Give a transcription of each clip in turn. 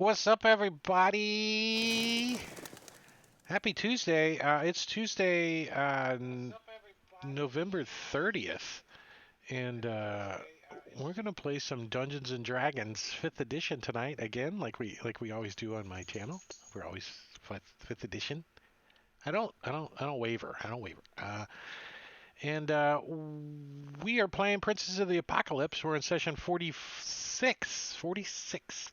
What's up, everybody? Happy Tuesday. It's Tuesday, November 30th, and we're gonna play some Dungeons and Dragons 5th edition tonight again, like we always do on my channel. We're always 5th edition. I don't waver. I don't waver. And we are playing Princes of the Apocalypse. We're in session 46. 46.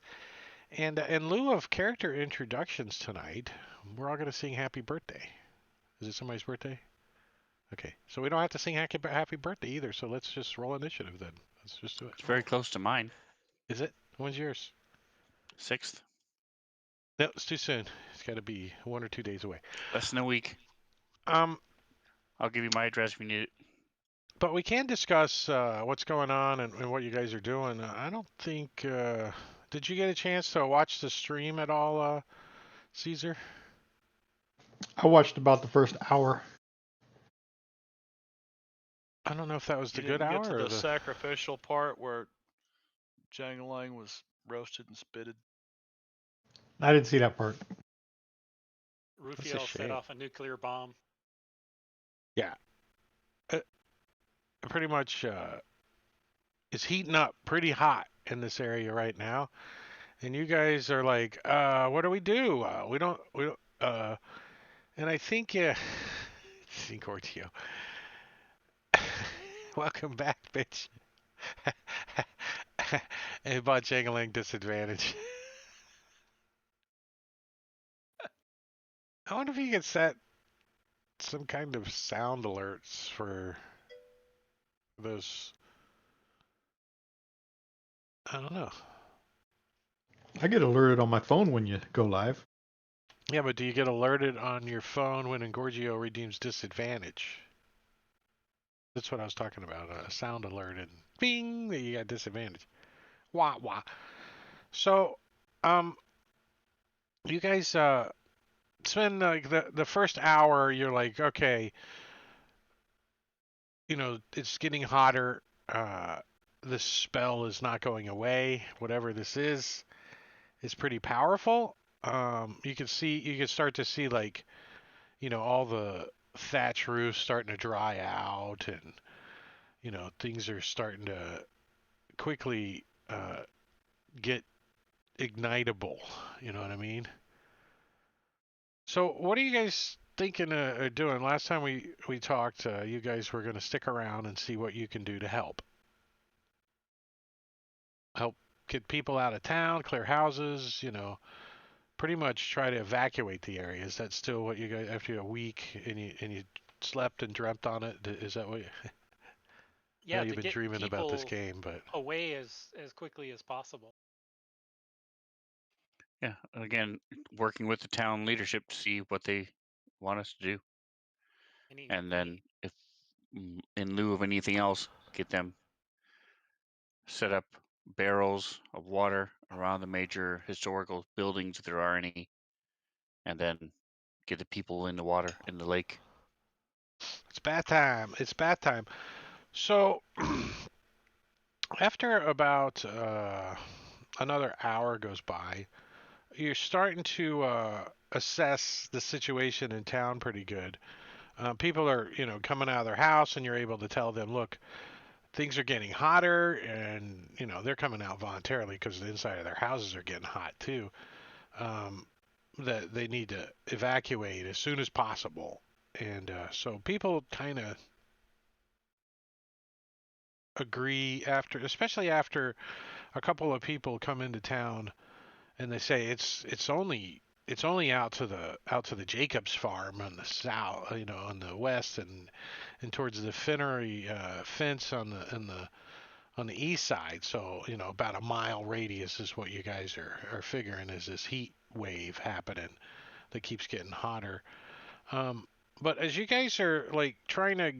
And in lieu of character introductions tonight, we're all going to sing Happy Birthday. Is it somebody's birthday? Okay, so we don't have to sing Happy Birthday either, so let's just roll initiative then. Let's just do it. It's very close to mine. Is it? When's yours? 6th. No, it's too soon. It's got to be 1 or 2 days away. Less than a week. Um, I'll give you my address if you need it. but we can discuss what's going on and what you guys are doing. I don't think. Did you get a chance to watch the stream at all, Caesar? I watched about the first hour. I don't know if that was the You good didn't hour get to or the sacrificial part where Jangling was roasted and spitted. I didn't see that part. Rufiel set off a nuclear bomb. Yeah. Pretty much it's heating up pretty hot in this area right now. And you guys are like, what do? We don't, and I think, Cortio. Welcome back, bitch. And about jangling disadvantage. I wonder if you could set some kind of sound alerts for those. I don't know. I get alerted on my phone when you go live. Yeah, but do you get alerted on your phone when Engorgio redeems disadvantage? That's what I was talking about. A sound alert and bing that you got disadvantage. Wah wah. So, you guys spend like the first hour. You're like, okay, it's getting hotter. This spell is not going away. Whatever this is pretty powerful. You can start to see like, all the thatch roofs starting to dry out, and things are starting to quickly get ignitable. You know what I mean? So what are you guys thinking of doing? Last time we talked, you guys were going to stick around and see what you can do to help get people out of town, clear houses, pretty much try to evacuate the area. Is that still what you guys, after a week and you slept and dreamt on it? Is that what you, Yeah, you've to been get dreaming about this people game, but away as quickly as possible. Yeah, again, working with the town leadership to see what they want us to do. And then, if in lieu of anything else, get them set up barrels of water around the major historical buildings if there are any, and then get the people in the water in the lake. it's bath time. It's bath time. So after about another hour goes by, you're starting to assess the situation in town pretty good. People are, coming out of their house, and you're able to tell them, look, things are getting hotter, and they're coming out voluntarily because the inside of their houses are getting hot too. That they need to evacuate as soon as possible, and so people kind of agree especially after a couple of people come into town and they say it's only out to the Jacobs farm on the south, on the west, and towards the Finnery fence on the east side. So about a mile radius is what you guys are figuring is this heat wave happening that keeps getting hotter. But as you guys are like trying to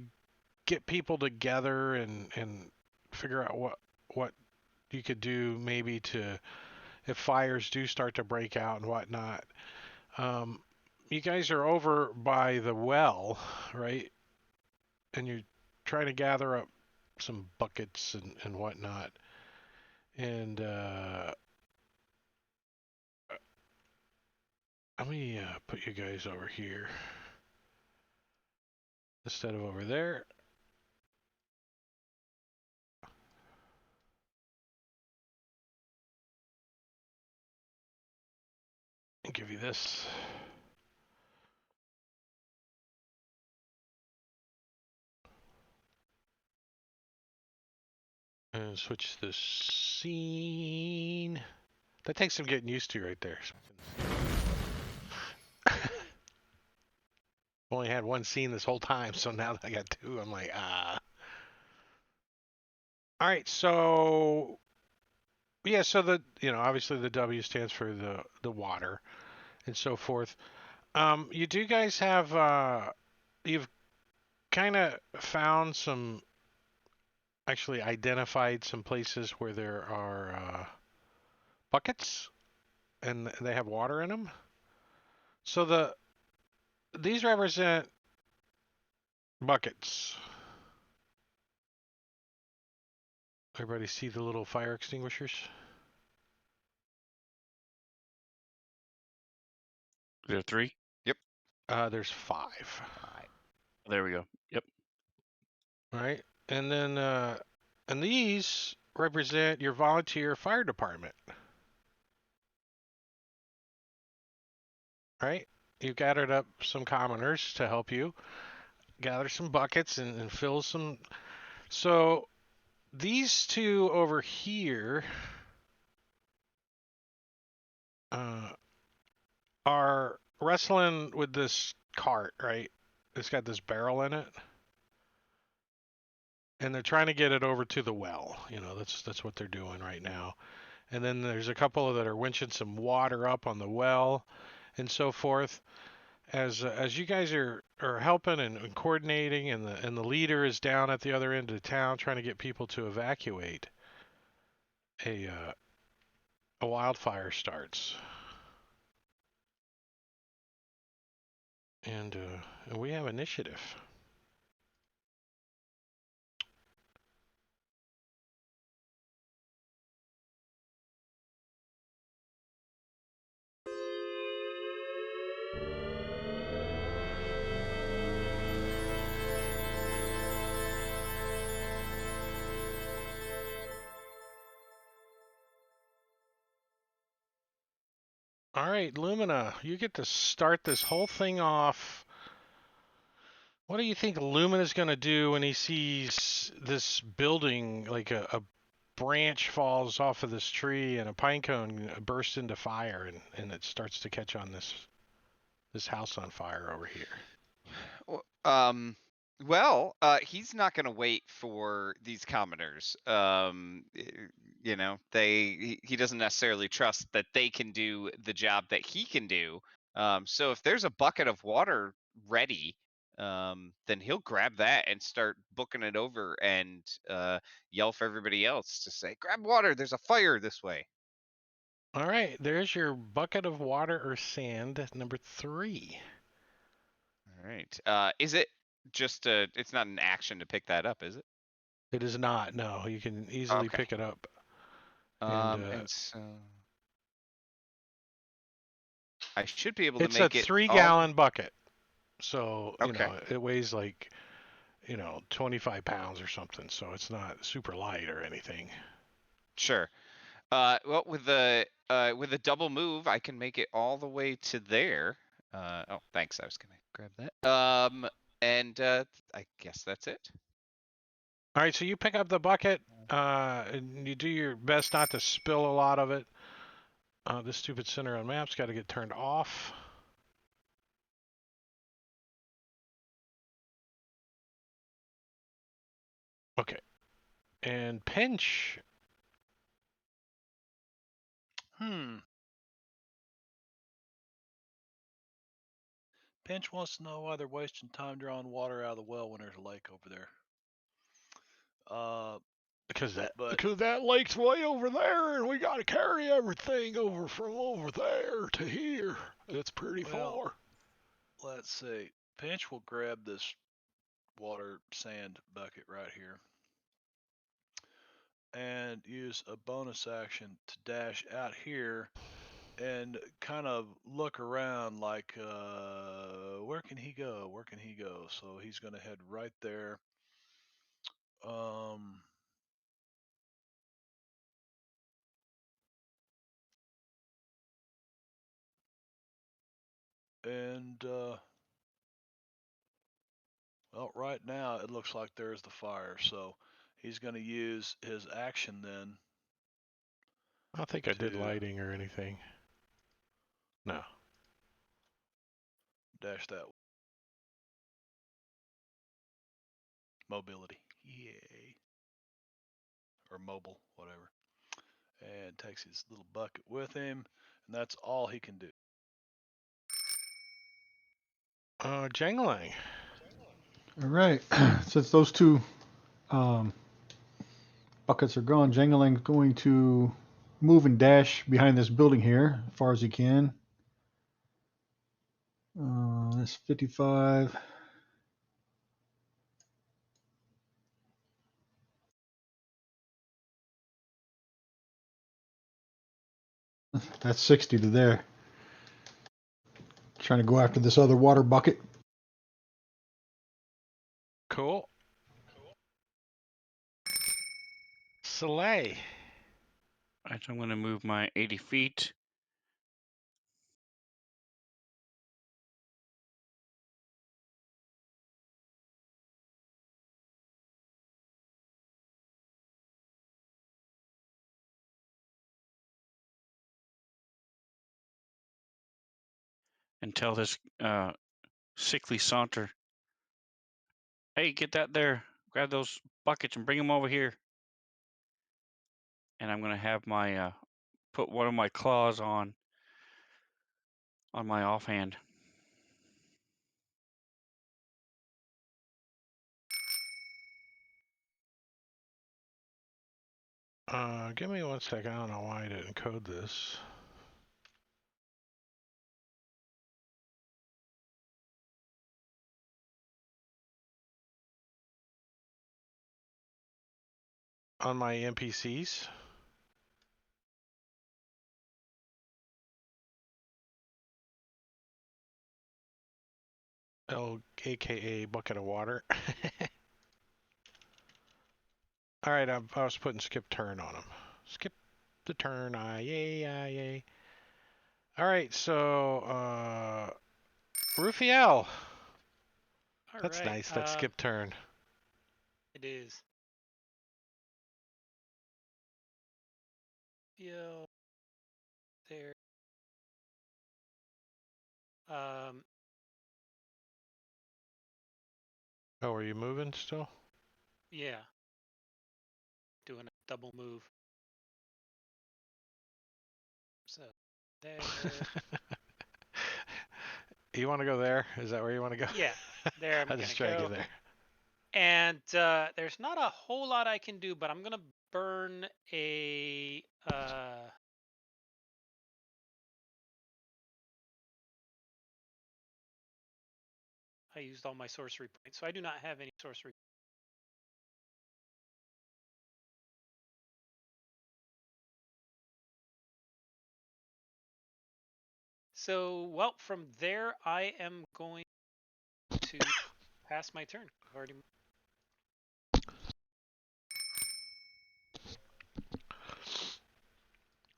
get people together and figure out what you could do maybe to if fires do start to break out and whatnot. You guys are over by the well, right? And you're trying to gather up some buckets and whatnot. And Let me put you guys over here instead of over there. And give you this. And switch the scene. That takes some getting used to right there. Only had one scene this whole time, so now that I got two, I'm like, ah. All right, so yeah, so obviously the W stands for the water and so forth. You do guys have you've kind of found some, actually identified some places where there are buckets and they have water in them. So these represent buckets. Everybody see the little fire extinguishers? There are 3. There's 5. There we go. Yep. All right, and then and these represent your volunteer fire department. Right? You've gathered up some commoners to help you gather some buckets and fill some. So these two over here are wrestling with this cart, right? It's got this barrel in it, and they're trying to get it over to the well. That's what they're doing right now. And then there's a couple that are winching some water up on the well, and so forth. As you guys are helping and coordinating, and the leader is down at the other end of the town trying to get people to evacuate, a wildfire starts, and we have initiative. All right, Lumina, you get to start this whole thing off. What do you think Lumina's going to do when he sees this building, like a branch falls off of this tree and a pine cone bursts into fire, and it starts to catch on this house on fire over here? He's not going to wait for these commoners. He doesn't necessarily trust that they can do the job that he can do. So if there's a bucket of water ready, then he'll grab that and start booking it over and yell for everybody else to say, "Grab water! There's a fire this way." All right, there's your bucket of water or sand number 3. All right. Is it just it's not an action to pick that up, is it? It is not. No, you can easily Okay. pick it up. And so I should be able to It's make a it 3-gallon bucket, so Okay. it weighs like 25 pounds or something. So it's not super light or anything. Sure. Well, with the double move, I can make it all the way to there. Oh, thanks. I was gonna grab that. And I guess that's it. All right, so you pick up the bucket, and you do your best not to spill a lot of it. This stupid center on map's got to get turned off. Okay. And pinch. Pinch wants to know why they're wasting time drawing water out of the well when there's a lake over there. Because that lake's way over there, and we got to carry everything over from over there to here. It's pretty far. Let's see. Pinch will grab this water sand bucket right here and use a bonus action to dash out here and kind of look around like, where can he go? Where can he go? So he's going to head right there. And well, right now it looks like there's the fire. So he's going to use his action then. I don't think I did to lighting or anything. No. dash that mobility. Yay. Or mobile, whatever. And takes his little bucket with him, and that's all he can do. Jangling. All right. Since those two buckets are gone, Jangling's going to move and dash behind this building here as far as he can. That's 55. That's 60 to there. Trying to go after this other water bucket. Cool. Soleil. Alright, so I'm going to move my 80 feet. And tell this sickly saunter, hey, get that there. Grab those buckets and bring them over here. And I'm going to have my put one of my claws on my offhand. Give me 1 second. I don't know why I didn't code this. On my NPCs. AKA bucket of water. All right, I was putting skip turn on him. Skip the turn, yay, yay. All right, so Rufiel. All That's right, nice. That skip turn. It is. Yo, there. Oh, are you moving still? Yeah. Doing a double move. So there. You want to go there? Is that where you want to go? Yeah, there I'm I'll gonna just drag go. you there. And there's not a whole lot I can do, but I'm gonna burn a I used all my sorcery points, so I do not have any sorcery. So, well, from there, I am going to pass my turn. I've already.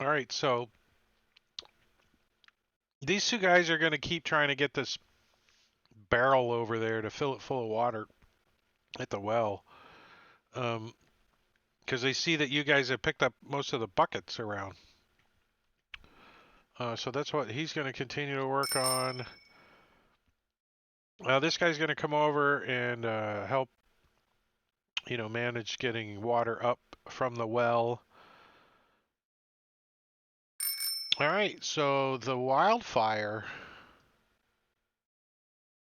All right, so these two guys are going to keep trying to get this barrel over there to fill it full of water at the well. Because they see that you guys have picked up most of the buckets around. So that's what he's going to continue to work on. This guy's going to come over and help, manage getting water up from the well. All right, so the wildfire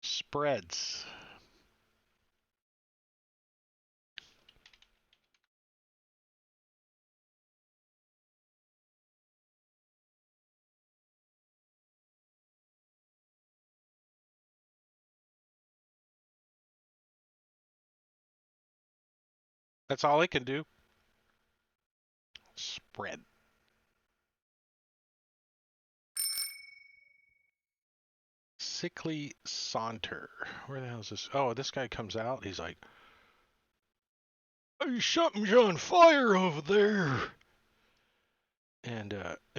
spreads. That's all it can do. Spread. sickly saunter. Where the hell is this? Oh, this guy comes out. He's like, "Hey, something's on fire over there." And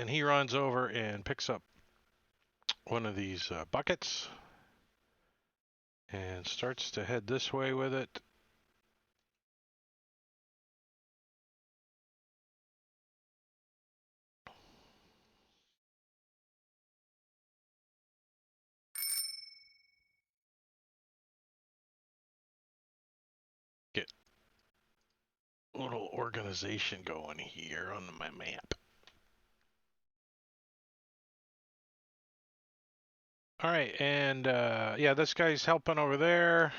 he runs over and picks up one of these buckets and starts to head this way with it. Get a little organization going here on my map. All right, and yeah, this guy's helping over there.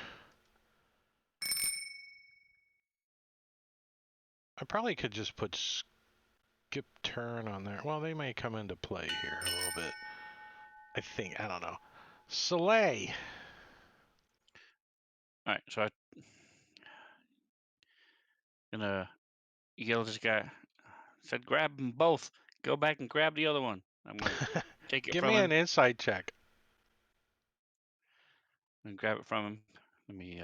I probably could just put skip turn on there. Well, they may come into play here a little bit. I think. I don't know. Soleil. All right, so I'm gonna yell at this guy. Said grab them both. Go back and grab the other one. I'm gonna take it Give from me him an insight check. and grab it from him. Let me.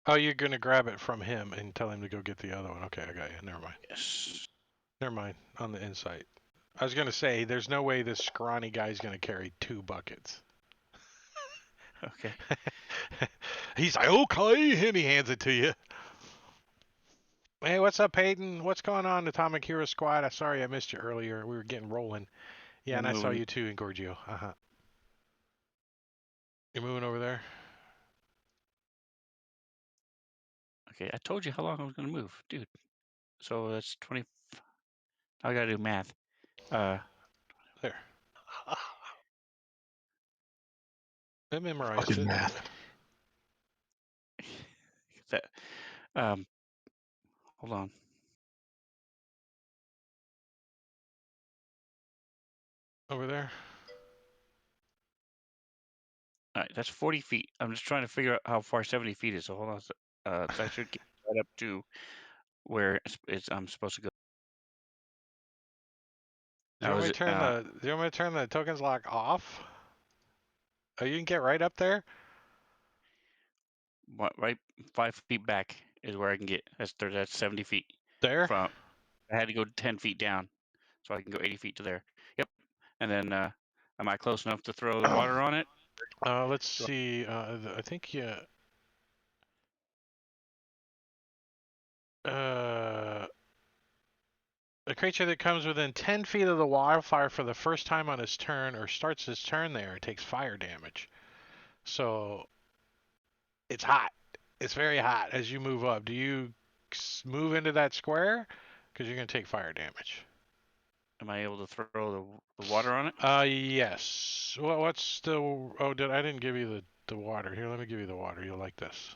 Oh, you're gonna grab it from him and tell him to go get the other one. Okay, I got you. Never mind. Yes. Never mind. On the insight. I was gonna say, there's no way this scrawny guy's gonna carry 2 buckets. Okay. He's like, okay, and he hands it to you. Hey, what's up, Peyton? What's going on, Atomic Hero Squad? I'm sorry I missed you earlier. We were getting rolling. Yeah, and I saw Moving. you too in Gorgio. Uh-huh. You're moving over there? Okay, I told you how long I was gonna move, dude. So that's 20. I gotta do math. There. I memorized Fucking it. math. that. Hold on. Over there? All right, that's 40 feet. I'm just trying to figure out how far 70 feet is. So hold on. So I should get right up to where I'm supposed to go. Do you Now want is me it? to turn do you want me to turn the tokens lock off? Oh, you can get right up there? Right 5 feet back is where I can get. That's 70 feet There? from. I had to go 10 feet down, so I can go 80 feet to there. Yep. And then, am I close enough to throw the water on it? Let's see. I think you. A creature that comes within 10 feet of the wildfire for the first time on his turn or starts his turn there takes fire damage. So it's hot. It's very hot as you move up. Do you move into that square? Because you're going to take fire damage. Am I able to throw the water on it? Yes. Well, what's the... Oh, I didn't give you the water. Here, let me give you the water. You'll like this.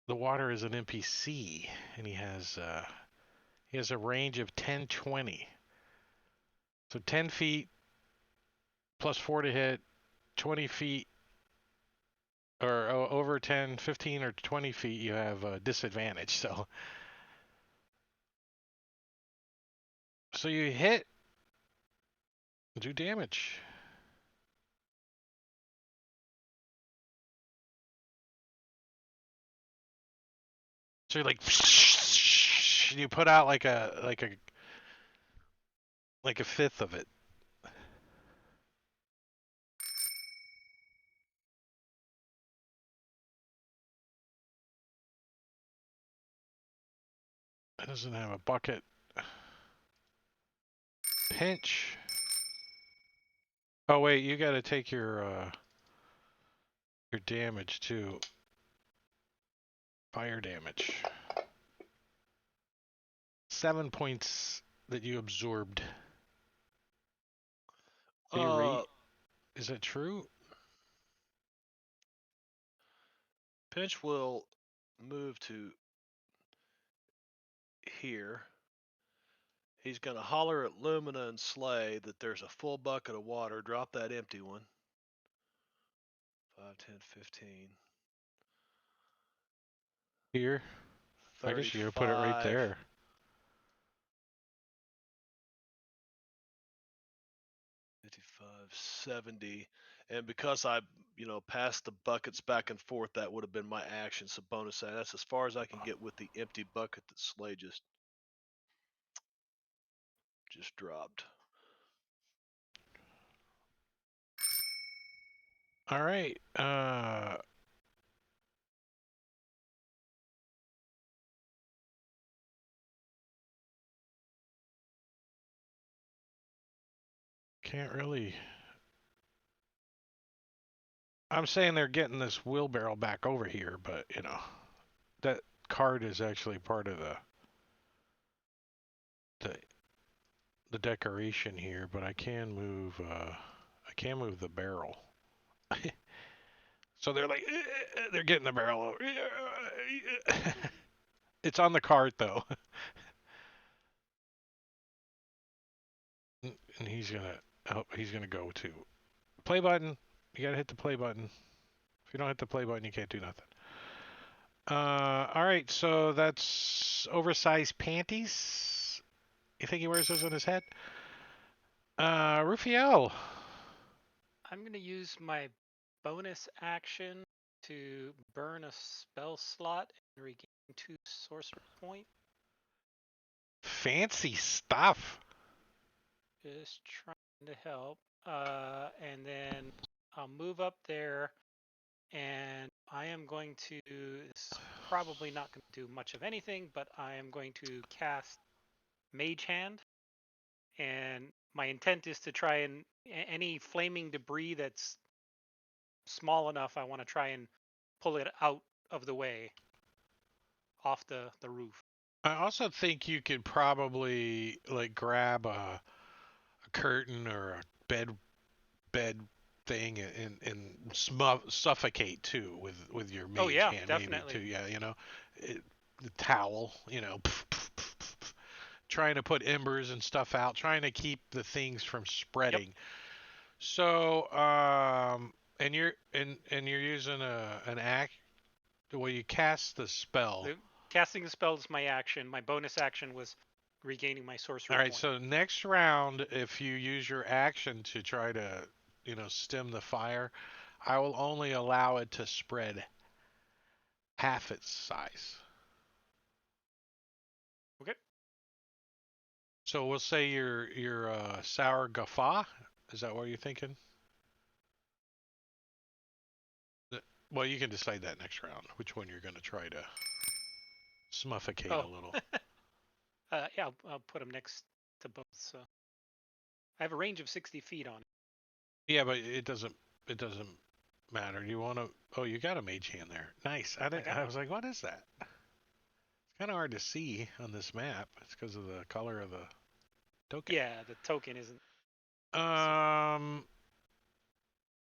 The water is an NPC, and he has a range of 10, 20. So 10 feet plus 4 to hit, 20 feet, or over 10, 15, or 20 feet, you have a disadvantage. So you hit, do damage. So you're like, you put out like a fifth of it. It doesn't have a bucket. Pinch. Oh wait, you got to take your damage too. Fire damage. 7 points that you absorbed. Is that true? Pinch will move to here. He's going to holler at Lumina and Slay that there's a full bucket of water. Drop that empty one. 5, 10, 15. Here? I guess you're going to put it right 35. there. 70, and because I, passed the buckets back and forth, that would have been my action. So bonus action. That's as far as I can get with the empty bucket that Slay just dropped. All right. Can't really. I'm saying they're getting this wheelbarrow back over here, but that cart is actually part of the the decoration here. But I can move the barrel. So they're like, they're getting the barrel over. It's on the cart though, and he's gonna go to play button. You gotta hit the play button. If you don't hit the play button, you can't do nothing. All right, so that's oversized panties. You think he wears those on his head? Rufiel. I'm going to use my bonus action to burn a spell slot and regain 2 sorcery points. Fancy stuff. Just trying to help. And then I'll move up there, and I am going to. This is probably not going to do much of anything, but I am going to cast Mage Hand. And my intent is to try and any flaming debris that's small enough, I want to try and pull it out of the way off the roof. I also think you could probably like grab a curtain or a bed thing and suffocate too with your mage hand definitely. maybe too. Yeah, the towel, trying to put embers and stuff out, trying to keep the things from spreading. Yep. So, and you're using an act. Well, you cast the spell. Casting the spell is my action. My bonus action was regaining my sorcery. All right. point. So next round, if you use your action to try to, stem the fire, I will only allow it to spread half its size. Okay. So we'll say your sour guffaw. Is that what you're thinking? Well, you can decide that next round, which one you're going to try to smuffocate a little. Yeah, I'll put them next to both. So I have a range of 60 feet on it. Yeah, but it doesn't matter. Do you want to? Oh, you got a mage hand there. Nice. I was like, what is that? It's kind of hard to see on this map. It's because of the color of the token. Yeah, the token isn't.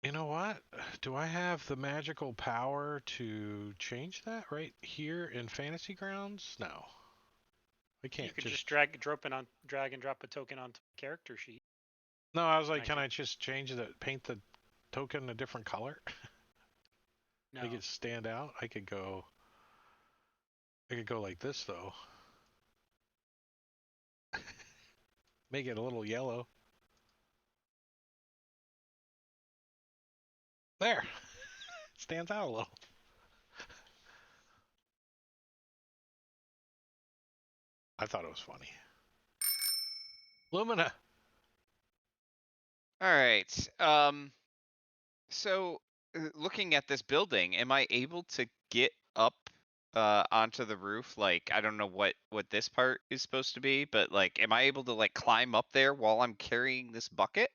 You know what? Do I have the magical power to change that right here in Fantasy Grounds? No. I can't. You could just drag and drop a token onto the character sheet. No, I was like, can I just paint the token a different color? No. Make it stand out? I could go like this though. Make it a little yellow. There. Stands out a little. I thought it was funny. Lumina. All right. So looking at this building, am I able to get up onto the roof? Like, I don't know what this part is supposed to be, but like, am I able to like climb up there while I'm carrying this bucket?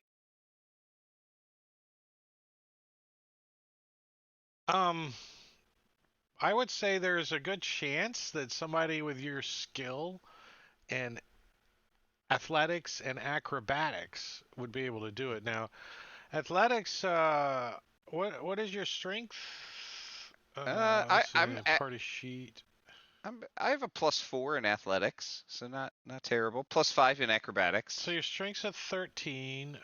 I would say there's a good chance that somebody with your skill and athletics and acrobatics would be able to do it. Now, athletics, what is your strength? I'm party sheet. I have a +4 in athletics, so not terrible. +5 in acrobatics. So your strength's at 13.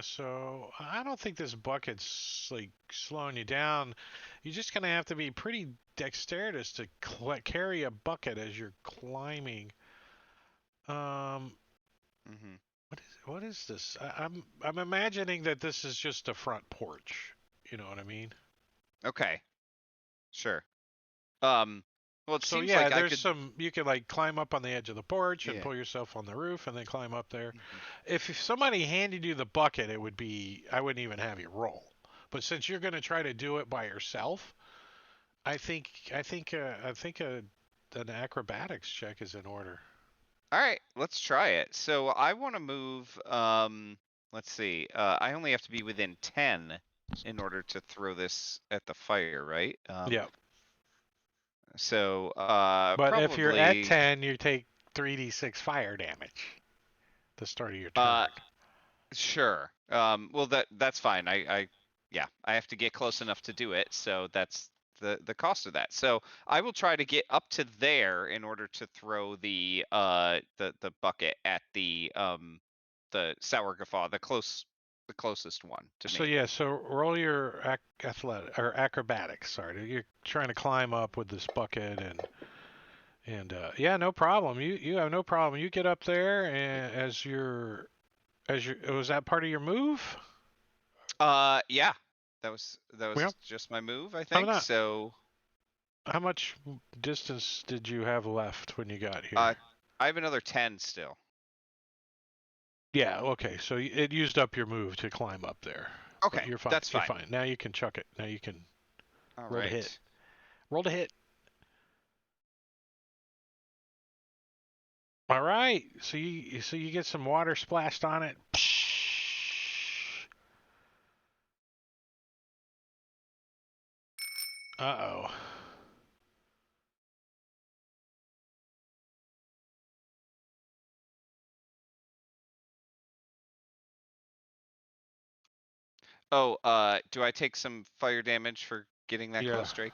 So I don't think this bucket's like slowing you down. You're just gonna have to be pretty dexterous to carry a bucket as you're climbing. What is this? I'm imagining that this is just a front porch. You know what I mean? Okay, sure. Well, it So seems yeah, like I there's could. some. You could like climb up on the edge of the porch and Yeah. pull yourself on the roof, and then climb up there. Mhm. If somebody handed you the bucket, it would be I wouldn't even have you roll. But since you're going to try to do it by yourself, I think an acrobatics check is in order. All right, let's try it. So I want to move. Let's see. I only have to be within 10 in order to throw this at the fire, right? Yeah. So But if you're at probably 10, you take 3d6 fire damage. The start of your turn. sure. Well that's fine. Yeah, I have to get close enough to do it, so that's the cost of that. So I will try to get up to there in order to throw the bucket at the sour guffaw, the closest one to So me. yeah, so roll your athletic or acrobatics. Sorry, you're trying to climb up with this bucket and yeah, no problem. You have no problem. You get up there and as your was that part of your move? Yeah. That was Well, just my move, I I'm think. not. So How much distance did you have left when you got here? I have another 10 still. Yeah, okay. So it used up your move to climb up there. But Okay, you're fine. that's You're fine. fine. Now you can chuck it. Now you can All roll to right. hit. Roll to hit. All right. So you get some water splashed on it. Uh-oh. Oh, do I take some fire damage for getting that Yeah, close, Drake?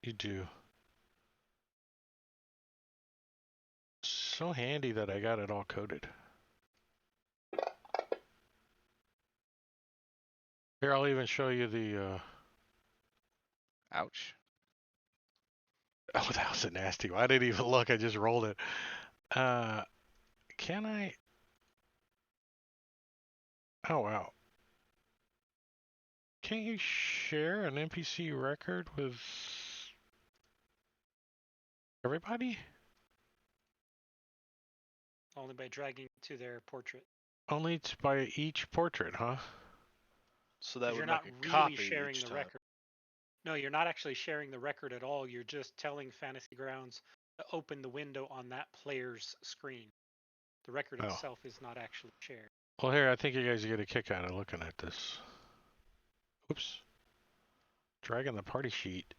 you do. So handy that I got it all coded. Here, I'll even show you the Ouch. oh, that was a nasty one. I didn't even look. I just rolled it. Can I? Oh, wow. Can't you share an NPC record with everybody? Only by dragging to their portrait. Only by each portrait, huh? So that You're would not make a really copy sharing each the time. record. No, you're not actually sharing the record at all. You're just telling Fantasy Grounds to open the window on that player's screen. The record Oh. itself is not actually shared. Well, here, I think you guys get a kick out of looking at this. Oops. Dragging the party sheet.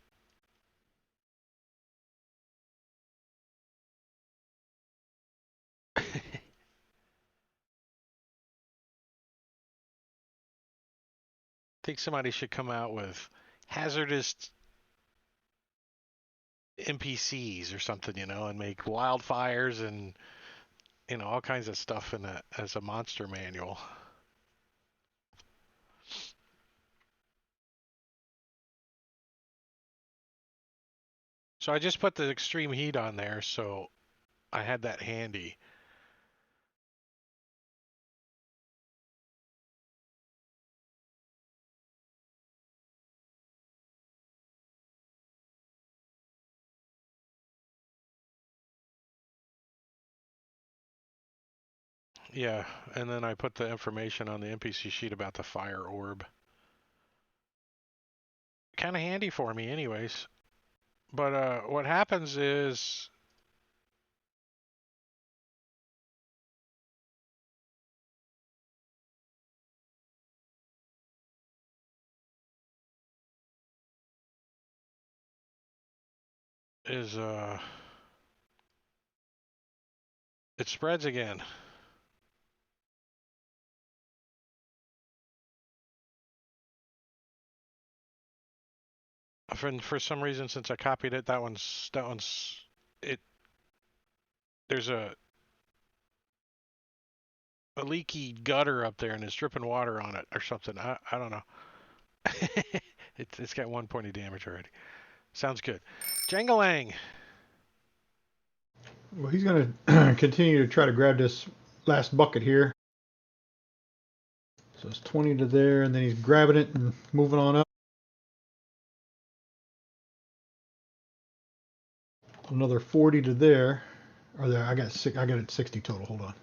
Think somebody should come out with hazardous NPCs or something, and make wildfires and all kinds of stuff in that as a monster manual. So I just put the extreme heat on there, so I had that handy. Yeah, and then I put the information on the NPC sheet about the fire orb. Kind of handy for me anyways. But what happens is it spreads again. For some reason, since I copied it, that one's it. There's a leaky gutter up there, and it's dripping water on it or something. I don't know. It's got 1 point of damage already. Sounds good. Jangalang. Well, he's going to continue to try to grab this last bucket here. So it's 20 to there, and then he's grabbing it and moving on up. Another 40 to there. Or there, I got it 60 total. Hold on.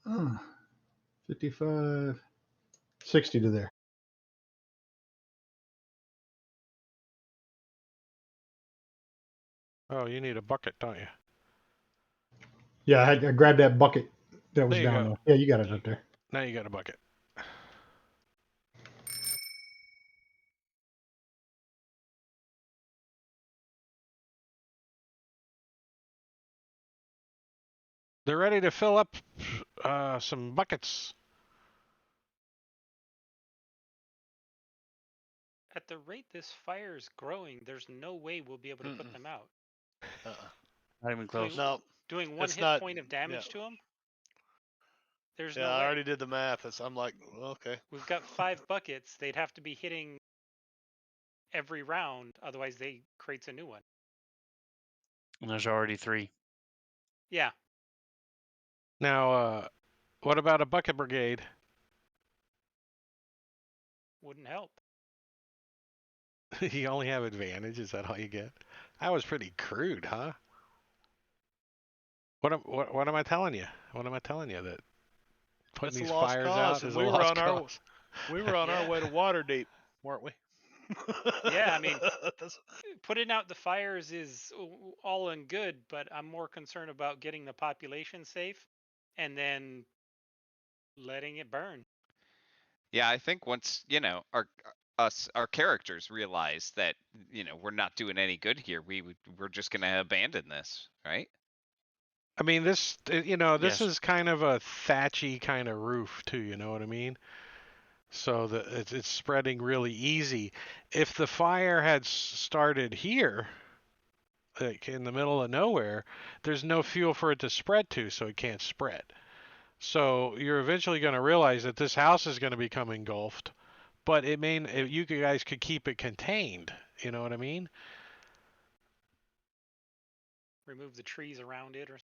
Oh, 55, 60 to there. Oh, you need a bucket, don't you? Yeah, I grabbed that bucket that was There you down go. there. Yeah, you got it up there. Now you got a bucket. They're ready to fill up some buckets. At the rate this fire is growing, there's no way we'll be able to put them out. Not even close. No, Doing one it's hit not- point of damage to them? There's yeah, no I way. already did the math. I'm like, well, okay. We've got 5 buckets. They'd have to be hitting every round, otherwise they creates a new one. And there's already 3. Yeah. Now, what about a bucket brigade? Wouldn't help. You only have advantage. Is that all you get? That was pretty crude, huh? What am I telling you? What am I telling you? That putting It's a these lost fires cause, out and is we a were lost on our cause. we were on our Yeah. way to Waterdeep, weren't we? Yeah, I mean, That's- putting out the fires is all and good, but I'm more concerned about getting the population safe and then letting it burn. Yeah, I think once our characters realize that we're not doing any good here, we're just gonna abandon this, right? I mean, this Yes. is kind of a thatchy kind of roof too. You know what I mean? So that it's spreading really easy. If the fire had started here, like in the middle of nowhere, there's no fuel for it to spread to, so it can't spread. So you're eventually going to realize that this house is going to become engulfed, but you guys could keep it contained. You know what I mean? Remove the trees around it, or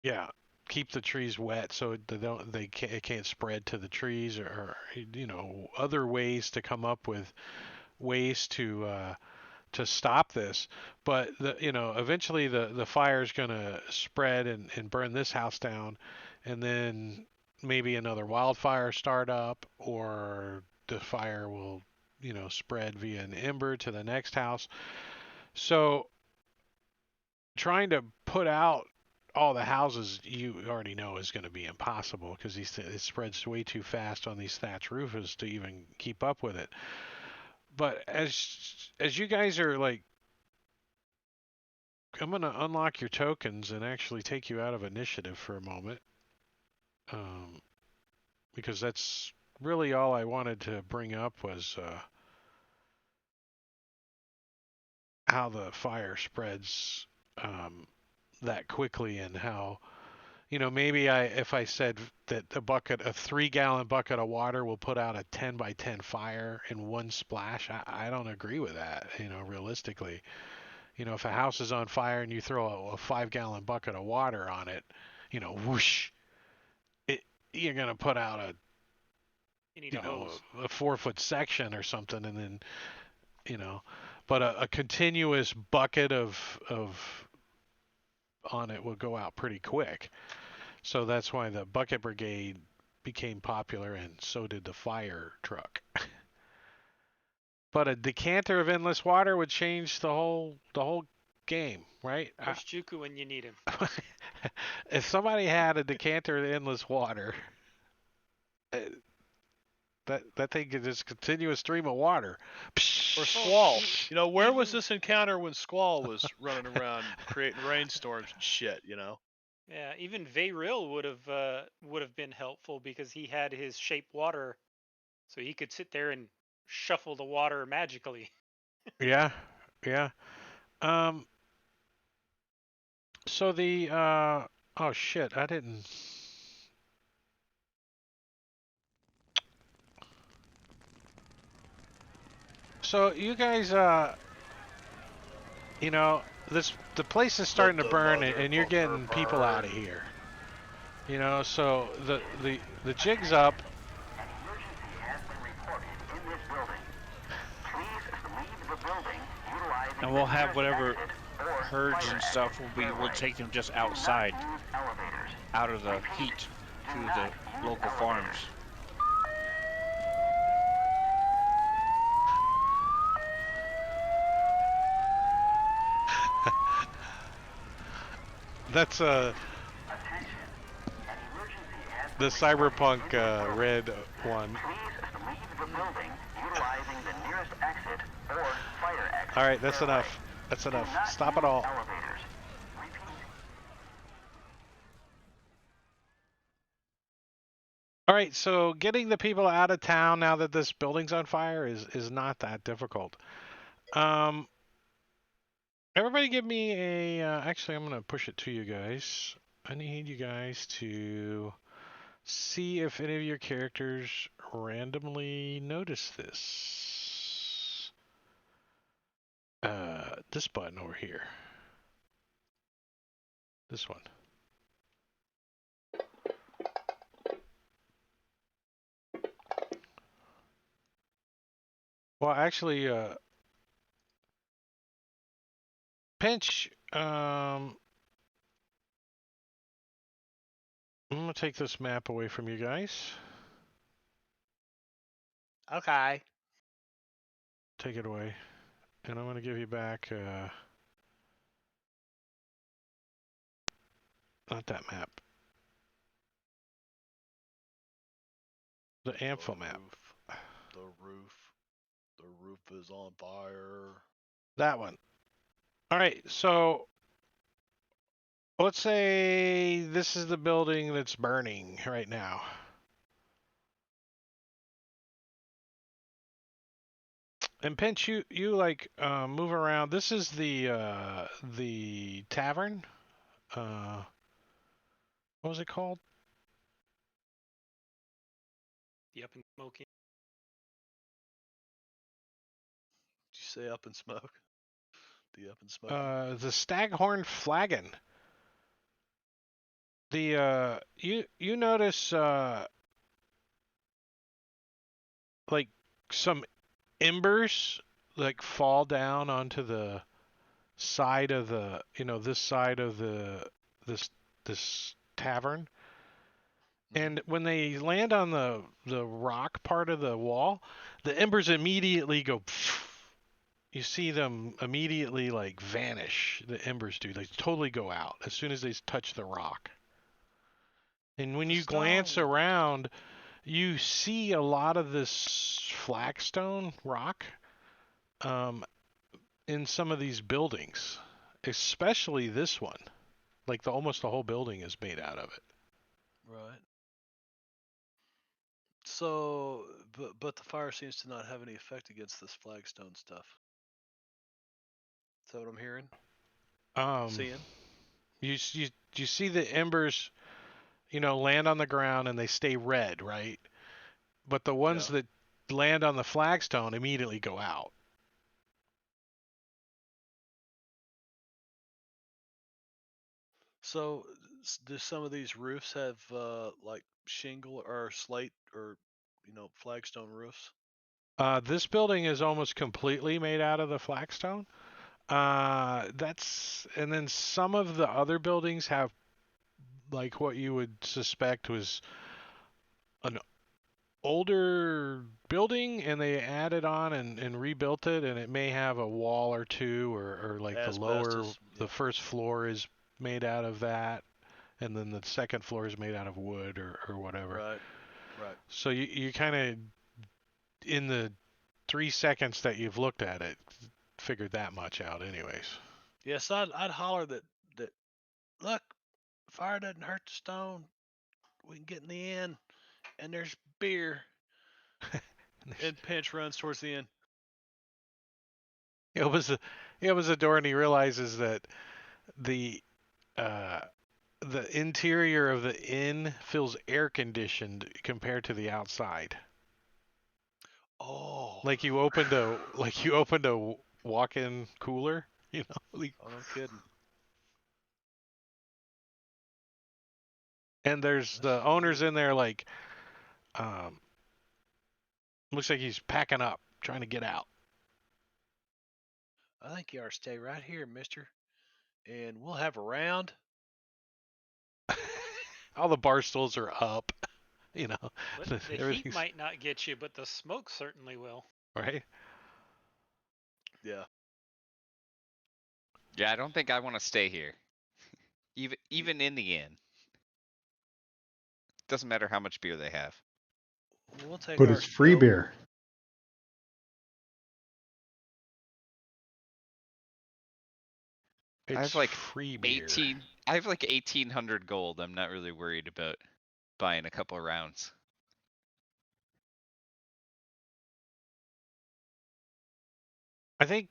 Yeah. Keep the trees wet so it can't spread to the trees, or other ways to come up with ways to stop this. But eventually the fire is going to spread and burn this house down, and then maybe another wildfire start up, or the fire will spread via an ember to the next house. So trying to put out all the houses, you already know, is going to be impossible, because it spreads way too fast on these thatch roofs to even keep up with it. But as you guys are like, I'm going to unlock your tokens and actually take you out of initiative for a moment, because that's really all I wanted to bring up was how the fire spreads that quickly, and how maybe if I said that a 3-gallon bucket of water will put out a 10 by 10 fire in one splash. I don't agree with that, realistically. If a house is on fire and you throw a 5-gallon bucket of water on it, whoosh, you're going to put out you need a hose. a 4-foot section or something, and then, but a continuous bucket of on it will go out pretty quick. So that's why the bucket brigade became popular, and so did the fire truck. But a decanter of endless water would change the whole game, right? Where's Juku when you need him? If somebody had a decanter of endless water, that thing could just continuous stream of water. Or Squall. Where was this encounter when Squall was running around creating rainstorms and shit? Yeah, even Veyril would have been helpful, because he had his shape water, so he could sit there and shuffle the water magically. Yeah. So the oh shit, I didn't. So you guys the place is starting to burn, and you're getting people out of here. You know, so the jig's up. An emergency has been reported in this building. Please leave the building utilizing And we'll the have nearest whatever exit or herds fire and stuff exit. we'll take them just Do not outside, use elevators. out of the Repeat, heat do to not the use local elevators. farms. That's Attention. An emergency has the been reported cyberpunk in this building. red one. Please leave the building utilizing the nearest exit or fire exit. All right, that's stairway. enough. That's Do enough. not Stop it use all. elevators. Repeat. All right, so getting the people out of town now that this building's on fire is not that difficult. Everybody give me a. Actually, I'm gonna push it to you guys. I need you guys to see if any of your characters randomly notice this. This button over here. This one. Well, actually, Pinch, I'm gonna take this map away from you guys. Okay. Take it away. And I'm gonna give you back, not that map. The Amphil map. The roof is on fire. That one. Alright, so let's say this is the building that's burning right now. And Pinch, you like move around. This is the tavern. What was it called? The up and smoking. Did you say up in smoke? The up in smoke. The Staghorn Flagon. The you notice like some embers like fall down onto the side of the this side of this tavern. And when they land on the rock part of the wall, the embers immediately go. You see them immediately like vanish. The embers do. They totally go out as soon as they touch the rock. And when you glance around, you see a lot of this flagstone rock in some of these buildings, especially this one. Like almost the whole building is made out of it. Right. So, but the fire seems to not have any effect against this flagstone stuff. Is that what I'm hearing? Seeing? You see the embers, land on the ground and they stay red, right? But the ones that land on the flagstone immediately go out. So, do some of these roofs have like shingle or slate or flagstone roofs? This building is almost completely made out of the flagstone. And then some of the other buildings have like what you would suspect was an older building, and they added on and rebuilt it, and it may have a wall or two, or like the first floor is made out of that, and then the second floor is made out of wood or whatever. Right. So you kind of, in the 3 seconds that you've looked at it, figured that much out anyways. Yes, I'd holler that look, fire doesn't hurt the stone. We can get in the inn, and there's beer. And Pinch runs towards the inn. He opens the door and he realizes that the interior of the inn feels air conditioned compared to the outside. Oh. Like you opened a walk-in cooler You know, Oh, no kidding. and there's the owners in there like, looks like he's packing up, trying to get out. I think you ought to stay right here, mister. And we'll have a round. All the bar stools are up. You know, But the heat everything's might not get you, but the smoke certainly will. right. Yeah. Yeah, I don't think I want to stay here. Even in the inn. Doesn't matter how much beer they have. We'll take But our it's free fill. beer. It's I have like free beer. I have like 1800 gold. I'm not really worried about buying a couple of rounds. I think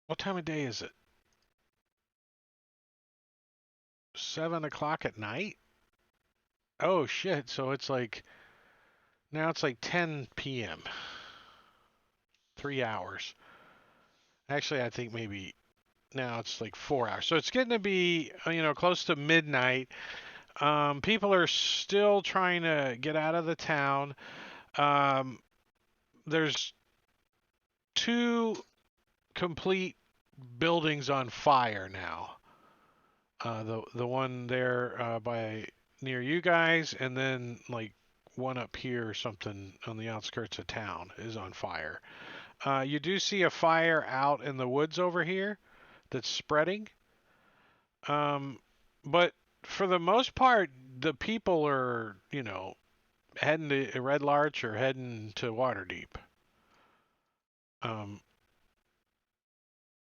what time of day is it? 7 o'clock at night? Oh shit! So it's like now it's like 10 p.m. 3 hours. Actually, I think maybe now it's like 4 hours. So it's getting to be close to midnight. People are still trying to get out of the town. There's two complete buildings on fire now. The one there by near you guys, and then like one up here or something on the outskirts of town is on fire. You do see a fire out in the woods over here that's spreading. But for the most part, the people are, heading to Red Larch or heading to Waterdeep.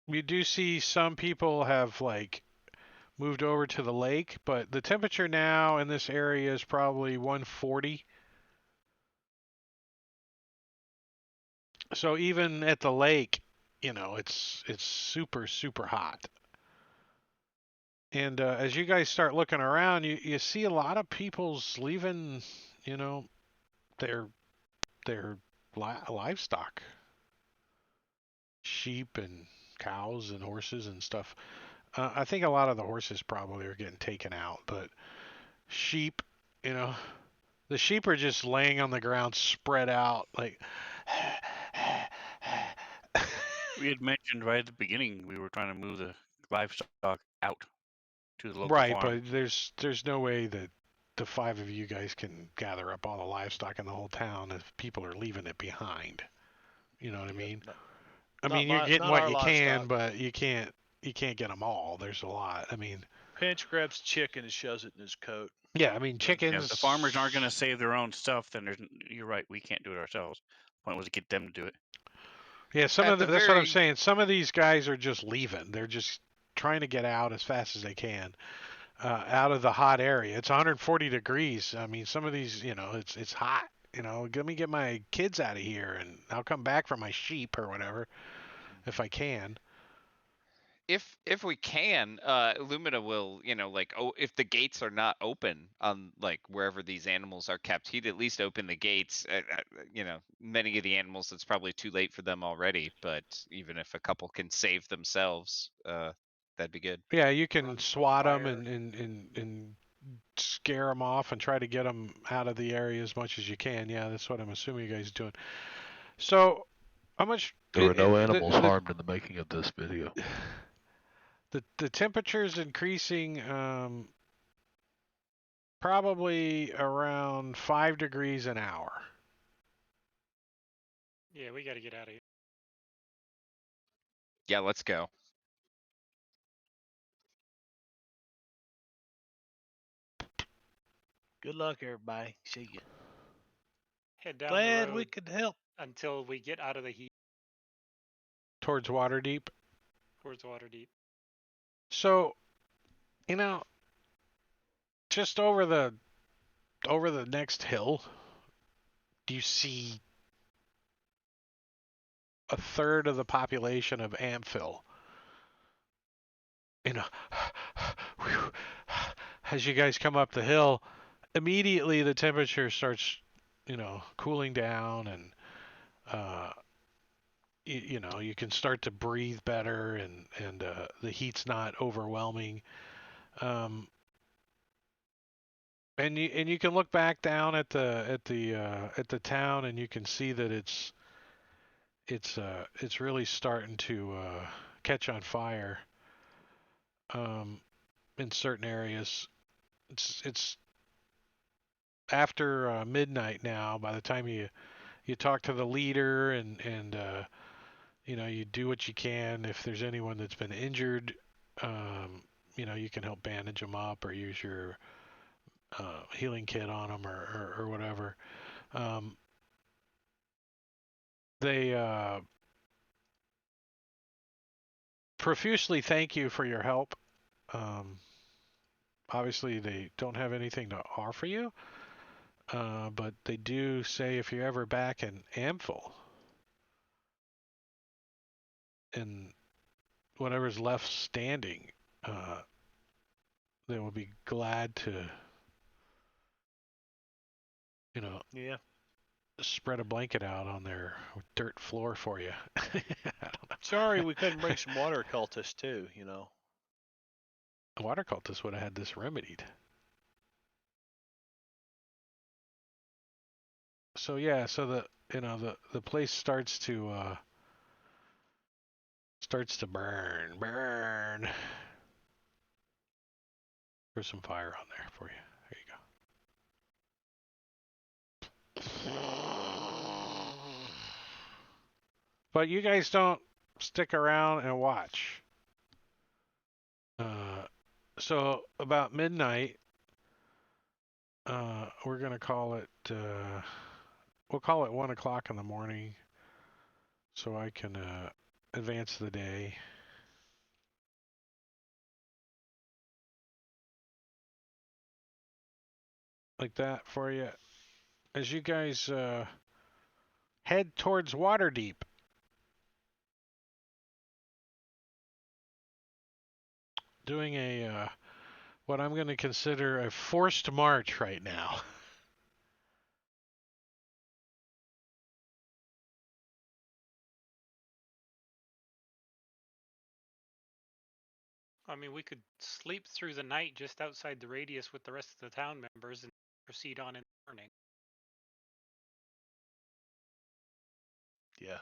You do see some people have like moved over to the lake, but the temperature now in this area is probably 140. So even at the lake, it's super super hot. And as you guys start looking around, you see a lot of people's leaving, you know, their their livestock, sheep and cows and horses and stuff. I think a lot of the horses probably are getting taken out, but sheep, you know, the sheep are just laying on the ground, spread out, like. We had mentioned right at the beginning we were trying to move the livestock out to the local Right, farm. but there's no way that the five of you guys can gather up all the livestock in the whole town if people are leaving it behind. You know what I mean? I mean, you're getting not what our you can, livestock. but you can't get them all. There's a lot. I mean, Pinch grabs chicken and shoves it in his coat. yeah, I mean Runs chickens. If the farmers aren't going to save their own stuff, then you're right. We can't do it ourselves. The point was to get them to do it. Yeah, At the that's what I'm very saying. Some of these guys are just leaving. They're just trying to get out as fast as they can, out of the hot area. It's 140 degrees. I mean, some of these, it's hot. Let me get my kids out of here, and I'll come back for my sheep or whatever if I can. if we can, Lumina will, like, if the gates are not open on like wherever these animals are kept, he'd at least open the gates. Many of the animals, it's probably too late for them already, but even if a couple can save themselves, that'd be good. Yeah, you can Run swat them fire. and scare them off and try to get them out of the area as much as you can. Yeah, that's what I'm assuming you guys are doing. So, how much? There were no the, animals the, harmed in the making of this video. the temperature's increasing probably around 5 degrees an hour. Yeah, we got to get out of here. Yeah, let's go. Good luck, everybody. See you. Head down Glad the we road could help. until we get out of the heat Towards Waterdeep. towards Waterdeep. So, just over the next hill, do you see a third of the population of Amphill? Whew, as you guys come up the hill, immediately the temperature starts, cooling down, and you know, you can start to breathe better, and the heat's not overwhelming. Um, and you can look back down at the town, and you can see that it's really starting to catch on fire in certain areas. It's after midnight now. By the time you talk to the leader, and you know, you do what you can. If there's anyone that's been injured, um, you know, you can help bandage them up or use your healing kit on them, or whatever. Um, they profusely thank you for your help. Um, Obviously, they don't have anything to offer you, but they do say if you're ever back in Amphil, and whatever's left standing, uh, they will be glad to, you know, Yeah. spread a blanket out on their dirt floor for you. I don't know. Sorry, we couldn't bring some water cultists too. The water cultists would have had this remedied. So yeah, so the place starts to burn. There's some fire on there for you. There you go. But you guys don't stick around and watch. So about midnight, we're gonna call it. We'll call it 1 o'clock in the morning, so I can advance the day. Like that for you. As you guys head towards Waterdeep. Doing a what I'm going to consider a forced march right now. I mean, we could sleep through the night just outside the radius with the rest of the town members and proceed on in the morning. Yeah.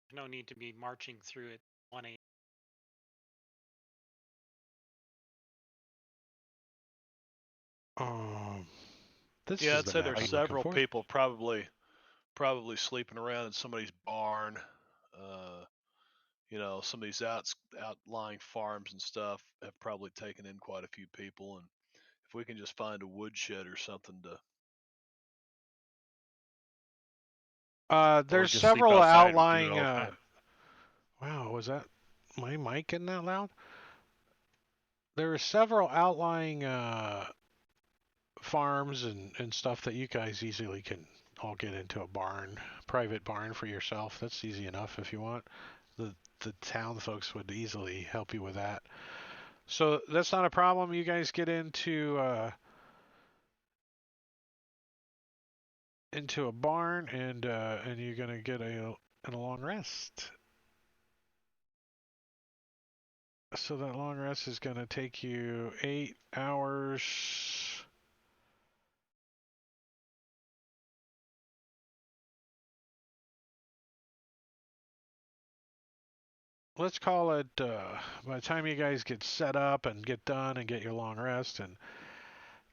There's no need to be marching through at 1 a.m. This Yeah, is I'd the say map there's I'm looking several for. people probably sleeping around in somebody's barn. Some of these outlying farms and stuff have probably taken in quite a few people, and if we can just find a woodshed or something to. Or There's just sleep several outside and do it outlying. all the time. Wow, was that my mic getting that loud? There are several outlying farms and stuff that you guys easily can all get into a barn, private barn for yourself. That's easy enough if you want. The town folks would easily help you with that. So that's not a problem. You guys get into a barn, and you're gonna get a long rest. So that long rest is gonna take you 8 hours. Let's call it by the time you guys get set up and get done and get your long rest and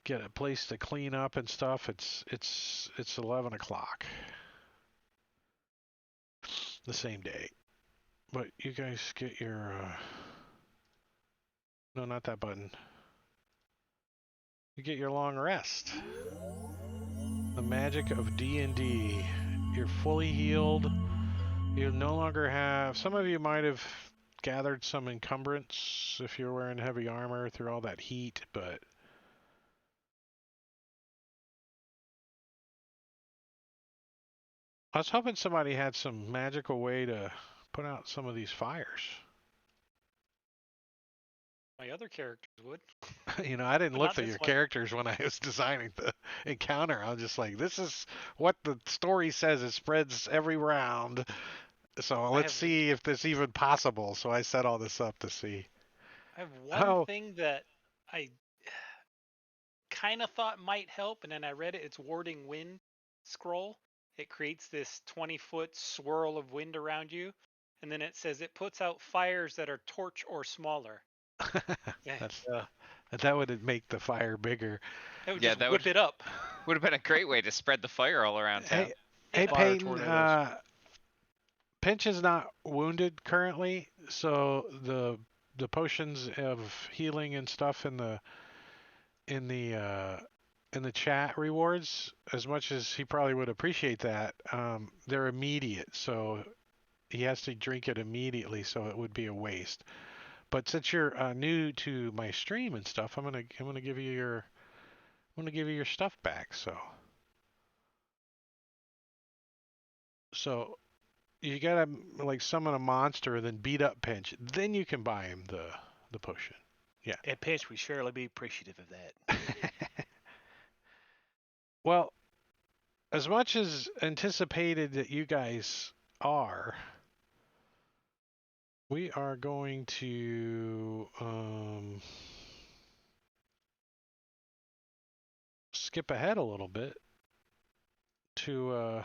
get a place to clean up and stuff, it's 11 o'clock the same day. But you guys get your no, not that button. You get your long rest. The magic of D&D. You're fully healed. You no longer have. Some of you might have gathered some encumbrance if you're wearing heavy armor through all that heat, but I was hoping somebody had some magical way to put out some of these fires. My other characters would. You know, I didn't But look not through this your one. characters when I was designing the encounter. I was just like, this is what the story says. It spreads every round. So I let's have see if this even possible. So I set all this up to see. I have one Oh, thing that I kind of thought might help, and then I read it. It's warding wind scroll. It creates this 20-foot swirl of wind around you, and then it says it puts out fires that are torch or smaller. Yeah, that's that would make the fire bigger. it would Yeah, just that whip it up. would have been a great way to spread the fire all around town. Hey, Fire Peyton. tornadoes. Pinch is not wounded currently, so the potions of healing and stuff in the uh, in the chat rewards, as much as he probably would appreciate that, they're immediate, so he has to drink it immediately, so it would be a waste. But since you're new to my stream and stuff, I'm gonna give you your stuff back. So you gotta like summon a monster and then beat up Pinch, then you can buy him the potion. Yeah. At Pinch, we surely be appreciative of that. Well, as much as anticipated that you guys are, we are going to skip ahead a little bit to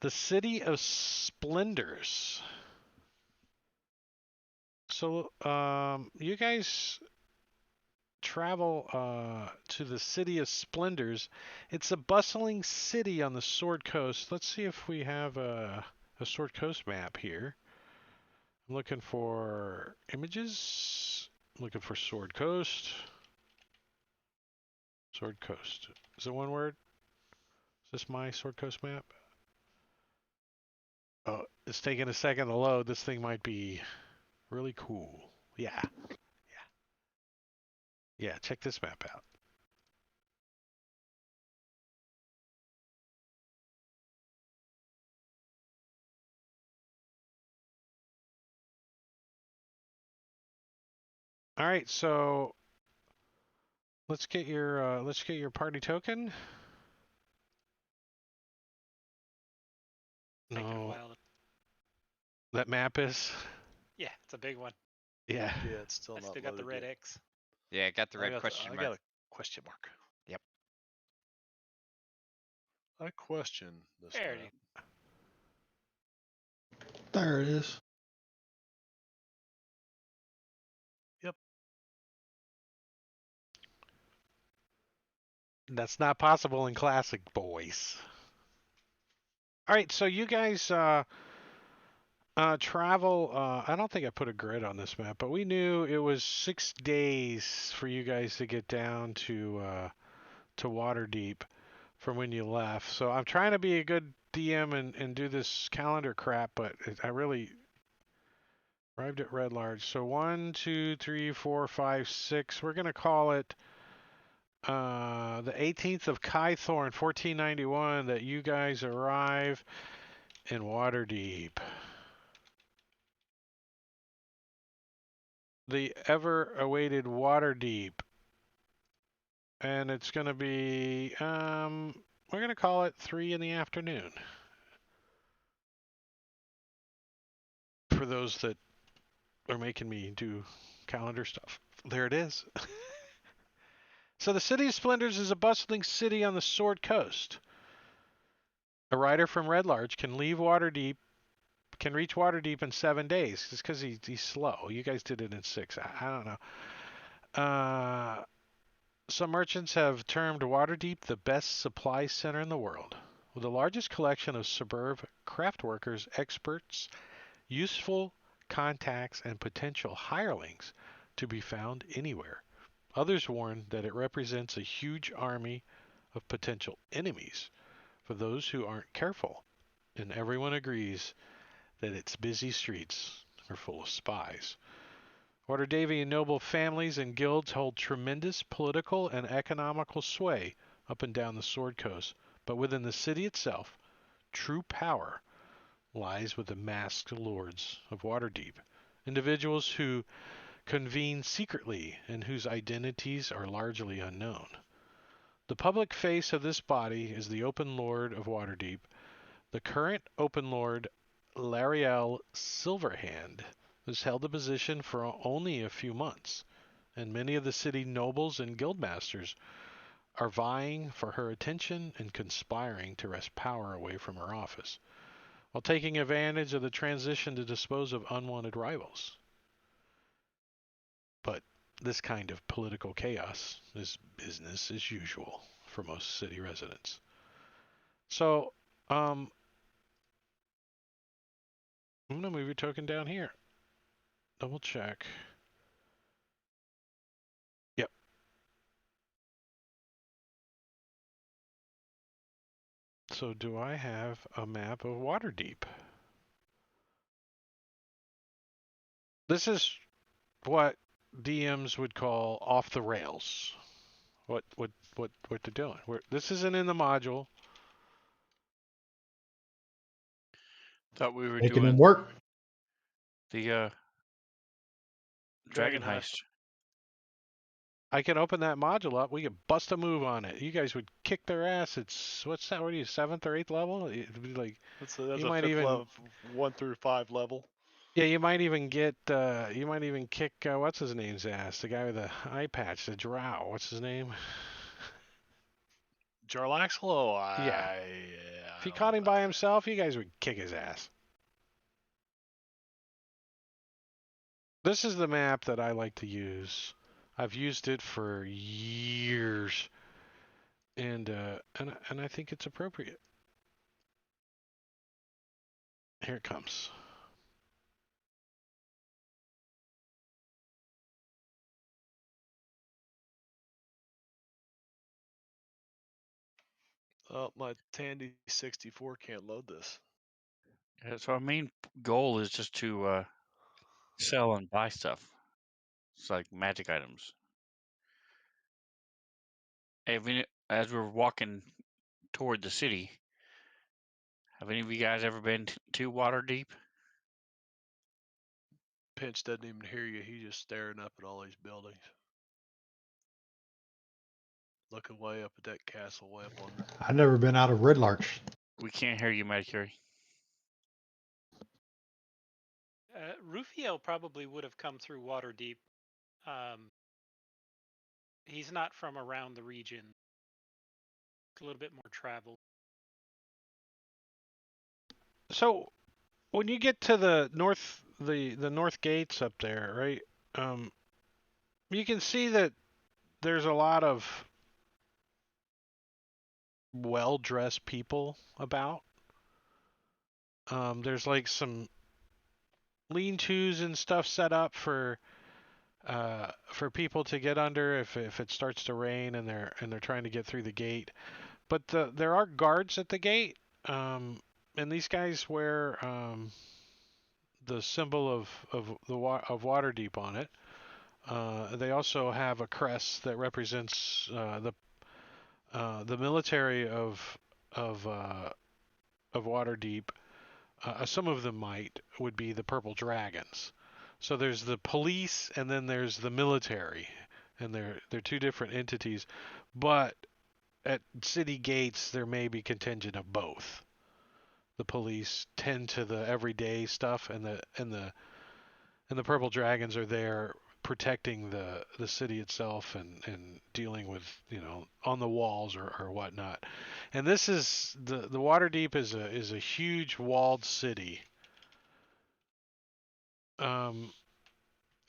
the city of Splendors. So you guys travel to the city of Splendors. It's a bustling city on the Sword Coast. Let's see if we have a Sword Coast map here. I'm looking for images. Looking for Sword Coast. Sword Coast. Is it one word? Is this my Sword Coast map? Oh, it's taking a second to load. This thing might be really cool. Yeah. Yeah, check this map out. All right, so let's get your party token. Taking a No, while. that map is. Yeah, it's a big one. Yeah. Yeah, it's still I not still got the loaded red yet. X. Yeah, got the I red got question I mark. got a question mark. Yep. I question this There it map. There it is. That's not possible in classic, boys. All right, so you guys travel. I don't think I put a grid on this map, but we knew it was 6 days for you guys to get down to Waterdeep from when you left. So I'm trying to be a good DM and do this calendar crap, but I really arrived at Red Large. So 1, 2, 3, 4, 5, 6. We're gonna call it the 18th of Kythorn, 1491, that you guys arrive in Waterdeep. The ever-awaited Waterdeep. And it's going to be, we're going to call it 3 in the afternoon. For those that are making me do calendar stuff. There it is. So the City of Splendors is a bustling city on the Sword Coast. A rider from Red Large can reach Waterdeep in 7 days. It's because he's slow. You guys did it in 6. I don't know. Some merchants have termed Waterdeep the best supply center in the world, with the largest collection of superb craftworkers, experts, useful contacts, and potential hirelings to be found anywhere. Others warn that it represents a huge army of potential enemies for those who aren't careful, and everyone agrees that its busy streets are full of spies. Waterdavian noble families and guilds hold tremendous political and economical sway up and down the Sword Coast, but within the city itself, true power lies with the masked lords of Waterdeep, individuals who convene secretly and whose identities are largely unknown. The public face of this body is the Open Lord of Waterdeep, the current Open Lord Lariel Silverhand, who's held the position for only a few months, and many of the city nobles and guildmasters are vying for her attention and conspiring to wrest power away from her office, while taking advantage of the transition to dispose of unwanted rivals. But this kind of political chaos is business as usual for most city residents. So, I'm going to move your token down here. Double check. Yep. So do I have a map of Waterdeep? This is what DMs would call off the rails. What they're doing. This isn't in the module. Thought we were Making him doing work. the dragon Dragon heist. I can open that module up. We could bust a move on it. You guys would kick their ass. It's what's that? What are you, 7th or 8th level? It'd be like That's you a might fifth even level, 1 through 5 level. yeah, you might even get you might even kick what's his name's ass? The guy with the eye patch, the drow. What's his name? Jarlaxle? Yeah. I If you don't caught know him about by that. himself, you guys would kick his ass. This is the map that I like to use. I've used it for years, and I think it's appropriate. Here it comes. Oh, my Tandy 64 can't load this. Yeah, so our main goal is just to sell and buy stuff. It's like magic items. As we're walking toward the city, have any of you guys ever been to Waterdeep? Pinch doesn't even hear you. He's just staring up at all these buildings. Looking way up at that castle way up on I've never been out of Red Larch. We can't hear you, Mercury. Rufio probably would have come through Waterdeep. He's not from around the region. It's a little bit more travel. So when you get to the north gates up there, right? You can see that there's a lot of well-dressed people about. There's like some lean-tos and stuff set up for people to get under if it starts to rain and they're trying to get through the gate. But there are guards at the gate, and these guys wear the symbol of Waterdeep on it. They also have a crest that represents the military of Waterdeep. Some of them would be the Purple Dragons. So there's the police and then there's the military, and they're two different entities. But at city gates there may be contingent of both. The police tend to the everyday stuff, and the Purple Dragons are there protecting the city itself and dealing with, on the walls or whatnot. And this is the Waterdeep is a huge walled city.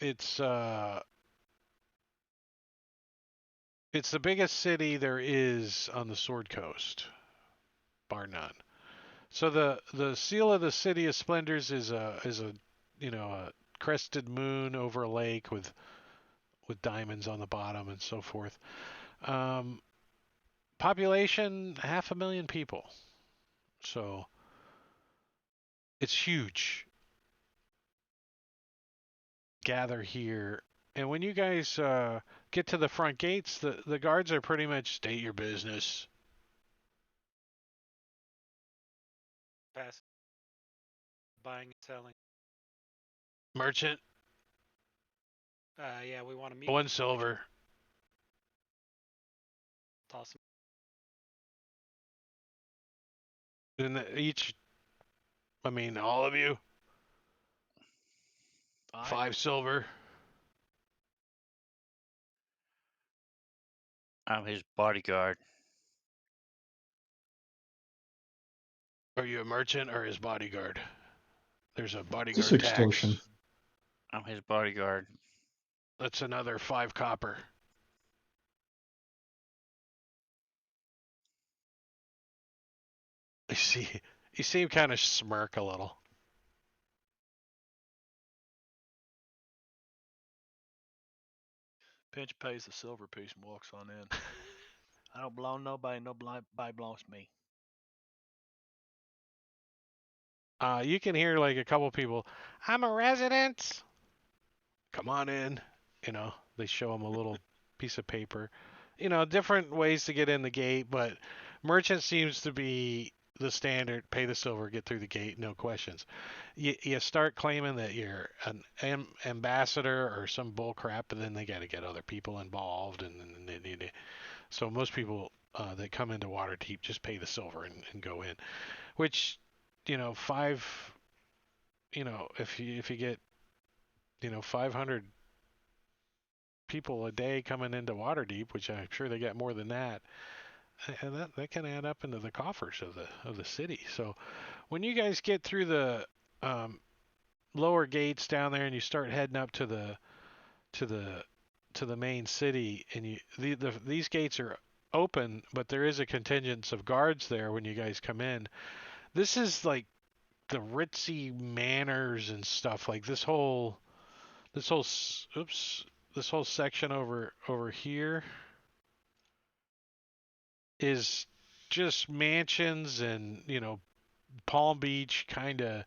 It's the biggest city there is on the Sword Coast, bar none. So the seal of the city of Splendors is a a crested moon over a lake with diamonds on the bottom and so forth. Population 500,000 people. So it's huge. Gather here. And when you guys get to the front gates, the guards are pretty much state your business. Pass. Buying and selling. Merchant, Yeah, we want to meet. 1 silver. Toss him. And each, I mean, all of you, 5 silver. I'm his bodyguard. Are you a merchant or his bodyguard? There's a This bodyguard extortion. tax. I'm his bodyguard. That's another 5 copper. You see him kind of smirk a little. Pinch pays the silver piece and walks on in. I don't belong to nobody. Nobody belongs to me. You can hear like a couple people, I'm a resident. Come on in. You know, they show him a little piece of paper. You know, different ways to get in the gate, but merchant seems to be the standard. Pay the silver, get through the gate, no questions. You start claiming that you're an ambassador or some bull crap, but then they got to get other people involved, and so most people that come into Waterdeep just pay the silver and go in, which, you know, 5, you know, if you get, you know, 500 people a day coming into Waterdeep, which I'm sure they get more than that, and that can add up into the coffers of the city. So when you guys get through the lower gates down there and you start heading up to the main city, and these gates are open, but there is a contingent of guards there when you guys come in. This is like the ritzy manors and stuff. Like this whole section over here is just mansions and, you know, Palm Beach kind of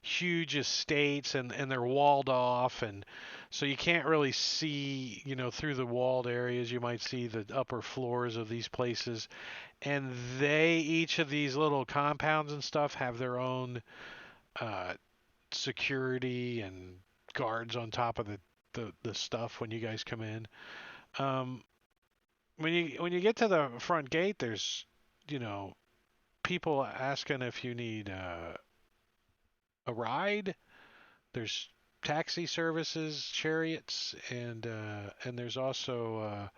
huge estates, and they're walled off, and so you can't really see, you know, through the walled areas. You might see the upper floors of these places, and each of these little compounds and stuff have their own security and guards on top of the stuff when you guys come in. Um, when you get to the front gate, there's, you know, people asking if you need a ride. There's taxi services, chariots, and there's also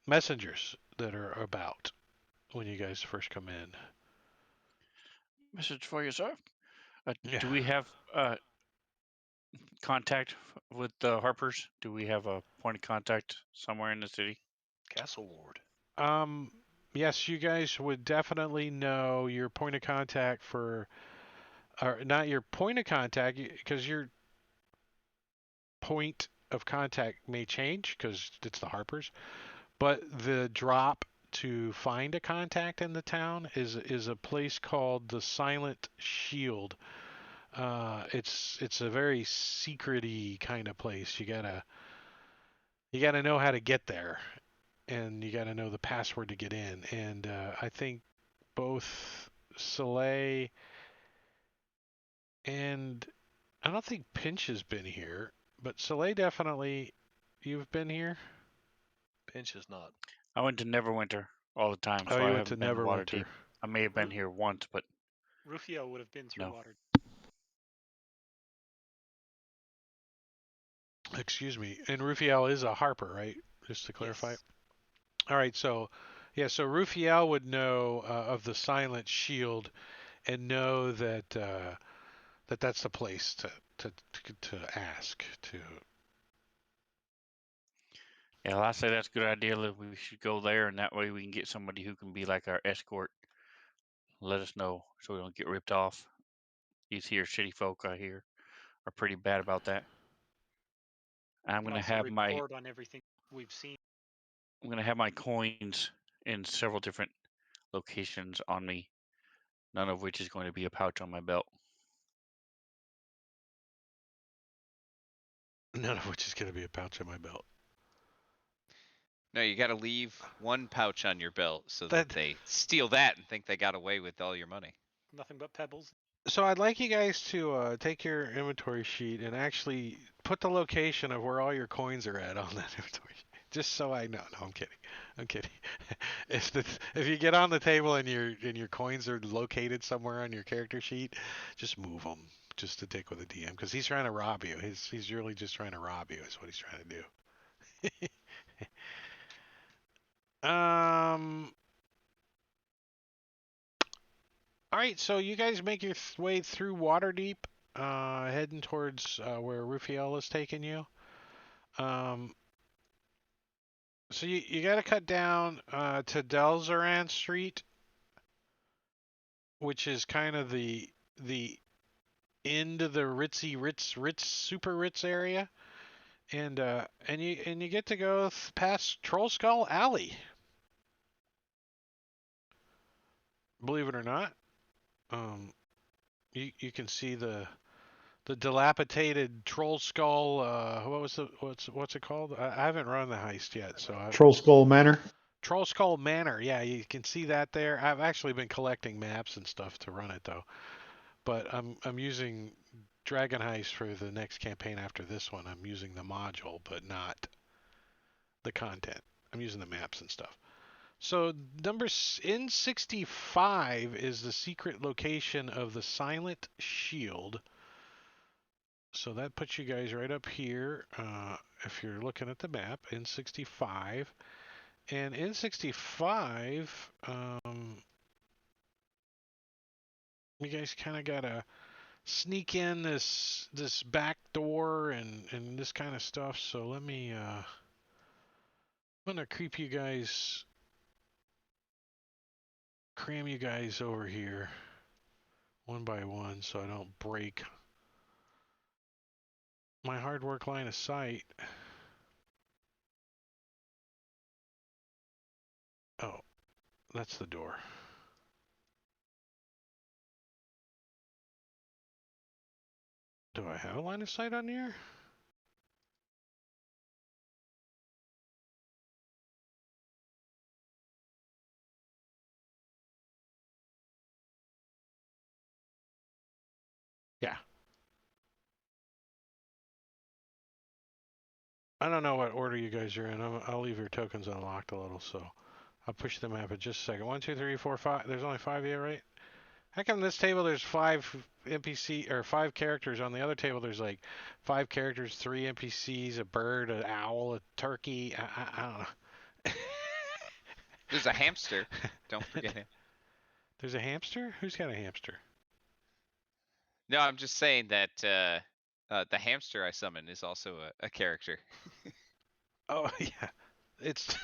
messengers that are about when you guys first come in. Message for you, sir. Yeah. Do we have contact with the Harpers? Do we have a point of contact somewhere in the city? Castle Ward. Yes, you guys would definitely know your point of contact for, or not your point of contact, because your point of contact may change because it's the Harpers, but the drop to find a contact in the town is a place called the Silent Shield. It's a very secrety kind of place. You gotta know how to get there, and you gotta know the password to get in. And I think both Soleil and I don't think Pinch has been here, but Soleil definitely. You've been here. Pinch is not. I went to Neverwinter all the time, Oh, so you I went to haven't been to Neverwinter. Waterdeep. I may have been here once, but Rufio would have been through No. water. Excuse me. And Rufiel is a Harper, right? Just to clarify. Yes. All right. So, yeah. So Rufiel would know of the Silent Shield and know that that's the place to ask to. yeah, I say that's a good idea. We should go there, and that way we can get somebody who can be like our escort. Let us know so we don't get ripped off. These here shitty folk I hear are pretty bad about that. I'm And gonna also have my report on everything we've seen. coins in several different locations on me. None of which is going to be a pouch on my belt. None of which is going to be a pouch on my belt. No, you got to leave one pouch on your belt so that they steal that and think they got away with all your money. Nothing but pebbles. So I'd like you guys to take your inventory sheet and actually put the location of where all your coins are at on that inventory sheet. Just so I know. No, I'm kidding. I'm kidding. If you get on the table and your coins are located somewhere on your character sheet, just move them. Just to take with the DM because he's trying to rob you. He's really just trying to rob you. Is what he's trying to do. All right, so you guys make your way through Waterdeep, heading towards where Rufiel is taking you. Um, so you got to cut down to Delzoran Street, which is kind of the end of the Ritz super Ritz area, and you get to go past Troll Skull Alley. Believe it or not, um, you can see the dilapidated Troll Skull. What's it called? I haven't run the heist yet, so Troll Skull Manor. Troll Skull Manor. Yeah, you can see that there. I've actually been collecting maps and stuff to run it though, but I'm using Dragon Heist for the next campaign after this one. I'm using the module, but not the content. I'm using the maps and stuff. So number N65 is the secret location of the Silent Shield. So that puts you guys right up here. If you're looking at the map, N65. And N65, you guys kind of gotta sneak in this back door and this kind of stuff. So let me, I'm gonna cram you guys over here one by one so I don't break my hard work line of sight. Oh, that's the door. Do I have a line of sight on here? Yeah. I don't know what order you guys are in. I'll leave your tokens unlocked a little, so I'll push the map in just a second. 1, 2, 3, 4, 5. There's only 5 here, right? How come this table there's 5 NPC or 5 characters? On the other table there's like 5 characters, 3 NPCs, a bird, an owl, a turkey. I don't know. There's a hamster. Don't forget him. There's a hamster? Who's got a hamster? No, I'm just saying that the hamster I summon is also a character. Oh yeah, it's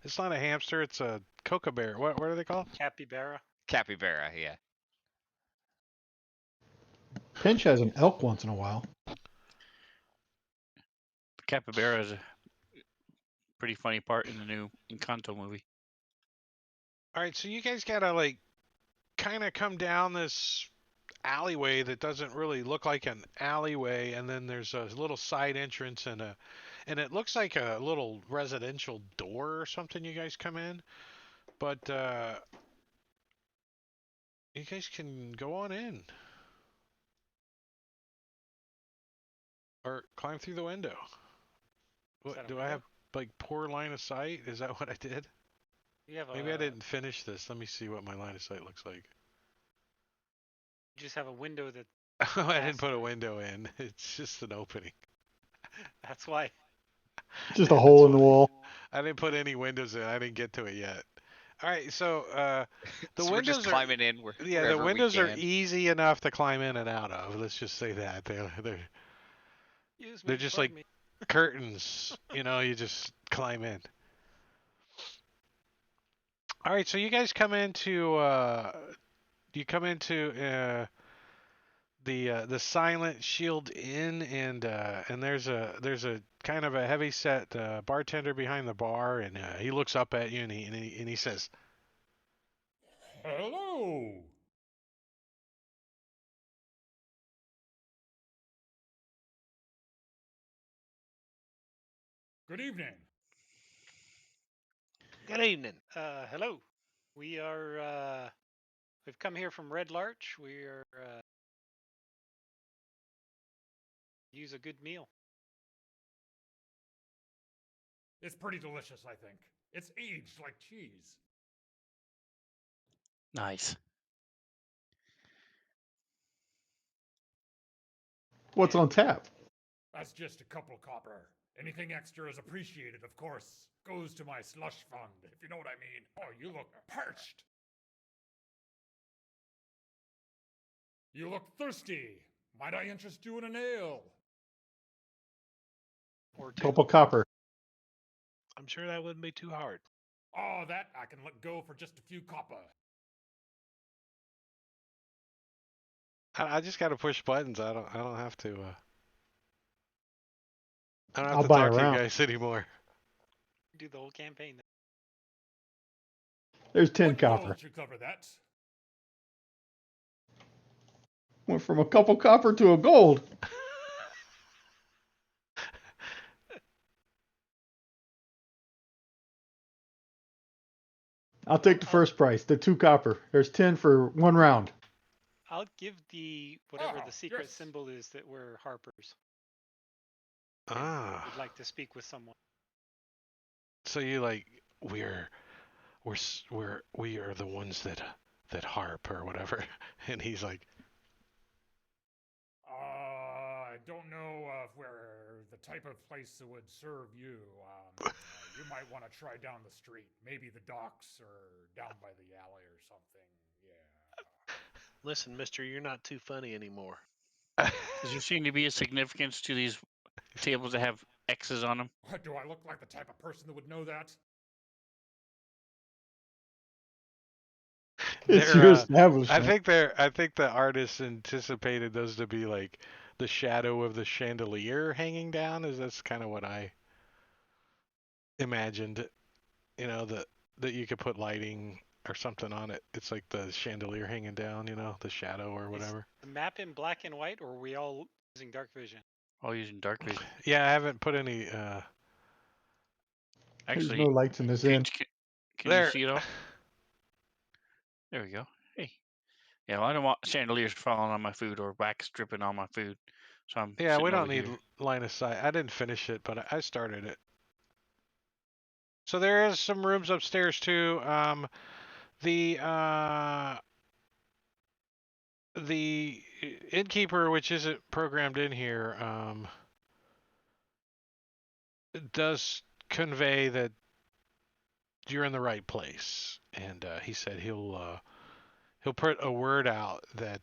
it's not a hamster. It's a kookaburra. What are they called? Capybara. Capybara, yeah. Pinch has an elk once in a while. The capybara is a pretty funny part in the new Encanto movie. All right, so you guys gotta like kind of come down this alleyway that doesn't really look like an alleyway, and then there's a little side entrance and it looks like a little residential door or something. You guys come in, but you guys can go on in or climb through the window. What do I have? Like poor line of sight? Is that what I did? You have Maybe I didn't finish this. Let me see what my line of sight looks like. You just have a window that. Oh, I didn't put a window in. It's just an opening. That's why. Just a hole in the wall. I didn't put any windows in. I didn't get to it yet. All right, so the So windows we're just are climbing in. yeah, the windows are easy enough to climb in and out of. Let's just say that they're just like curtains. You know, you just climb in. All right, so you guys come into the Silent Shield Inn, and there's a kind of a heavy set bartender behind the bar, and he looks up at you and he says, Hello. Good evening. Good evening. Hello. We are. We've come here from Red Larch. We are use a good meal. It's pretty delicious, I think. It's aged like cheese. Nice. What's on tap? That's just a couple copper. Anything extra is appreciated, of course. Goes to my slush fund, if you know what I mean. Oh, you look parched. You look thirsty. Might I interest you in an ale? Or two. Couple copper. I'm sure that wouldn't be too hard. Oh, that I can let go for just a few copper. I just got to push buttons. I don't have to. I don't have I'll to buy talk a to you round. guys anymore. Do the whole campaign. There's 10 What copper. gold should cover that? Went from a couple copper to a gold. I'll take the first price, the 2 copper. There's 10 for 1 round. I'll give the whatever Oh, the secret yes. symbol is that we're Harpers. Ah, We'd like to speak with someone. so you like we are the ones that harp or whatever, and he's like, I don't know if we're the type of place that would serve you. You might want to try down the street. Maybe the docks or down by the alley or something. Yeah. Listen, mister, you're not too funny anymore. Does there seem to be a significance to these tables that have X's on them? What, do I look like the type of person that would know that? It's they're, your I establishment. think the artists anticipated those to be like the shadow of the chandelier hanging down. That's kind of what I imagined. You know, that you could put lighting or something on it. It's like the chandelier hanging down. You know, the shadow or whatever. Is the map in black and white, or are we all using dark vision? All using dark vision. Yeah, I haven't put any. There's Actually, no lights in this can, inn. can you There. see it all? There we go. Hey. Yeah, well, I don't want chandeliers falling on my food or wax dripping on my food. So I'm Yeah, we sitting don't over need here. line of sight. I didn't finish it, but I started it. So there is some rooms upstairs too. The innkeeper, which isn't programmed in here, does convey that you're in the right place, and he said he'll put a word out that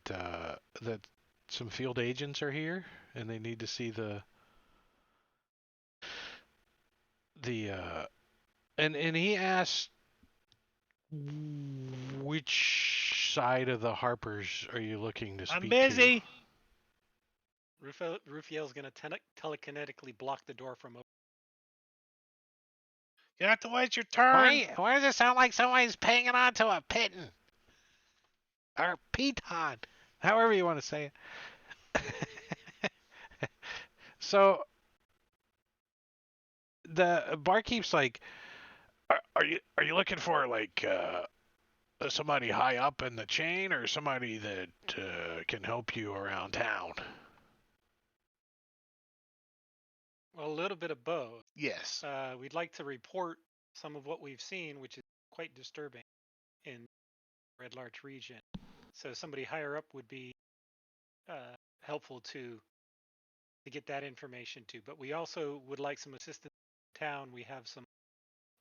some field agents are here, and they need to see the and he asked which side of the Harpers are you looking to speak I'm busy. Rufiel's going to telekinetically block the door from open. You have to wait your to? turn. Why does it sound like somebody's hanging on to a piton? Or piton, however you want to say it. So the barkeep's like, are you looking for like somebody high up in the chain or somebody that can help you around town? Well, a little bit of both. Yes. We'd like to report some of what we've seen, which is quite disturbing in the Red Larch region. So somebody higher up would be helpful to get that information to. But we also would like some assistance in town. We have some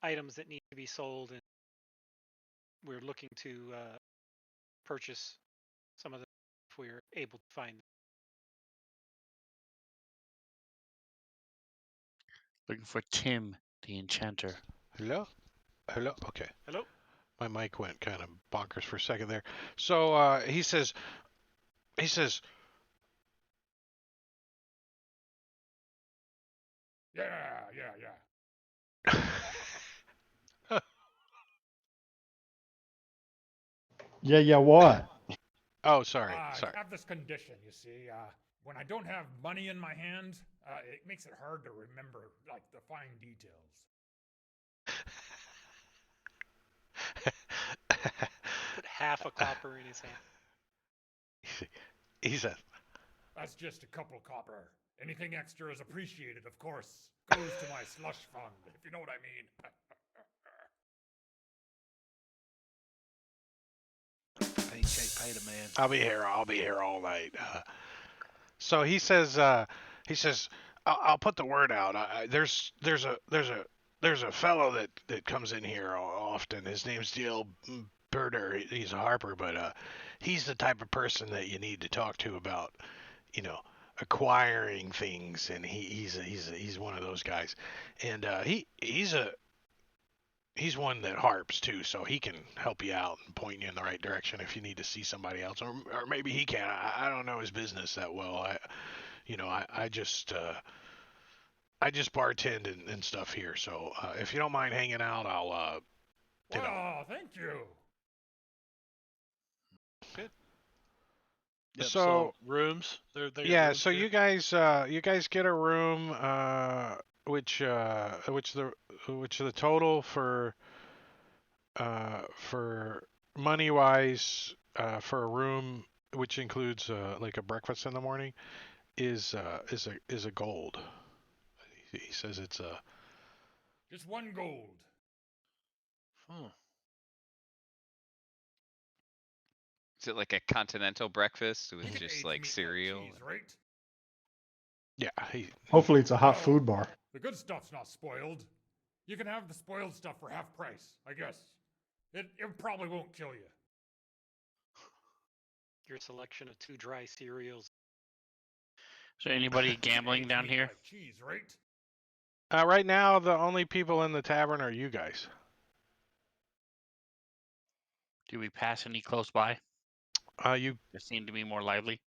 items that need to be sold, and we're looking to purchase some of them if we're able to find them. Looking for Tim, the enchanter. Hello? Okay. Hello? My mic went kind of bonkers for a second there. So he says, Yeah. Yeah, what? oh, sorry. I have this condition, you see. When I don't have money in my hand, it makes it hard to remember, like, the fine details. Put half a copper in his hand. He says, That's just a couple copper. Anything extra is appreciated, of course. Goes to my slush fund, if you know what I mean. Pay the man. I'll be here all night. So he says, I'll put the word out. There's a fellow that comes in here often. His name's D.L. Birder. He's a harper, but he's the type of person that you need to talk to about, acquiring things. And he's one of those guys. And he's one that harps too, so he can help you out and point you in the right direction if you need to see somebody else, or maybe he can. I don't know his business that well. I just bartend and stuff here. So if you don't mind hanging out, I'll Thank you. Yep, So rooms. They're yeah. rooms So here? you guys get a room, which the total for money wise, for a room, which includes like a breakfast in the morning, is a gold. He says it's a Just 1 gold. Is it like a continental breakfast with You can just age like meat cereal? cheese, right? yeah. Hopefully it's a hot Well, food bar. The good stuff's not spoiled. You can have the spoiled stuff for half price, I guess. It probably won't kill you. Your selection of 2 dry cereals. Is there anybody gambling Aged down meat here? like cheese, right? Right now, the only people in the tavern are you guys. Do we pass any close by? You They seem to be more lively.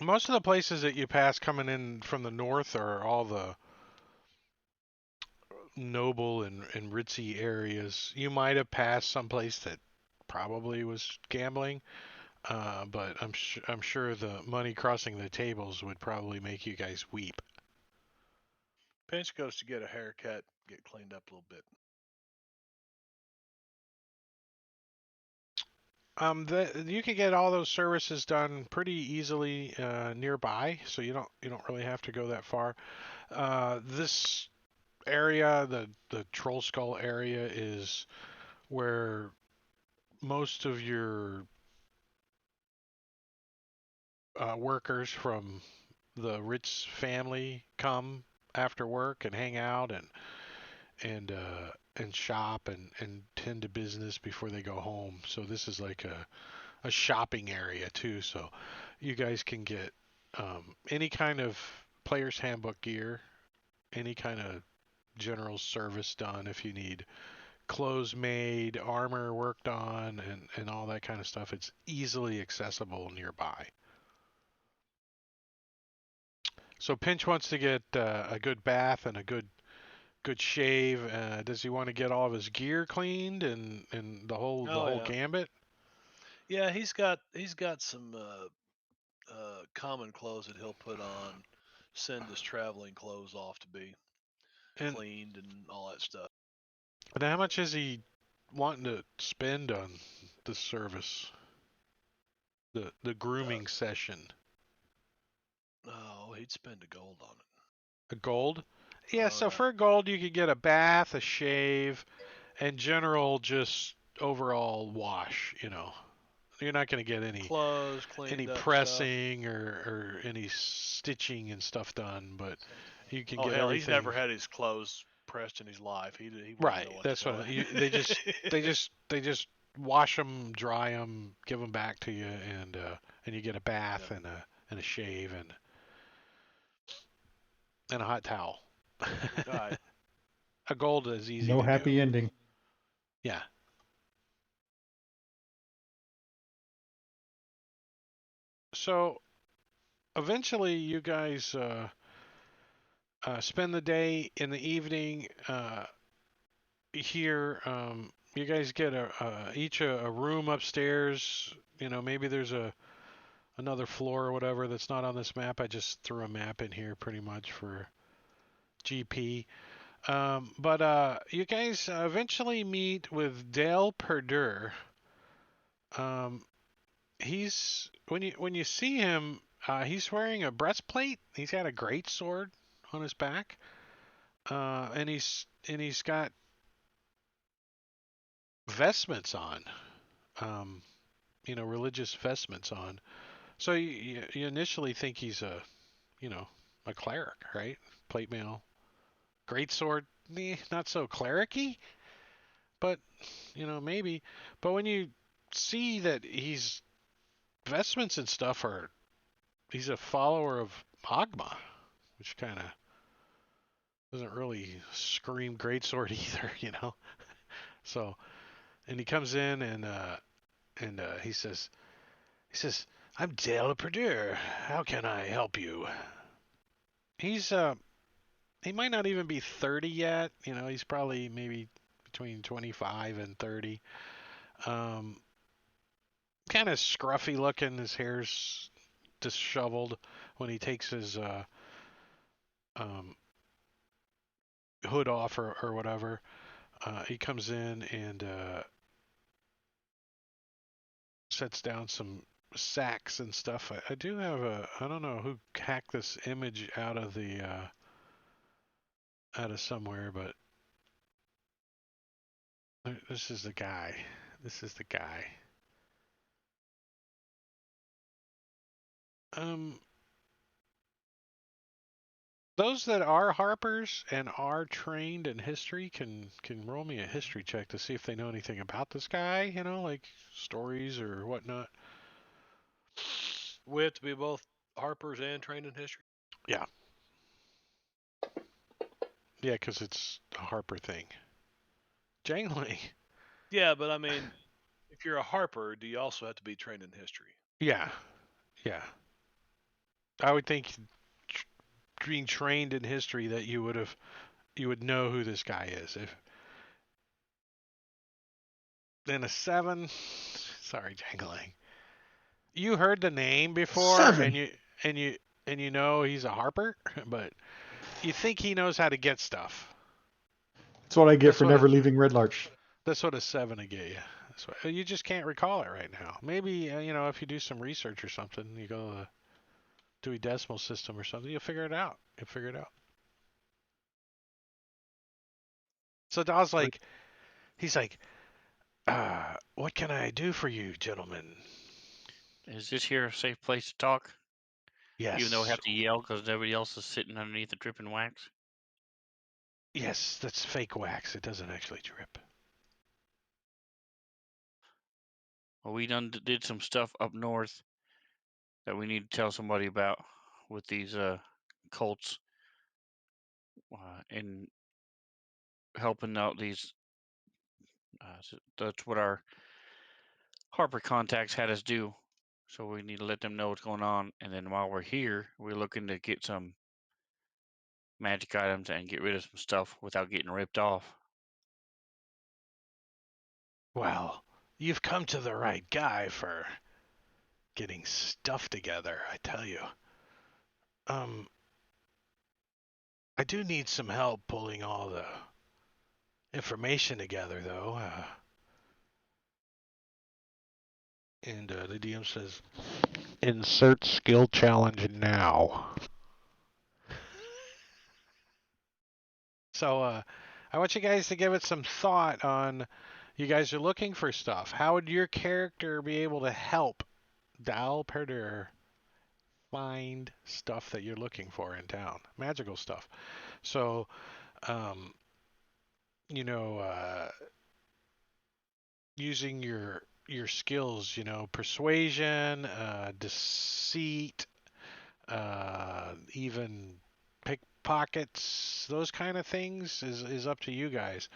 Most of the places that you pass coming in from the north are all the noble and ritzy areas. You might have passed someplace that probably was gambling, but I'm sure the money crossing the tables would probably make you guys weep. Pinch goes to get a haircut, get cleaned up a little bit. You can get all those services done pretty easily nearby, so you don't really have to go that far. This area, the Troll Skull area, is where most of your workers from the Ritz family come after work and hang out and shop and tend to business before they go home. So this is like a shopping area too. So you guys can get any kind of player's handbook gear, any kind of general service done if you need clothes made, armor worked on, and all that kind of stuff. It's easily accessible nearby. So Pinch wants to get a good bath and a good shave. Does he want to get all of his gear cleaned and the whole yeah. gambit? Yeah, he's got some common clothes that he'll put on, send his traveling clothes off to be And, cleaned and all that stuff. and how much is he wanting to spend on the service? The grooming session. Oh, he'd spend a gold on it. A gold? Yeah, Oh, so yeah. for gold you could get a bath, a shave, and general just overall wash, You're not going to get any Clothes cleaned up pressing or any stitching and stuff done, but you can stuff. Oh get hell, everything. he's never had his clothes pressed in his life. He wouldn't Right. know what That's to what do. they just wash them, dry them, give them back to you, and you get a bath Yep. and a shave and a hot towel. Right. A gold is easy No to happy do. ending. Yeah. So eventually you guys spend the day in the evening here. You guys get each a room upstairs. Maybe there's another floor or whatever that's not on this map. I just threw a map in here pretty much for GP. But you guys eventually meet with Dale Perdure. He's when you see him, He's wearing a breastplate. He's got a great sword on his back, and he's got vestments on. Religious vestments on. So you initially think he's a cleric, right? Plate mail, great sword, not so clericy, but maybe. But when you see that he's vestments and stuff he's a follower of Agma, which kind of doesn't really scream great sword either. So, and he comes in and he says, "I'm Dale Perdue. How can I help you?" He might not even be 30 yet. He's probably maybe between 25 and 30. Kind of scruffy looking. His hair's disheveled when he takes his um, hood off or whatever. He comes in and sets down some sacks and stuff. I do have I don't know who hacked this image out of somewhere, but this is the guy. This is the guy. Those that are harpers and are trained in history can roll me a history check to see if they know anything about this guy, like stories or whatnot. We have to be both harpers and trained in history. Yeah. Yeah, because it's a harper thing. Jangling. Yeah, but I mean, if you're a harper, do you also have to be trained in history? Yeah. Yeah. I would think being trained in history that you would know who this guy is. If then a 7, sorry, Jangling. You heard the name before 7. and you know he's a harper, but you think he knows how to get stuff. That's what I get for never leaving Red Larch. That's what a 7 would get you. You just can't recall it right now. Maybe if you do some research or something, you go to the Dewey Decimal System or something, you'll figure it out. So Daw's like, he's like, what can I do for you, gentlemen? Is this here a safe place to talk? Yes. Even though we have to yell because nobody else is sitting underneath the dripping wax? Yes, that's fake wax. It doesn't actually drip. Well, we did some stuff up north that we need to tell somebody about with these cults and helping out these. That's what our Harper contacts had us do. So we need to let them know what's going on. And then while we're here, we're looking to get some magic items and get rid of some stuff without getting ripped off. Well, you've come to the right guy for getting stuff together, I tell you. I do need some help pulling all the information together, though. And the DM says, insert skill challenge now. So I want you guys to give it some thought on, you guys are looking for stuff. How would your character be able to help Dal Perdue find stuff that you're looking for in town? Magical stuff. So, using your skills, persuasion, deceit, even pickpockets, those kind of things is up to you guys.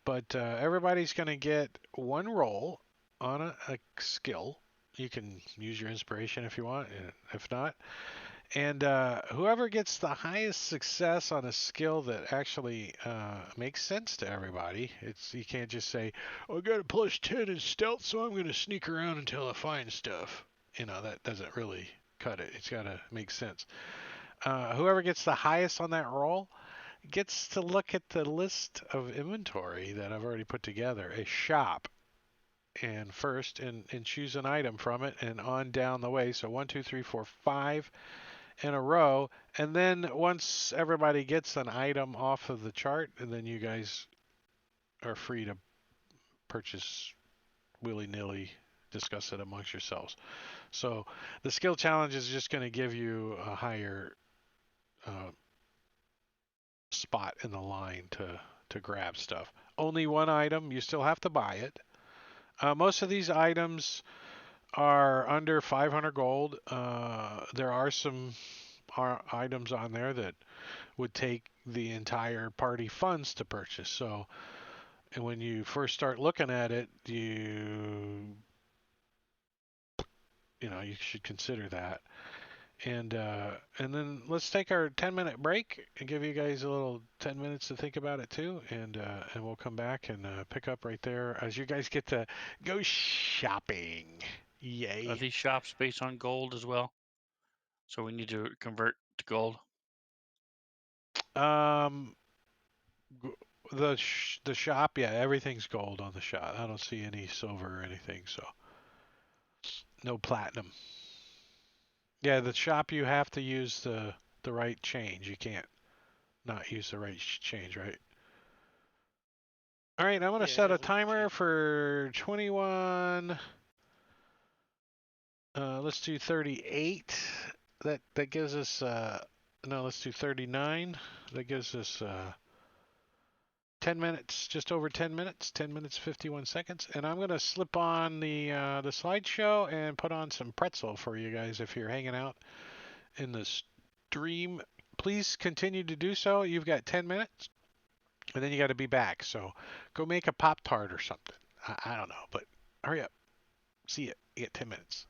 But everybody's going to get one roll on a skill. You can use your inspiration if you want, if not. And whoever gets the highest success on a skill that actually makes sense to everybody, you can't just say, I got a plus 10 in stealth, so I'm going to sneak around until I find stuff. That doesn't really cut it. It's got to make sense. Whoever gets the highest on that roll gets to look at the list of inventory that I've already put together, a shop. and first and choose an item from it and on down the way. So 1, 2, 3, 4, 5 in a row. And then once everybody gets an item off of the chart, and then you guys are free to purchase willy-nilly, discuss it amongst yourselves. So the skill challenge is just going to give you a higher spot in the line to grab stuff. Only one item. You still have to buy it. Most of these items are under 500 gold. There are some items on there that would take the entire party funds to purchase. So, and when you first start looking at it, you should consider that. And then let's take our 10-minute break and give you guys a little 10 minutes to think about it too, and we'll come back and pick up right there as you guys get to go shopping. Yay! Are these shops based on gold as well? So we need to convert to gold. The shop, yeah, everything's gold on the shop. I don't see any silver or anything, so no platinum. Yeah, the shop you have to use the right change. You can't not use the right change, right? All right, I'm gonna set a timer for 21. Let's do 38. That gives us no. Let's do 39. That gives us 10 minutes, just over 10 minutes. 10 minutes 51 seconds. And I'm gonna slip on the slideshow and put on some pretzel for you guys if you're hanging out in the stream. Please continue to do so. You've got 10 minutes. And then you got to be back. So go make a Pop-Tart or something. I don't know, but hurry up. See ya. You get 10 minutes.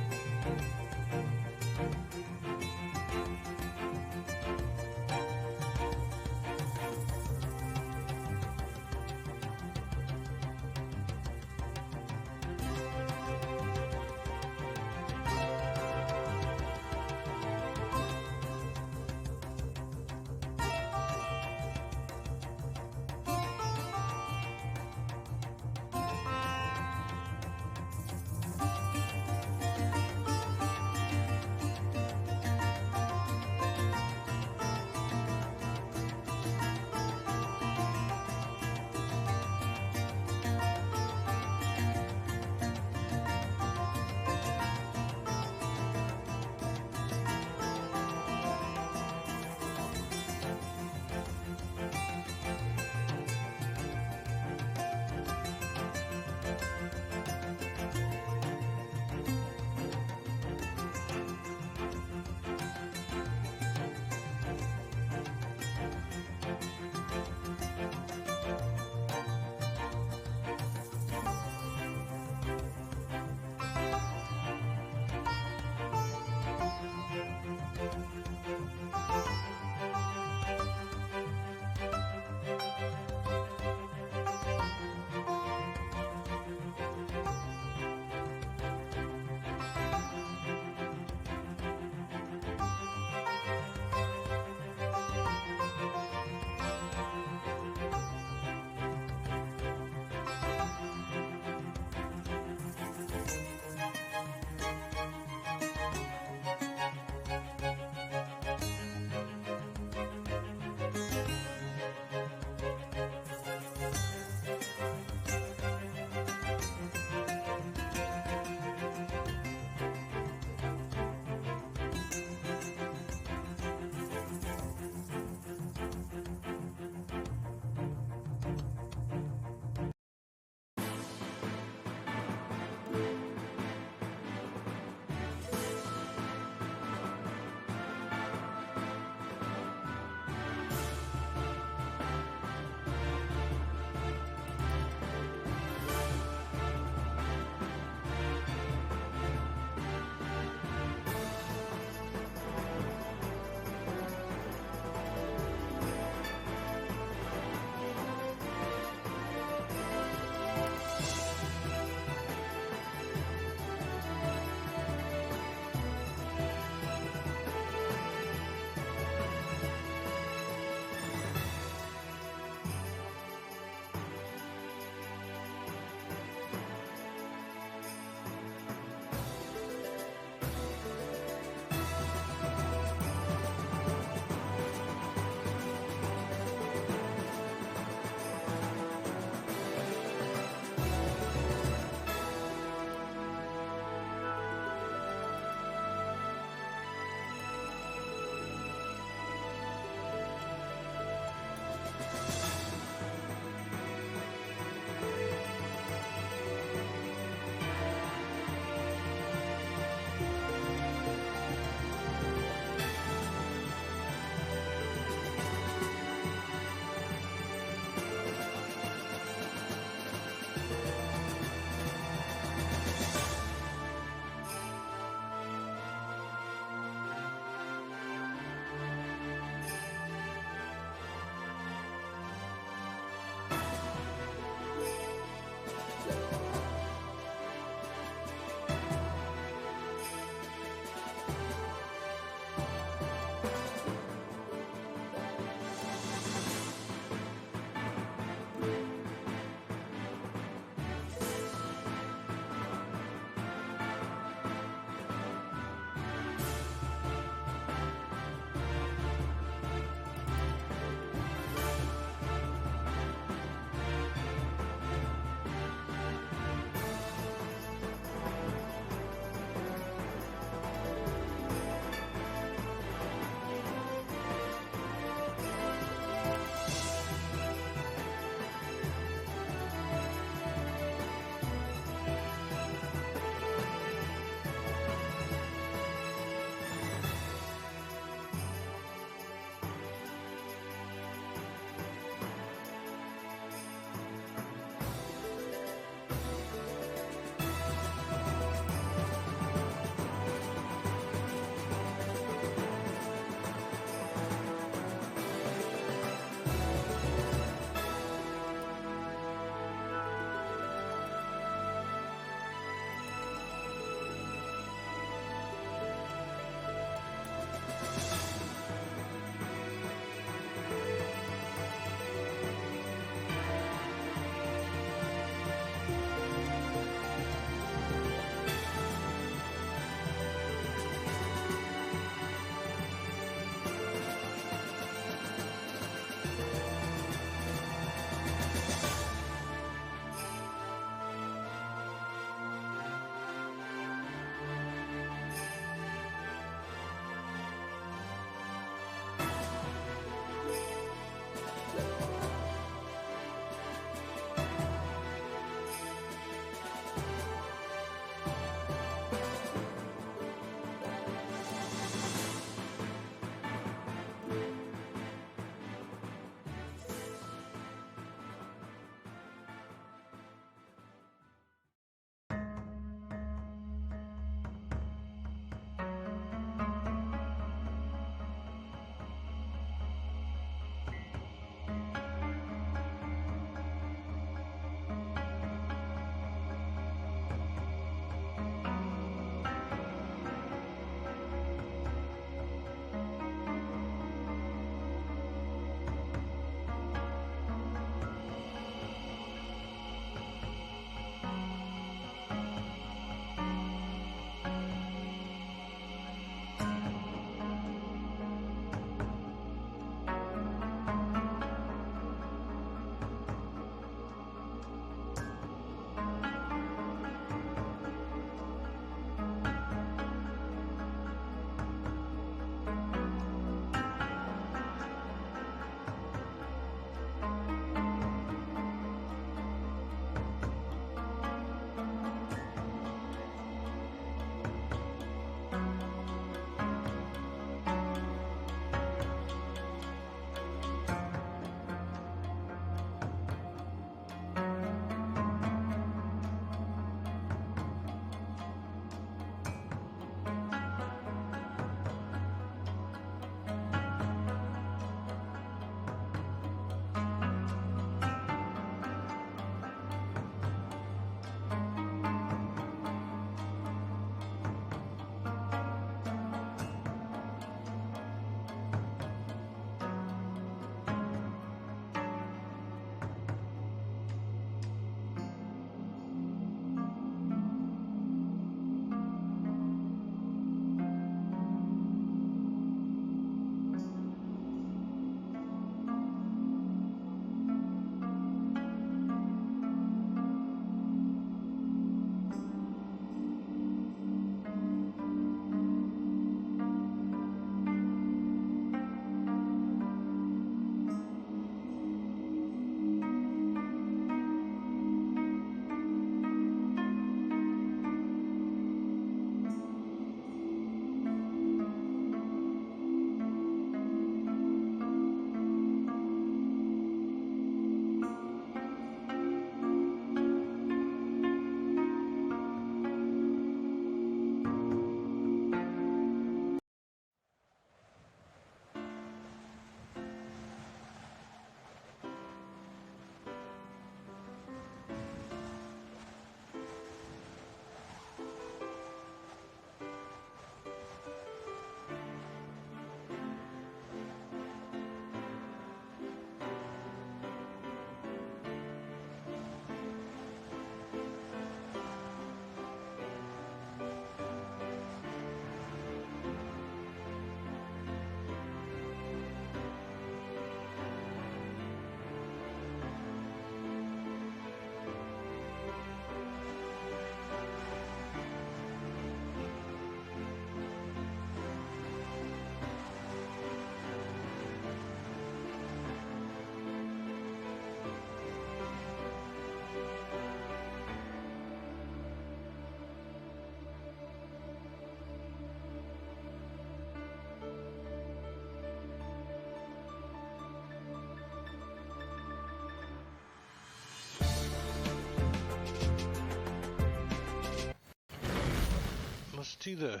do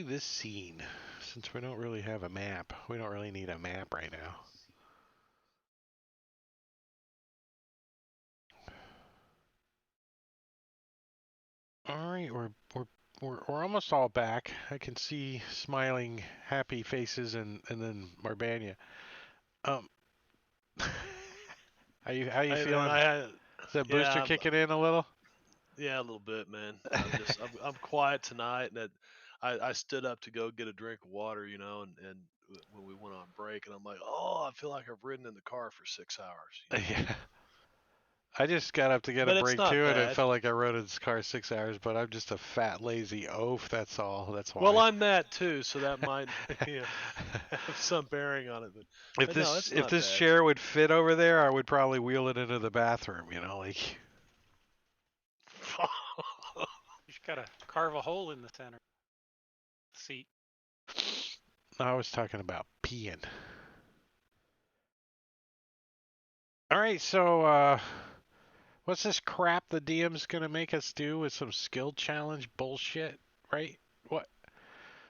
this scene since we don't really have a map. We don't really need a map right now. All right, we're almost all back. I can see smiling, happy faces, and then Marbania. How you Hey, feeling? man, Is that booster kicking in a little? Yeah, a little bit, man. I'm quiet tonight, and I stood up to go get a drink of water, you know, and when we went on break, and I'm like, oh, I feel like I've ridden in the car for 6 hours. You know? Yeah. I just got up to get But a it's break not too, and it bad. felt like I rode in this car 6 hours. But I'm just a fat, lazy oaf. That's all. That's why. Well, I'm that too, so that might have some bearing on it. But no, it's if not this bad. chair would fit over there, I would probably wheel it into the bathroom. You know, like. You just gotta carve a hole in the center seat. I was talking about peeing. All right, so what's this crap the DM's gonna make us do with some skill challenge bullshit, right? What?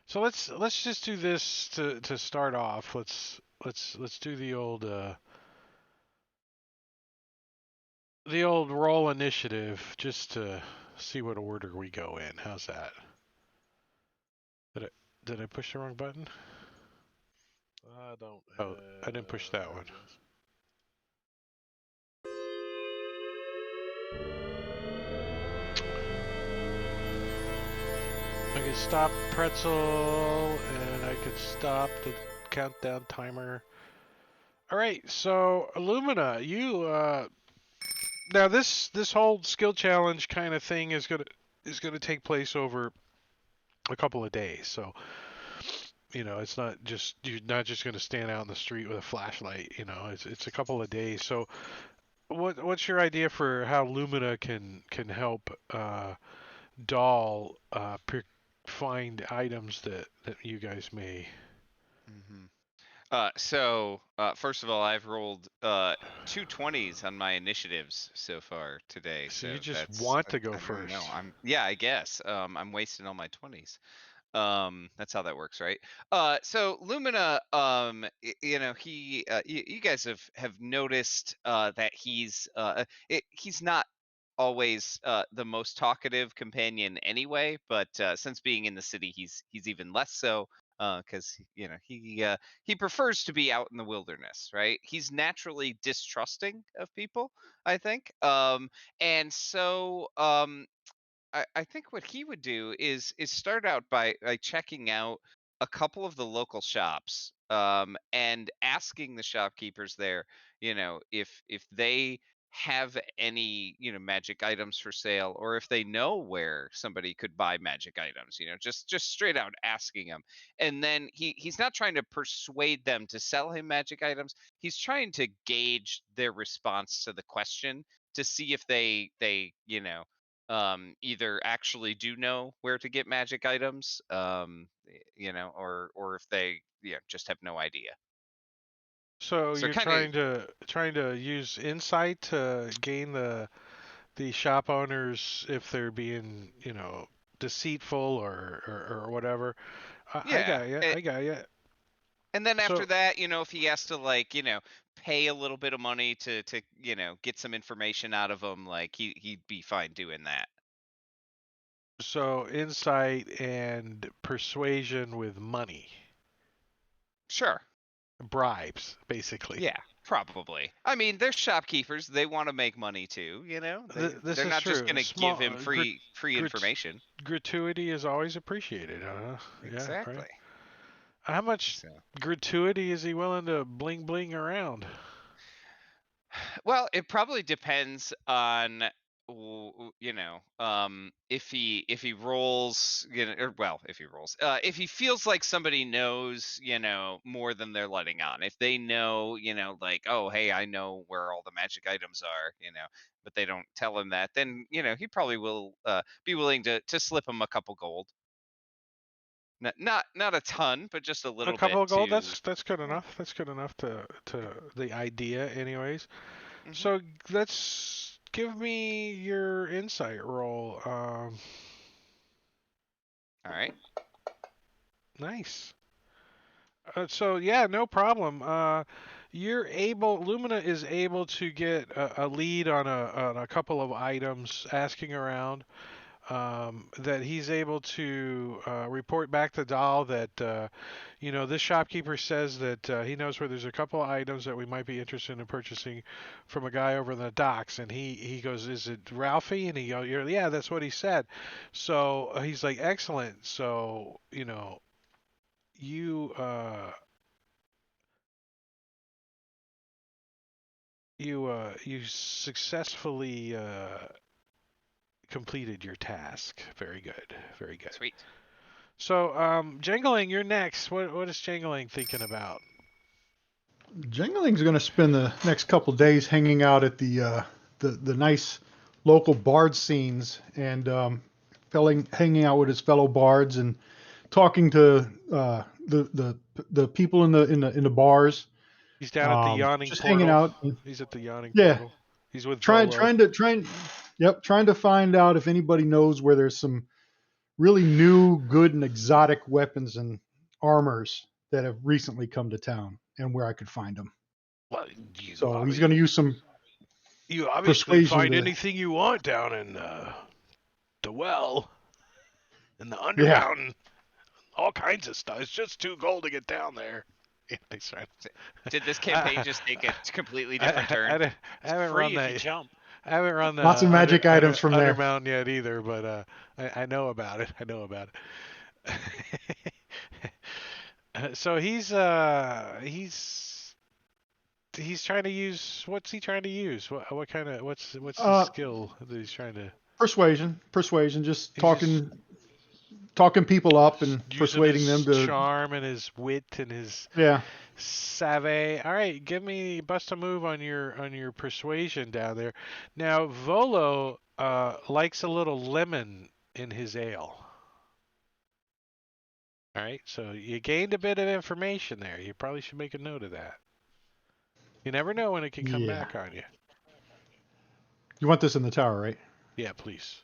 So let's just do this to start off. Let's do the old roll initiative just to see what order we go in. How's that? Did I push the wrong button? I don't. Oh, I didn't push that one. I could stop pretzel and I could stop the countdown timer. All right, so Illumina, you now this whole skill challenge kind of thing is gonna take place over a couple of days. So you know, it's not just you're not just gonna stand out in the street with a flashlight. You know, it's a couple of days. So what's your idea for how Lumina can help Doll find items that you guys may. So first of all, I've rolled 2 20s on my initiatives so far today. So So you just that's want to go I don't first. know. I guess. I'm wasting all my 20s. That's how that works, right? So Lumina, you know, you guys have noticed that he's not always the most talkative companion anyway, but since being in the city, he's even less so because you know he prefers to be out in the wilderness, right? He's naturally distrusting of people, I think, and so I think what he would do is start out by checking out a couple of the local shops and asking the shopkeepers there, you know, if they have any, you know, magic items for sale, or if they know where somebody could buy magic items, you know, just straight out asking them. And then he's not trying to persuade them to sell him magic items. He's trying to gauge their response to the question to see if they you know, either actually do know where to get magic items, you know, or if they just have no idea. So So you're kind of trying to use insight to gain the shop owners if they're being, you know, deceitful or whatever. I yeah. got you. I got you. And then after So that, you know, if he has to like, you know, pay a little bit of money to you know, get some information out of them, like he'd be fine doing that. so insight and persuasion with money, Sure. bribes, basically. Yeah, probably. I mean, they're shopkeepers. They want to make money too, you know? This They're is not just true. going to give Small him free information. gratuity is always appreciated, huh? Yeah, Exactly. right. How much So, gratuity is he willing to bling bling around? well, it probably depends on you know, if he rolls, you know, or well, if he rolls, if he feels like somebody knows, you know, more than they're letting on. If they know, you know, like, oh, hey, I know where all the magic items are, you know, but they don't tell him that, then you know he probably will be willing to slip him a couple gold. Not a ton, but just a A little bit couple of gold. to. That's good Yeah. enough. That's good enough to the idea, anyways. Mhm. So let's give me your insight roll. All right. Nice. So yeah, no problem. Lumina is able to get a lead on a couple of items, asking around. That he's able to report back to Dahl that this shopkeeper says that he knows where there's a couple of items that we might be interested in purchasing from a guy over in the docks, and he goes, "Is it Ralphie?" And he goes, "Yeah, that's what he said." So he's like, "Excellent." So you you successfully completed your task. Very good. Very good. Sweet. So, Jangling, you're next. What is Jangling thinking about? Jingling's going to spend the next couple days hanging out at the nice local bard scenes and hanging out with his fellow bards and talking to the people in the bars. He's down at the yawning Just hanging portal. out. He's at the yawning Yeah, portal. He's with trying Volo. trying to trying yep trying to find out if anybody knows where there's some really new, good, and exotic weapons and armors that have recently come to town and where I could find them. Well, So he's going to use some you obviously persuasion find to, anything you want down in the well, in the yeah. undermountain, all kinds of stuff. It's just too cold to get down there. Yeah, he's right. Did this campaign just take a completely different turn? I haven't Free run if you that. jump. I haven't run the Lots of magic items from there. Undermountain yet either, but I know about it. I know about it. So he's trying to use. What's he trying to use? What kind of what's the skill that he's trying to? Persuasion, just He's just talking people up and using persuading them his to, charm and his wit and his yeah. savvy. All right, bust a move on your persuasion down there. Now Volo likes a little lemon in his ale. All right, so you gained a bit of information there. You probably should make a note of that. You never know when it can come Yeah. back on you. You want this in the tower, right? Yeah, please.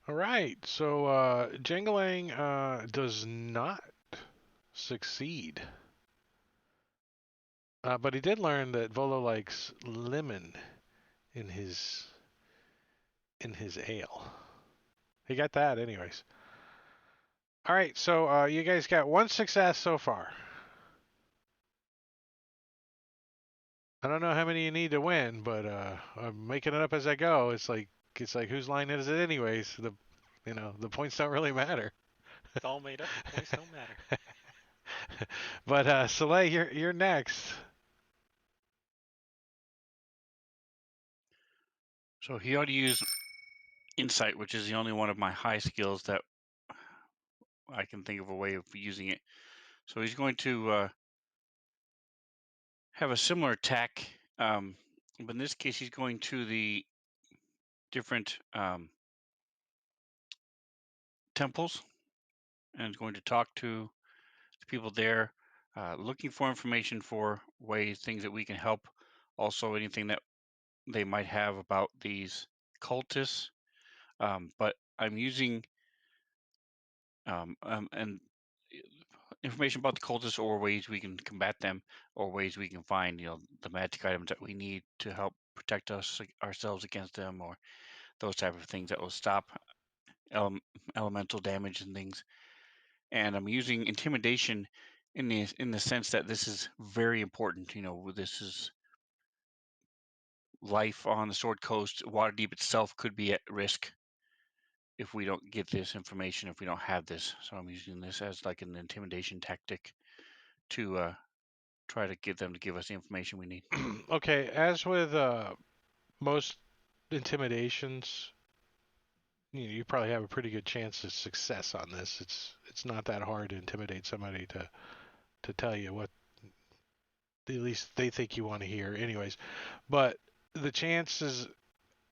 All right, so Jingling does not succeed. But he did learn that Volo likes lemon in his ale. He got that anyways. All right, so you guys got one success so far. I don't know how many you need to win, but I'm making it up as I go. It's like whose line is it anyways? The points don't really matter. It's all made up. Points don't matter. But Soleil, you're next. So he ought to use insight, which is the only one of my high skills that I can think of a way of using it. So he's going to have a similar attack, but in this case, he's going to the different temples and is going to talk to the people there, looking for information for things that we can help. Also, anything that they might have about these cultists. But I'm using and information about the cultists or ways we can combat them or ways we can find the magic items that we need to help protect ourselves against them or those type of things that will stop elemental damage and things. And I'm using intimidation in the sense that this is very important. This is life on the Sword Coast. Waterdeep itself could be at risk if we don't get this information, if we don't have this. So I'm using this as like an intimidation tactic to try to get them to give us the information we need. Okay, as with most intimidations, you probably have a pretty good chance of success on this. It's not that hard to intimidate somebody to tell you what at least they think you want to hear anyways. But the chances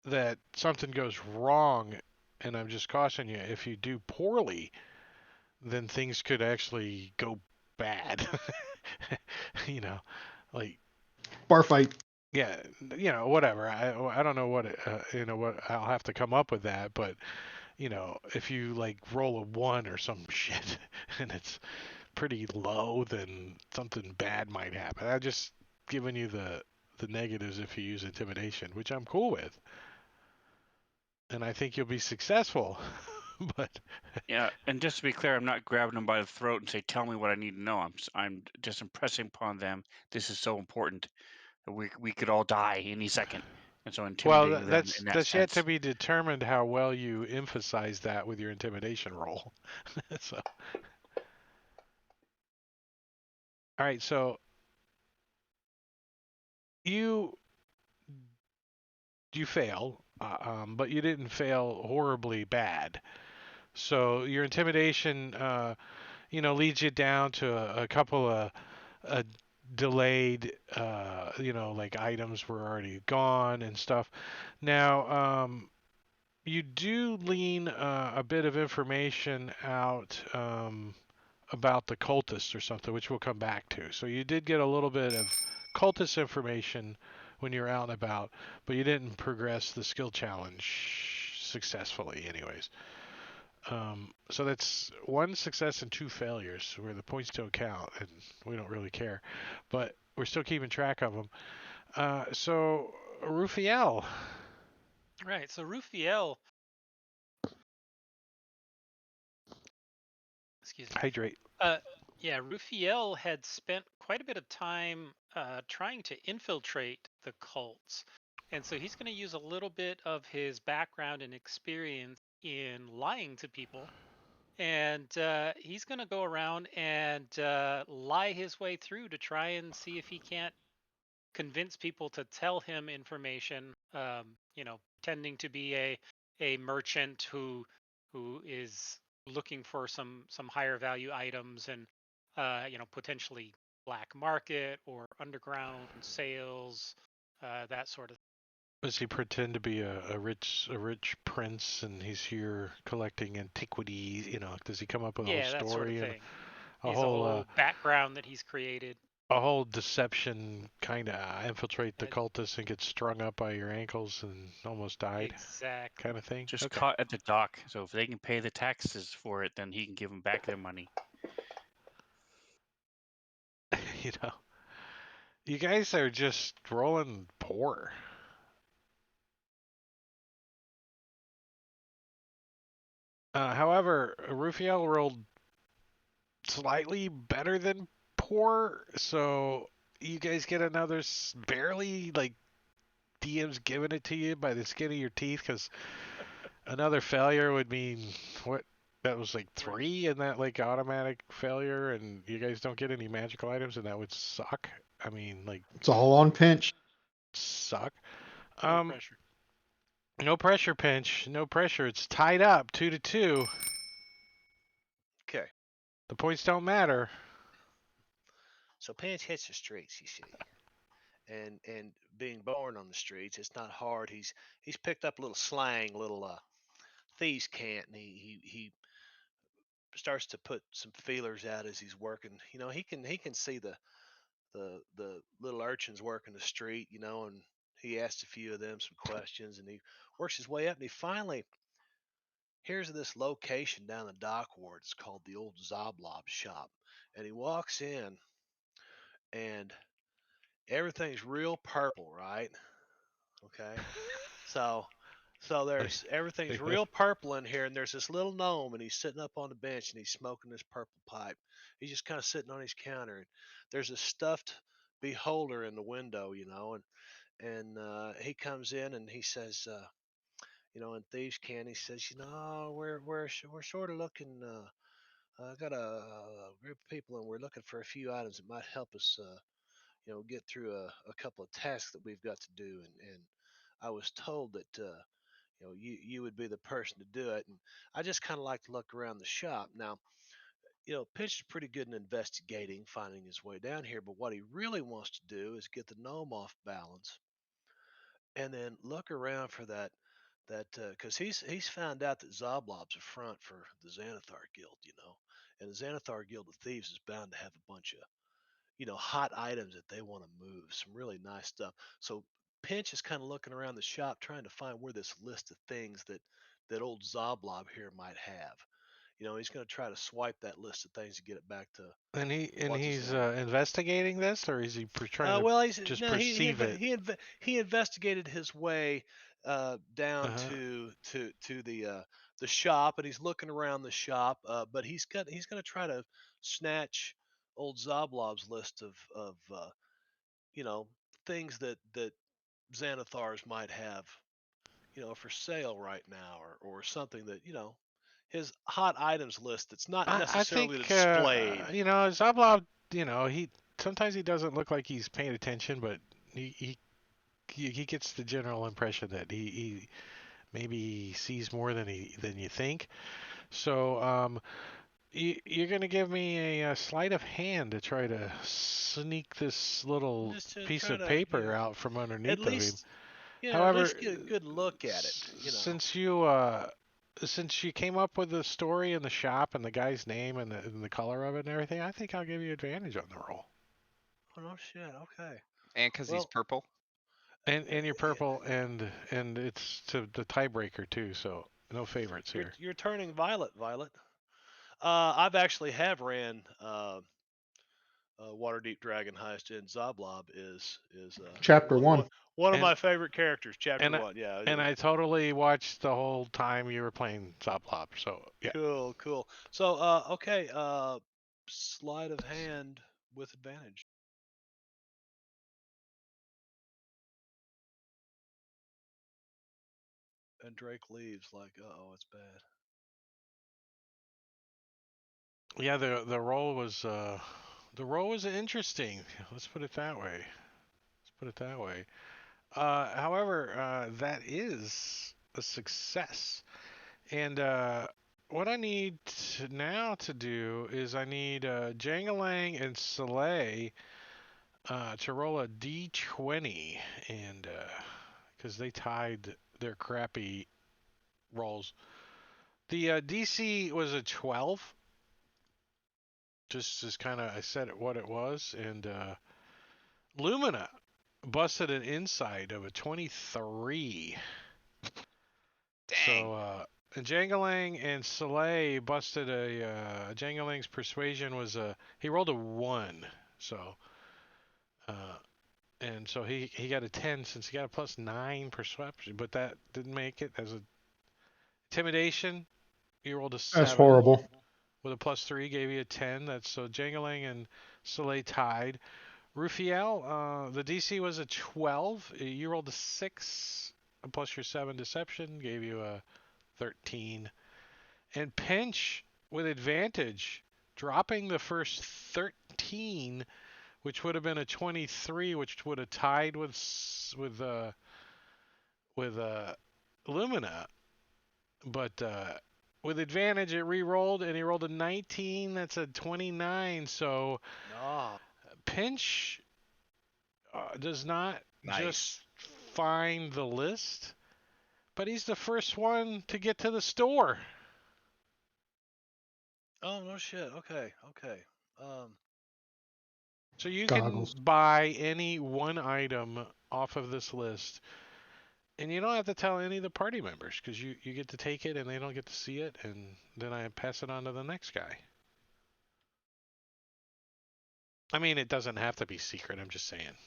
that something goes wrong, and I'm just cautioning you, if you do poorly, then things could actually go bad. Like Bar fight. Yeah, whatever. I don't know what what I'll have to come up with that, but if you like roll a 1 or some shit and it's pretty low, then something bad might happen. I'm just giving you the negatives if you use intimidation, which I'm cool with, and I think you'll be successful. But Yeah, and just to be clear, I'm not grabbing them by the throat and say, "Tell me what I need to know." I'm just impressing upon them. This is so important. We could all die any second, and so well, intimidating them that's in that that's yet to sense. be determined how well you emphasize that with your intimidation roll. So, all right, so you you fail, but you didn't fail horribly bad. So your intimidation, leads you down to a couple of uh, delayed, like items were already gone and stuff. Now, you do lean a bit of information out about the cultists or something, which we'll come back to. So you did get a little bit of cultist information when you were out and about, but you didn't progress the skill challenge successfully, anyways. So that's 1 success and 2 failures, where the points don't count, and we don't really care, but we're still keeping track of them. So Rufiel, Right. So Rufiel, excuse me. hydrate. Uh, yeah, Rufiel had spent quite a bit of time trying to infiltrate the cults. And so he's going to use a little bit of his background and experience in lying to people. And he's going to go around and lie his way through to try and see if he can't convince people to tell him information. Tending to be a merchant who is looking for some higher value items and potentially black market or underground sales, that sort of. Does he pretend to be a rich prince and he's here collecting antiquities? Does he come up with a whole Yeah, that sort of story and thing. a He's a whole whole background that he's created. a whole deception kind of infiltrate the Uh, cultists and get strung up by your ankles and almost died exactly. kind of thing? Just Okay. caught at the dock, so if they can pay the taxes for it, then he can give them back their money. you know, you guys are just rolling poor. However, Rufiel rolled slightly better than poor, so you guys get another barely, like, DM's giving it to you by the skin of your teeth, because another failure would mean what? That was like 3 in that like automatic failure, and you guys don't get any magical items, and that would suck. I mean, like, It's all on pinch. suck. No pressure. No pressure, pinch. No pressure. It's tied up 2-2. Okay. The points don't matter. So Pinch hits the streets, you see. And being born on the streets, it's not hard. He's picked up a little slang, little thieves can't, and he starts to put some feelers out as he's working. He can see the little urchins working the street, and he asked a few of them some questions, and he works his way up, and he finally here's this location down the dock ward. It's called the Old Zoblob Shop, and he walks in, and everything's real purple, right? Okay, so there's everything's real purple in here, and there's this little gnome, and he's sitting up on the bench, and he's smoking this purple pipe. He's just kind of sitting on his counter, and there's a stuffed beholder in the window, and he comes in and he says, in thieves' can, he says, we're sort of looking. I got a group of people, and we're looking for a few items that might help us, get through a couple of tasks that we've got to do. And I was told that, you would be the person to do it. And I just kind of like to look around the shop. Now, Pitch is pretty good in investigating, finding his way down here. But what he really wants to do is get the gnome off balance, and then look around for that because he's found out that Zoblob's a front for the Xanathar Guild, and the Xanathar Guild of Thieves is bound to have a bunch of hot items that they want to move. Some really nice stuff. So Pinch is kind of looking around the shop trying to find where this list of things that old Zoblob here might have. He's going to try to swipe that list of things to get it back to And what's his he's name. Investigating this, or is he trying to Well, just no, perceive it? he investigated his way down Uh-huh. to the shop, and he's looking around the shop. But he's going to try to snatch old Zoblob's list of things that Xanathars might have for sale right now, or something that his hot items list that's not I necessarily think displayed. Zoblob. He sometimes he doesn't look like he's paying attention, but he gets the general impression that he maybe sees more than you think. So you're gonna give me a sleight of hand to try to sneak this little Just to piece try of to paper out from at underneath of him. least at However, least get a good look at it. since you came up with the story and the shop and the guy's name and the color of it and everything, I think I'll give you advantage on the roll. Oh no shit. Okay. And because he's Well, purple. And you're purple, and it's to the tiebreaker too, so no favorites here. you're turning violet, Violet. I've actually have ran Waterdeep Dragon Heist, and Zoblob is Chapter 1. one of And my favorite characters. Chapter and I, 1. Yeah. and I totally watched the whole time you were playing Zoblob, so yeah. Cool. So okay. Sleight of hand with advantage. And Drake leaves like, oh, it's bad. Yeah, the role was interesting. Let's put it that way. However, that is a success. And what I need now to do is I need Jangalang and Soleil to roll a d20, and because they tied their crappy rolls. The DC was a 12. Just as kind of I said it what it was, and Lumina busted an inside of a 23. Dang. So and Jangalang and Soleil busted Jangalang's persuasion was he rolled a 1. So and so he got a 10 since he got a +9 perception, but that didn't make it as a intimidation. He rolled a 7. That's horrible. With a +3 gave you a 10. That's so Jangalang and Soleil tied. Rufiel, the DC was a 12. You rolled a 6 plus your 7 deception gave you a 13. And Pinch with advantage, dropping the first 13, which would have been a 23, which would have tied with Lumina, but with advantage it re-rolled and he rolled a 19. That's a 29. So Pinch does not just find the list, but he's the first one to get to the store. Oh no shit. Okay. So you Goggles. can buy any one item off of this list, and you don't have to tell any of the party members because you get to take it and they don't get to see it, and then I pass it on to the next guy. I mean, it doesn't have to be secret. I'm just saying.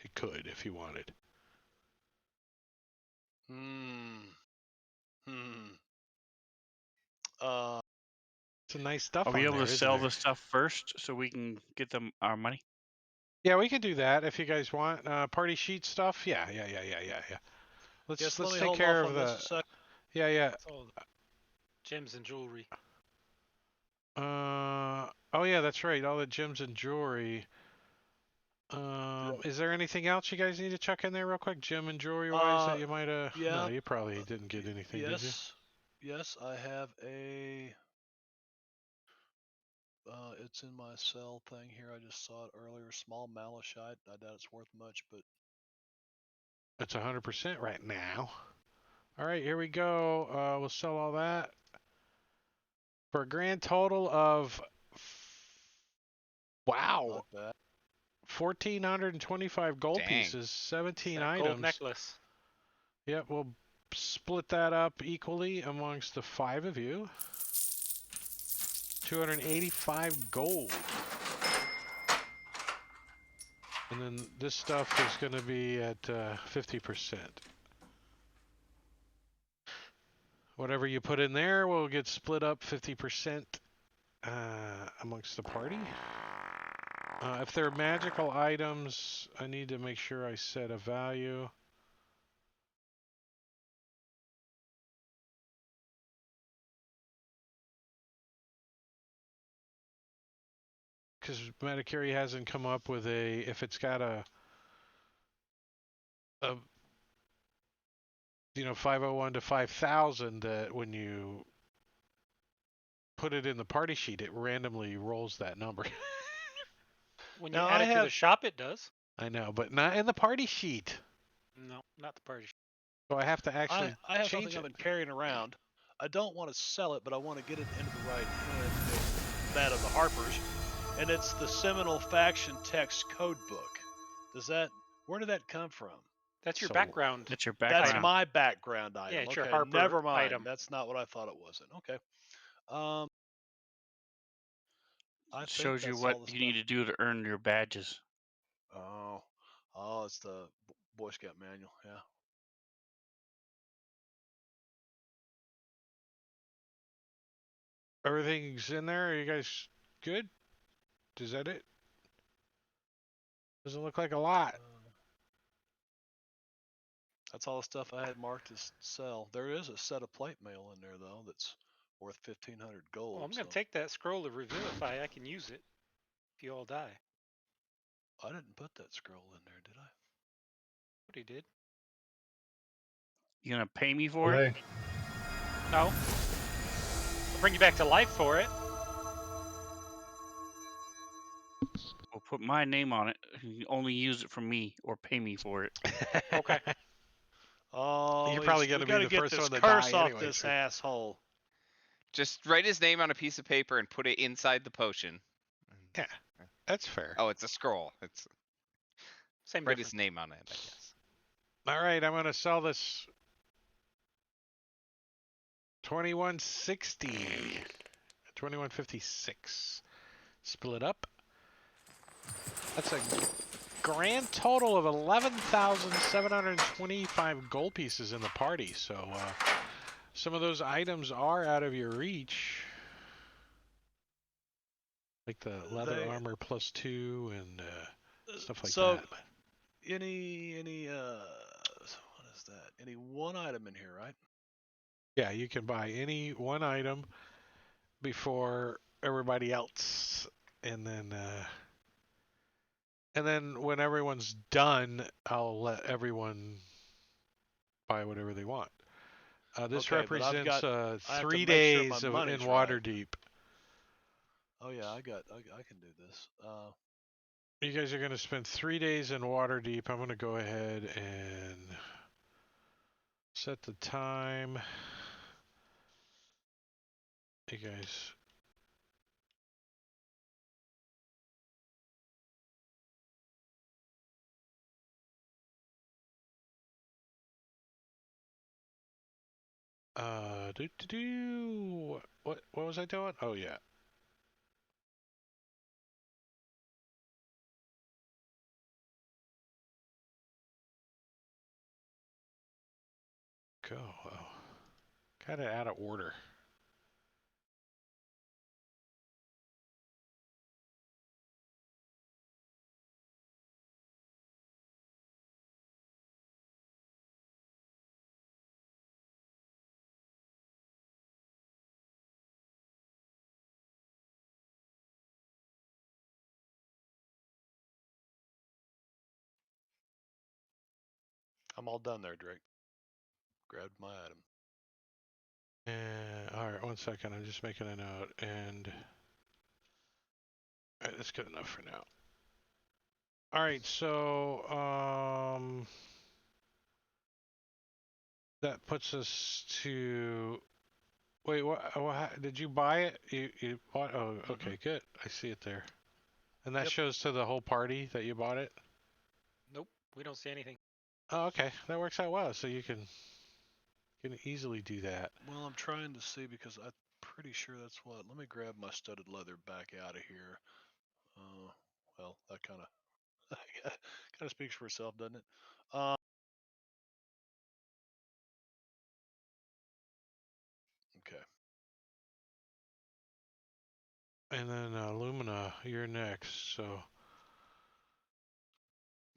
It could if you wanted. Some nice stuff Are we on able there, to isn't sell there? the stuff first so we can get them our money? Yeah, we can do that if you guys want. Party sheet stuff. Yeah. Let's let me take hold care off of on this the. a sec. Yeah. Oh, gems and jewelry. Oh yeah, that's right. All the gems and jewelry. Is there anything else you guys need to check in there real quick, gem and jewelry wise that you might have? Yeah. No, you probably didn't get anything, did you? Yes, I have a. It's in my cell thing here. I just saw it earlier. Small malachite. I doubt it's worth much, but It's 100% right now. All right, here we go. We'll sell all that for a grand total of Wow. Not bad. 1,425 gold Dang. pieces, 17 That items. gold necklace. Yep, we'll split that up equally amongst the 5 of you. 285 gold. And then this stuff is going to be at 50%. Whatever you put in there will get split up 50% amongst the party. If they're magical items, I need to make sure I set a value. Because Medicare hasn't come up with if it's got a 501 to 5,000, that when you put it in the party sheet, it randomly rolls that number. When you Now, add I it to the have- shop, it does. I know, but not in the party sheet. No, not the party. So I have to actually I have change something I've it. been carrying around. I don't want to sell it, but I want to get it into the right hands with that of the Harpers. And it's the Seminole Faction Text Code Book. Where did that come from? That's your So- background. That's your That's background. my background item. Yeah, it's your okay, Harper never mind. item. That's not what I thought it was. Okay. I think Shows you that's what all the you need to do to earn your badges. stuff. It's the Boy Scout manual. Yeah. Everything's in there. Are you guys good? Is that it? Doesn't look like a lot. That's all the stuff I had marked as sell. There is a set of plate mail in there though that's worth 1,500 gold. Well, I'm going to so take that scroll of Revivify. I can use it if you all die. I didn't put that scroll in there, did I? What he did? You gonna pay me for it? Olay. No. I'll bring you back to life for it. We'll put my name on it. You only use it from me or pay me for it. Okay. Oh, You're probably we gonna be gotta the get first this one to curse die off anyway, this so- asshole. Just write his name on a piece of paper and put it inside the potion. Yeah, that's fair. Oh, it's a scroll. It's Same write difference. his name on it, I guess. All right, I'm going to sell this 2160, 2156. Split up. That's a grand total of 11,725 gold pieces in the party. So some of those items are out of your reach. Like the leather armor +2 and stuff like so, that. any what is that? Any one item in here, right? Yeah, you can buy any one item before everybody else, and then when everyone's done, I'll let everyone buy whatever they want. This Okay, but I've represents got- I have to 3 make sure my days money's in right. Waterdeep. Oh yeah, I can do this. You guys are going to spend 3 days in Waterdeep. I'm going to go ahead and set the time. You guys. What was I doing? Oh yeah. Go. Oh. Got it out of order. I'm all done there, Drake. Grabbed my item. All right, 1 second. I'm just making a note, and all right, that's good enough for now. All right, so that puts us to. Wait, what did you buy it? You bought? Oh, okay, good. I see it there. And that Yep. shows to the whole party that you bought it? Nope, we don't see anything. Oh, okay. That works out well. So you can easily do that. Well, I'm trying to see because I'm pretty sure that's what. Let me grab my studded leather back out of here. Well, that kind of speaks for itself, doesn't it? Okay. And then Lumina, you're next. So All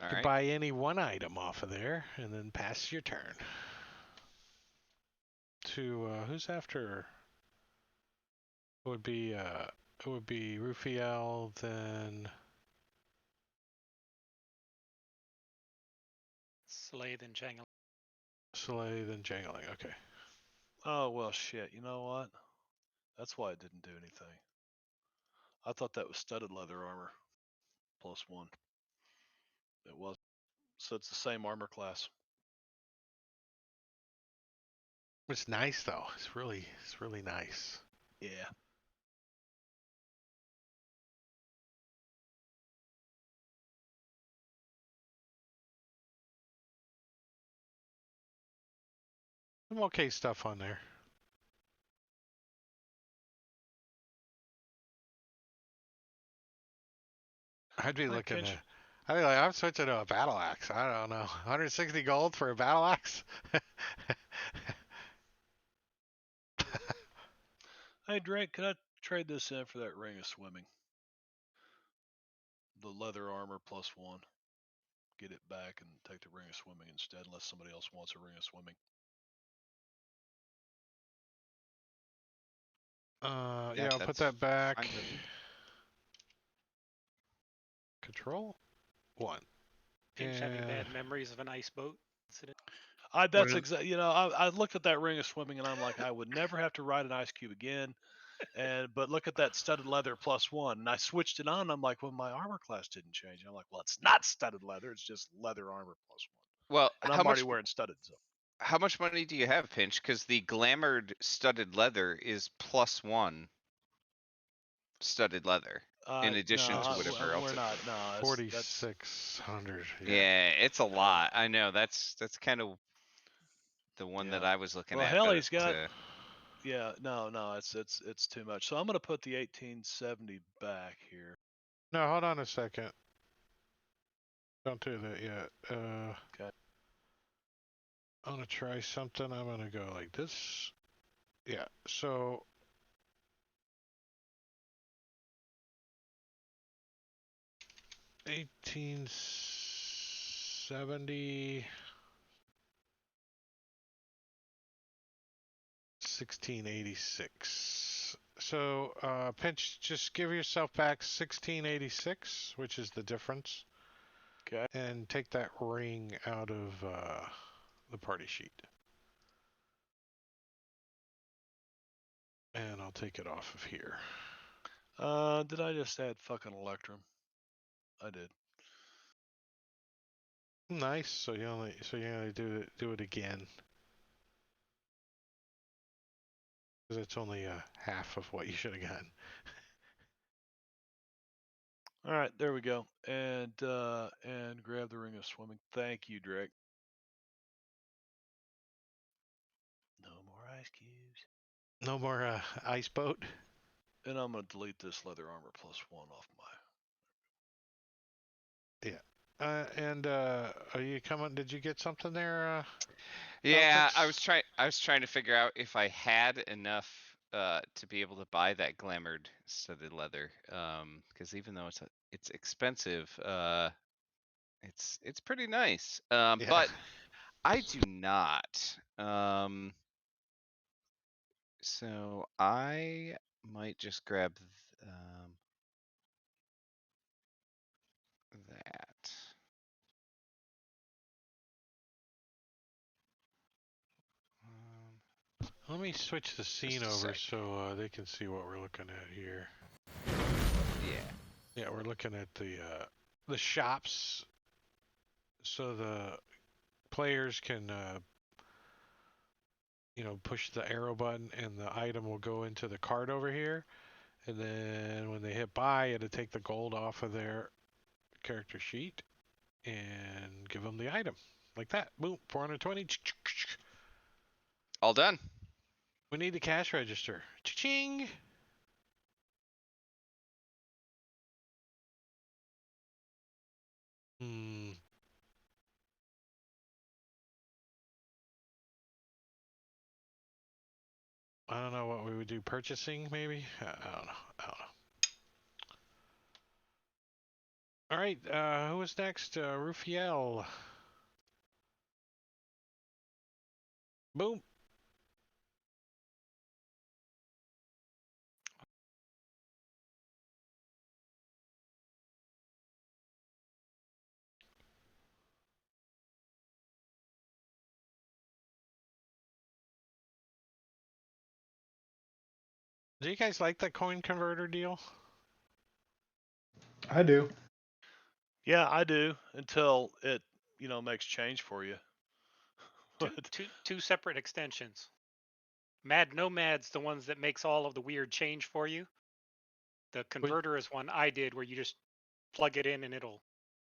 you can right. buy any one item off of there, and then pass your turn. To who's after? It would be Rufiel, then Slay then Jangle. Slay, then Jangling. Okay. Oh well, shit. You know what? That's why it didn't do anything. I thought that was studded leather armor +1. It was. So it's the same armor class. It's nice though. It's really nice. Yeah. Some okay stuff on there. I'd be Hi, looking Pinch. at. I'd be like, I'm switching to a battle axe. I don't know, 160 gold for a battle axe. Hey, Drake, could I trade this in for that ring of swimming? The leather armor +1. Get it back and take the ring of swimming instead, unless somebody else wants a ring of swimming. Yeah, I'll put that's that back. fine with me. Control 1. Pinch having And bad memories of an ice boat incident. That's exactly. I looked at that ring of swimming and I'm like, I would never have to ride an ice cube again. But look at that studded leather +1, and I switched it on. I'm like, well, my armor class didn't change. I'm like, well, it's not studded leather. It's just leather armor +1. Well, And I'm already wearing studded. So how much money do you have, Pinch? Because the glamored studded leather is +1 studded leather in addition to whatever else. we're not. No, that's 4,600. yeah, it's a lot. I know. That's kind of the one that yeah. I was looking Well, at. hell, but, he's got. Yeah, no, it's too much. So I'm gonna put the 1870 back here. No, hold on a second. Don't do that yet. Okay. I'm gonna try something. I'm gonna go like this. Yeah. So 1870. 1686. So, Pinch, just give yourself back 1686, which is the difference. Okay. And take that ring out of the party sheet. And I'll take it off of here. Did I just add fucking Electrum? I did. Nice. So you only do it again. Because it's only half of what you should have gotten. All right, there we go. And grab the ring of swimming. Thank you, Drake. No more ice cubes. No more ice boat. And I'm gonna delete this leather armor +1 off my. Yeah. And are you coming? Did you get something there? yeah, Celtics? I was trying to figure out if I had enough to be able to buy that glamored studded leather. Because even though it's expensive, it's pretty nice. Yeah. But I do not. So I might just grab that. Let me switch the scene Just a over sec. so they can see what we're looking at here. Yeah. Yeah, we're looking at the shops, so the players can push the arrow button and the item will go into the cart over here, And then when they hit buy, it'll take the gold off of their character sheet and give them the item. Like that. Boom. 420. All done. We need the cash register. Cha-ching! Hmm. I don't know what we would do. Purchasing, maybe? I don't know. All right. Who is next? Rufiel. Boom. Do you guys like that coin converter deal? I do. Yeah, I do until it, makes change for you. Two separate extensions. Mad Nomad's the ones that makes all of the weird change for you. The converter is one I did where you just plug it in and it'll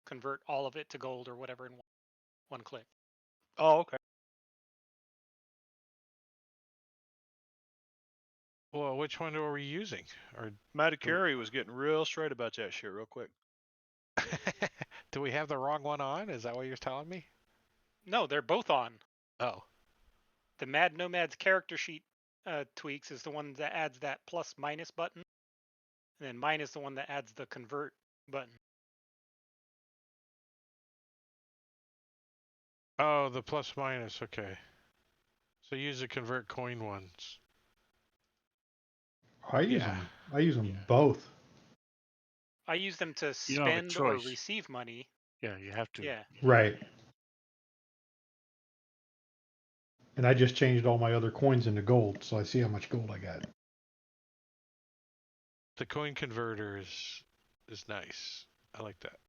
convert all of it to gold or whatever in one click. Oh, okay. Well, which one are we using? Or Matty Carey was getting real straight about that shit real quick. do we have the wrong one on? Is that what you're telling me? No, they're both on. Oh. The Mad Nomad's character sheet tweaks is the one that adds that plus minus button. And then mine is the one that adds the convert button. Oh, the plus minus. Okay. So use the convert coin ones. I use them. I use them both. I use them to You don't have a spend or choice. receive money. Yeah, you have to. Yeah. Right. And I just changed all my other coins into gold, so I see how much gold I got. The coin converter is nice. I like that.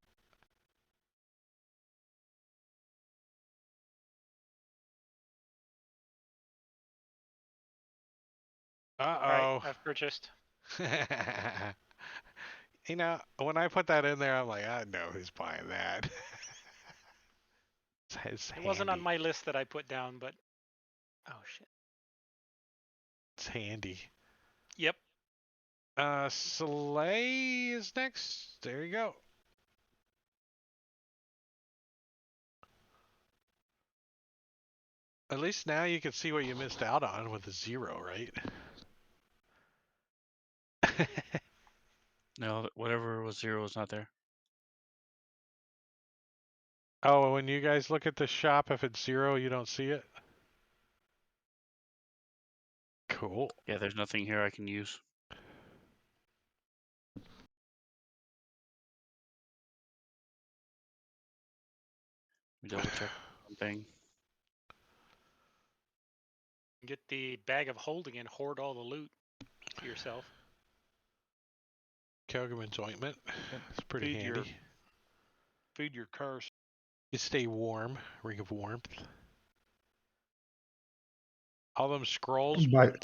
All right, I've purchased. You know, when I put that in there, I'm like, I know who's buying that. It's It wasn't on handy. my list that I put down, but oh shit. It's handy. Yep. Soleil is next. There you go. At least now you can see what you missed out on with a 0, right? No, whatever was 0 is not there. Oh, when you guys look at the shop, if it's 0, you don't see it? Cool. Yeah, there's nothing here I can use. Let me double check something. Get the bag of holding and hoard all the loot to yourself. Kelgerman's ointment. It's pretty Feed handy. Feed your curse. You stay warm. Ring of warmth. All them scrolls. Right.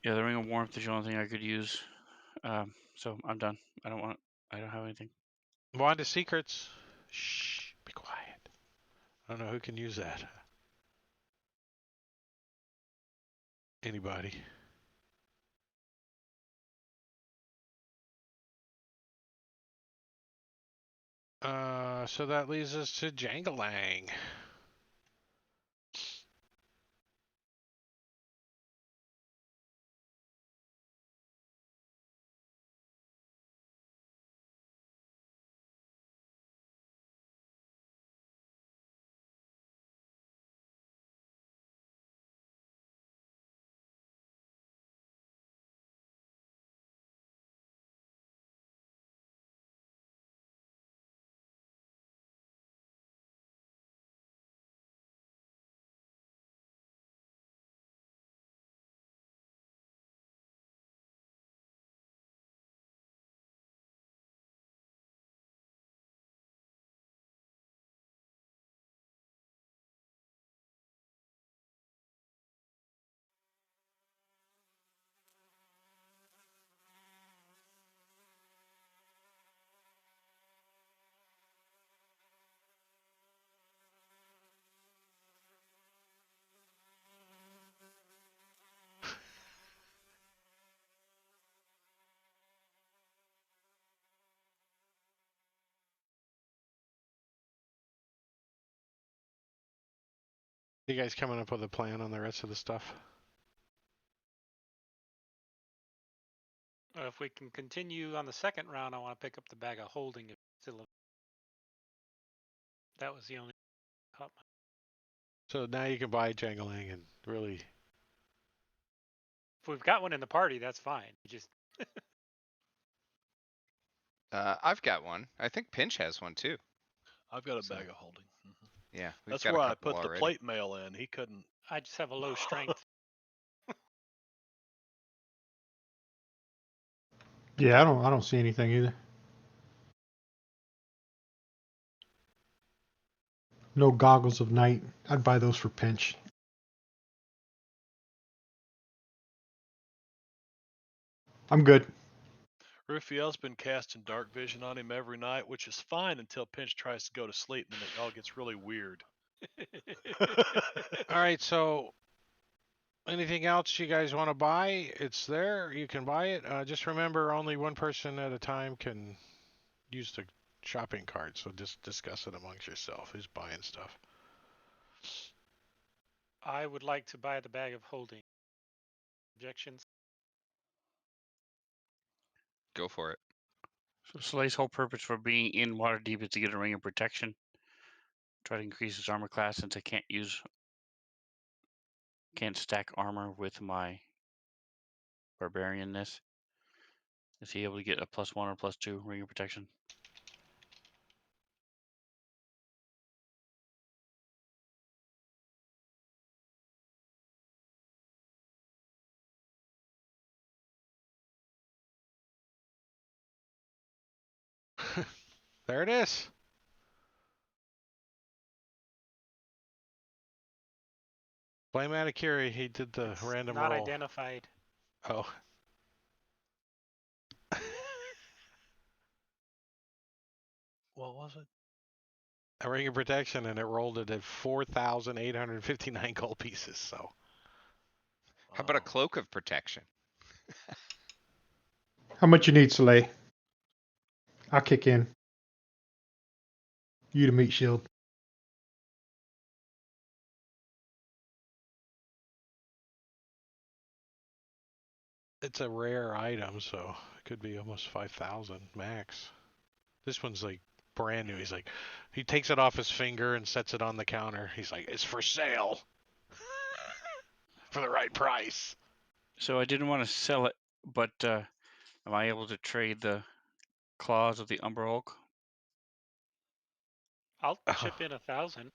Yeah, the Ring of Warmth is the only thing I could use. So I'm done. I don't have anything. Wand of Secrets. Shh. Be quiet. I don't know who can use that. Anybody. So that leads us to Jangalang. You guys coming up with a plan on the rest of the stuff? If we can continue on the second round, I want to pick up the bag of holding. If it's still, that was the only. So now you can buy jangling and really. If we've got one in the party, that's fine. Just I've got one. I think Pinch has one too. I've got a So- bag of holding. Yeah, we've That's got where a I couple put the already. plate mail in. He couldn't. I just have a low strength. Yeah, I don't see anything either. No goggles of night. I'd buy those for pinch. I'm good. Raphael's been casting dark vision on him every night, which is fine until Pinch tries to go to sleep, and then it all gets really weird. All right, so anything else you guys want to buy? It's there. You can buy it. Just remember, only one person at a time can use the shopping cart. So just discuss it amongst yourself. Who's buying stuff? I would like to buy the bag of holding. Objections? Go for it. So Slay's whole purpose for being in Waterdeep is to get a ring of protection. Try to increase his armor class since I can't stack armor with my barbarianness. Is he able to get a +1 or +2 ring of protection? There it is. Blame Atakiri. He did the It's random not roll. identified. Oh. What was it? A ring of protection, and it rolled it at 4,859 gold pieces. So. How about a Oh. cloak of protection? How much you need, Soleil? I'll kick in. You to meet shield. It's a rare item, so it could be almost 5,000 max. This one's like brand new. He's like, he takes it off his finger and sets it on the counter. He's like, it's for sale for the right price. So I didn't want to sell it, but am I able to trade the claws of the Umber Hulk? I'll chip in 1,000.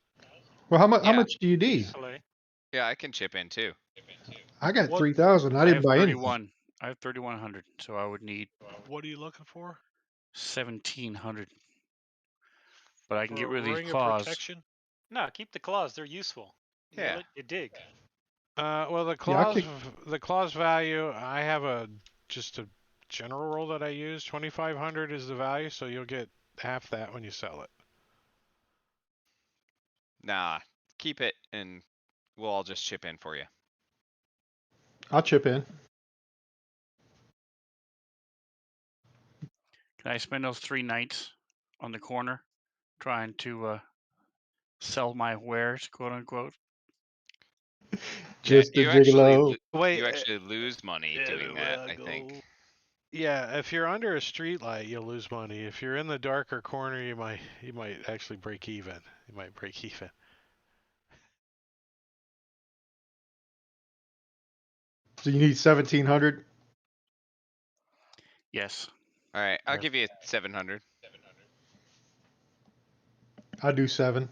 Well, how Yeah. much do you need? Soleil. Yeah, I can chip in too. I got What- 3,000. I I didn't have buy anything. 31. I have 3,100, so I would need What are you looking for? 1,700. But I can For get a rid of these ring of claws. protection? No, keep the claws. They're useful. Yeah. You dig. Well, the Yeah, I'll claws value. I have just a general roll that I use. 2,500 is the value, so you'll get half that when you sell it. Nah, keep it, and we'll all just chip in for you. I'll chip in. Can I spend those 3 nights on the corner trying to sell my wares, quote unquote? Just yeah, a you actually, gigolo. Wait, you actually lose money doing that, I think. yeah, if you're under a street light, you'll lose money. If you're in the darker corner, you might actually break even. You might break even. So you need 1,700. Yes. All right, I'll Yes. give you 700. I do 7.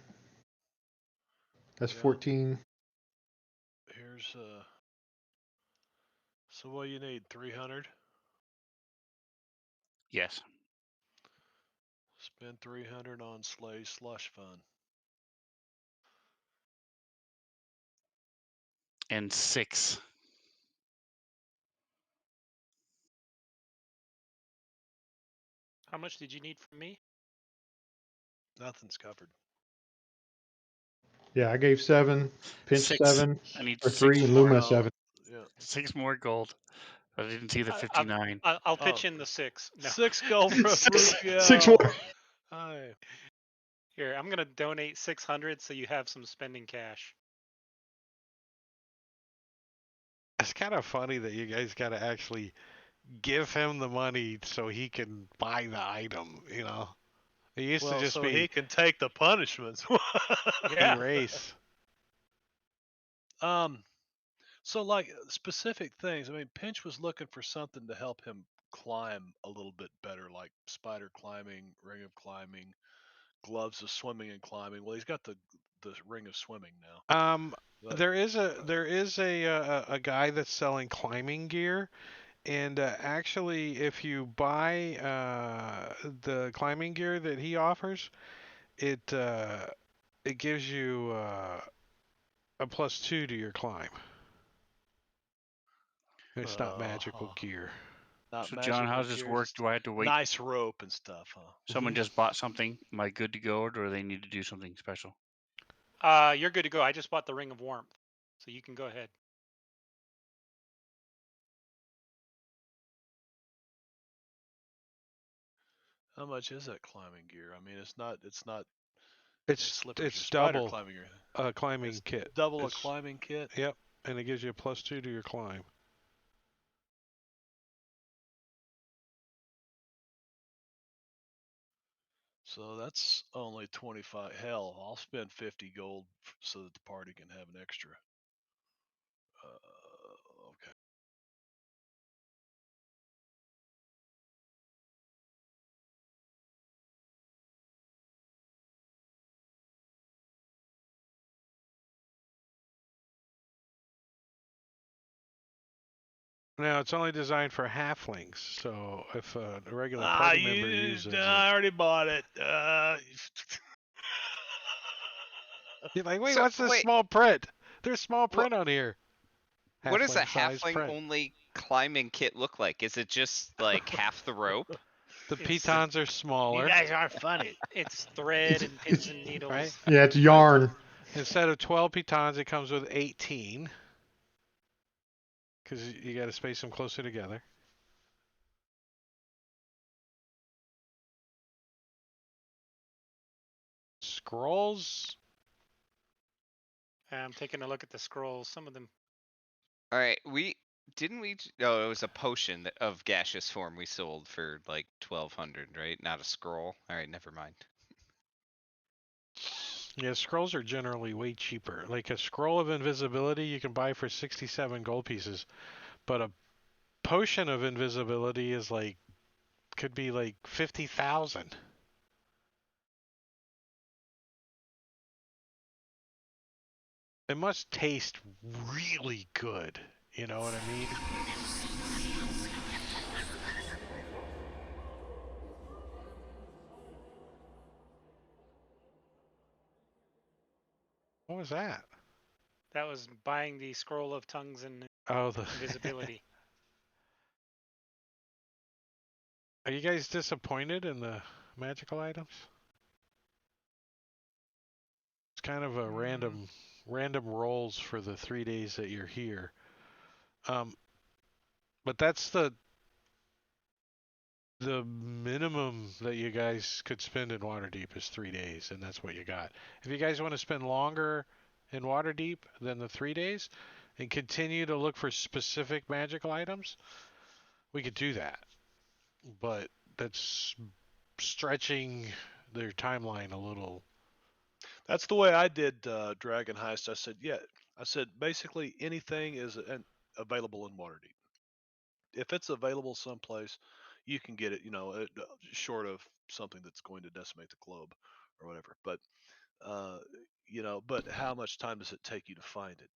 That's Yeah. 14. Here's so what you need? 300. Yes. Spend 300 on Slay's slush fund. And 6. How much did you need from me? Nothing's covered. Yeah, I gave 7. Pinch 6. 7. I need Or 6 3 and more. Luma No, 7. Yeah. 6 more gold. I didn't see the I- 59. I'll pitch Oh. in the 6. No. 6 gold for Six Raphael. more. Hi. Here, I'm gonna donate 600 so you have some spending cash. It's kind of funny that you guys got to actually give him the money so he can buy the item. You know, it used to just so be he can take the punishments. Yeah. erase. So like specific things. I mean, Pinch was looking for something to help him climb a little bit better, like spider climbing, ring of climbing, gloves of swimming and climbing. Well, he's got the ring of swimming now. But There is a guy that's selling climbing gear, and actually, if you buy the climbing gear that he offers, it gives you a +2 to your climb. It's not magical gear. Not So, John, how magical does this gear, work? just Do I have to wait? nice rope and stuff, huh? Someone just bought something. Am I good to go, or do they need to do something special? You're good to go. I just bought the Ring of Warmth, so you can go ahead. How much is that climbing gear? I mean, it's not It's slippers or it's spider double climbing gear. a climbing It's kit. double a It's- climbing kit. Yep, and it gives you a +2 to your climb. So that's only 25. Hell, I'll spend 50 gold so that the party can have an extra. Okay. Now, it's only designed for halflings, so if a regular Ah, party member uses it, I already bought it. you're like, wait, So what's this wait, small print? There's small what print on here. what does a Halfling size halfling print. only climbing kit look like? Is it just like half the rope? The It's- pitons are smaller. You guys are funny. It's thread and pins and needles. Right. Yeah, it's yarn. Instead of 12 pitons, it comes with 18. Because you got to space them closer together. Scrolls. I'm taking a look at the scrolls. Some of them. All right, didn't we? Oh, it was a potion of gaseous form we sold for like 1,200, right? Not a scroll. All right, never mind. Yeah, scrolls are generally way cheaper. Like a scroll of invisibility you can buy for 67 gold pieces, but a potion of invisibility is like could be like 50,000. It must taste really good. You know what I mean? What was that? That was buying the scroll of tongues and Oh, the invisibility. Are you guys disappointed in the magical items? It's kind of a random rolls for the 3 days that you're here. But that's the minimum that you guys could spend in Waterdeep is 3 days, and that's what you got. If you guys want to spend longer in Waterdeep than the 3 days and continue to look for specific magical items, we could do that. But that's stretching their timeline a little. That's the way I did Dragon Heist. I said, yeah. I said basically anything is available in Waterdeep. If it's available someplace, you can get it. Short of something that's going to decimate the globe or whatever. But uh, but how much time does it take you to find it?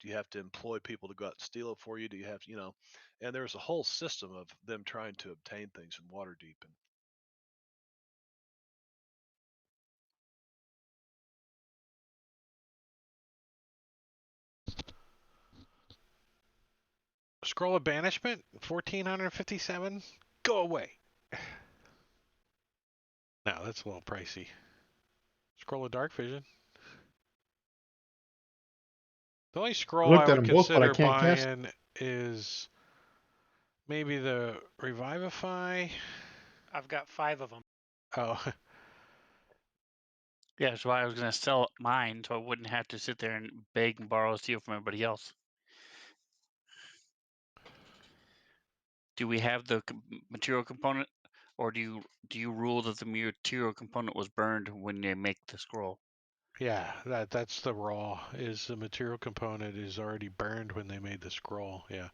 Do you have to employ people to go out and steal it for you? Do you have to, and there's a whole system of them trying to obtain things in Waterdeep. And Scroll of Banishment, 1457. Go away. No, that's a little pricey. Scroll of Dark Vision. The only scroll Looked I at would them both, but I consider can't cast. buying is maybe the Revivify. I've got 5 of them. Oh, Yeah, that's why I was gonna sell mine, so I wouldn't have to sit there and beg and borrow, steal from everybody else. Do we have the material component, or do you rule that the material component was burned when they make the scroll? Yeah, that's the raw. Is the material component is already burned when they made the scroll. Yeah,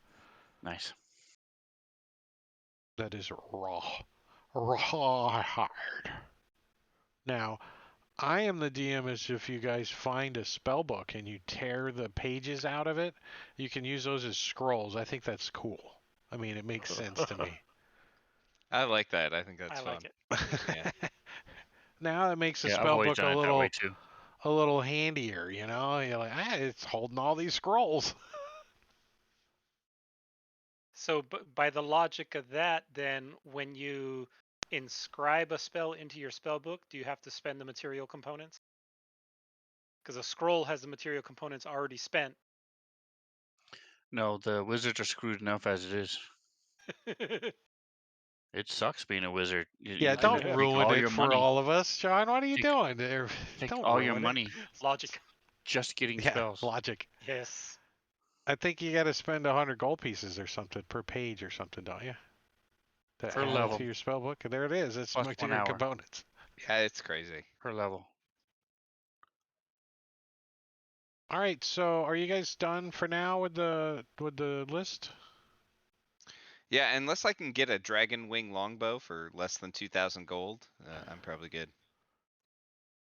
Nice. that is raw. Raw hard. Now, I am the DM. As if you guys find a spell book and you tear the pages out of it, you can use those as scrolls. I think that's cool. I mean, it makes sense to me. I like that. I think that's I fun. like it. Yeah. Now it makes the Yeah, I've spell always book done it that way too. a little handier. You know, you're like, it's holding all these scrolls. So, by the logic of that, then when you inscribe a spell into your spell book, do you have to spend the material components? Because a scroll has the material components already spent. No, the wizards are screwed enough as it is. It sucks being a wizard. Yeah, You don't take ruin all it your for money. all of us, John. What are you Take- doing? Take Don't all your ruin it. money Logic. just getting Yeah, spells. logic. Yes. I think you got to spend 100 gold pieces or something per page or something, don't you? To Per add it level. to your spell book. And there it is. It's Plus 1 material hour. components. Yeah, it's crazy. Per level. All right, so are you guys done for now with the list? Yeah, unless I can get a dragon wing longbow for less than 2,000 gold, I'm probably good.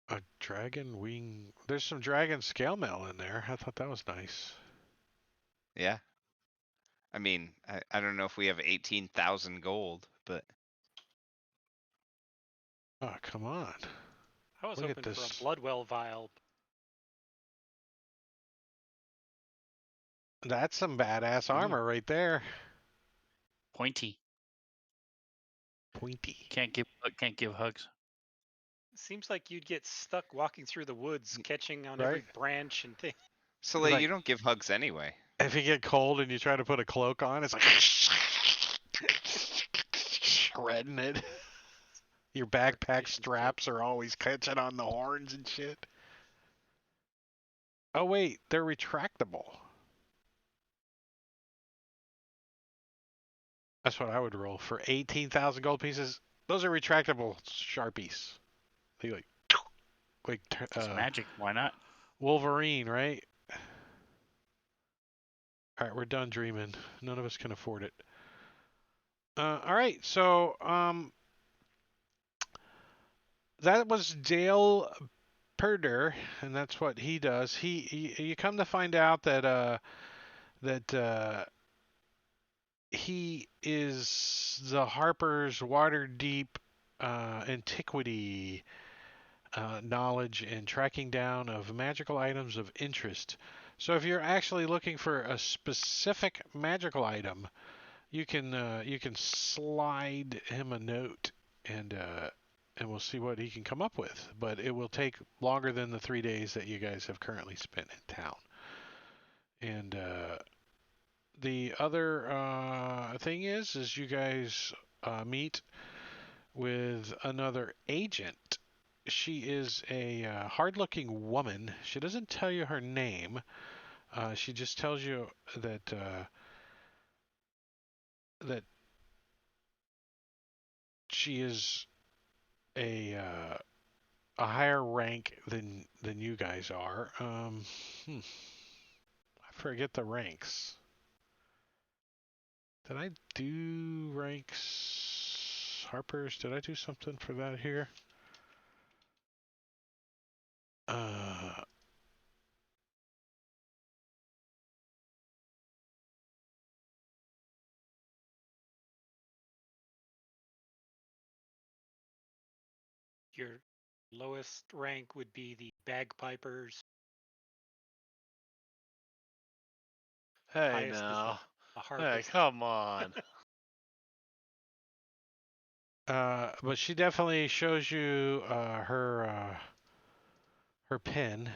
A dragon wing. There's some dragon scale mail in there. I thought that was nice. Yeah. I mean, I don't know if we have 18,000 gold, but Oh, come on. I was Look at hoping for a this. Bloodwell vial. That's some badass armor right there. Pointy. Pointy. Can't give hugs. Seems like you'd get stuck walking through the woods, catching on Right. every branch and thing. Soleil, Like- you don't give hugs anyway. If you get cold and you try to put a cloak on, it's like shredding it. Your backpack straps are always catching on the horns and shit. Oh wait, they're retractable. That's what I would roll for 18,000 gold pieces. Those are retractable Sharpies. They like It's magic. Why not? Wolverine, right? All right, we're done dreaming. None of us can afford it. All right, so that was Dale Purder, and that's what he does. He you come to find out that he is the Harper's Waterdeep antiquity knowledge and tracking down of magical items of interest. So if you're actually looking for a specific magical item, you can slide him a note and we'll see what he can come up with. But it will take longer than the 3 days that you guys have currently spent in town. And the other thing is you guys meet with another agent. She is a hard-looking woman. She doesn't tell you her name. She just tells you that that she is a higher rank than you guys are. I forget the ranks. Did I do ranks? Harper's, did I do something for that here? Your lowest rank would be the bagpipers. Hey Highest is now. the Hey, harpist. come on. But she definitely shows you her pin.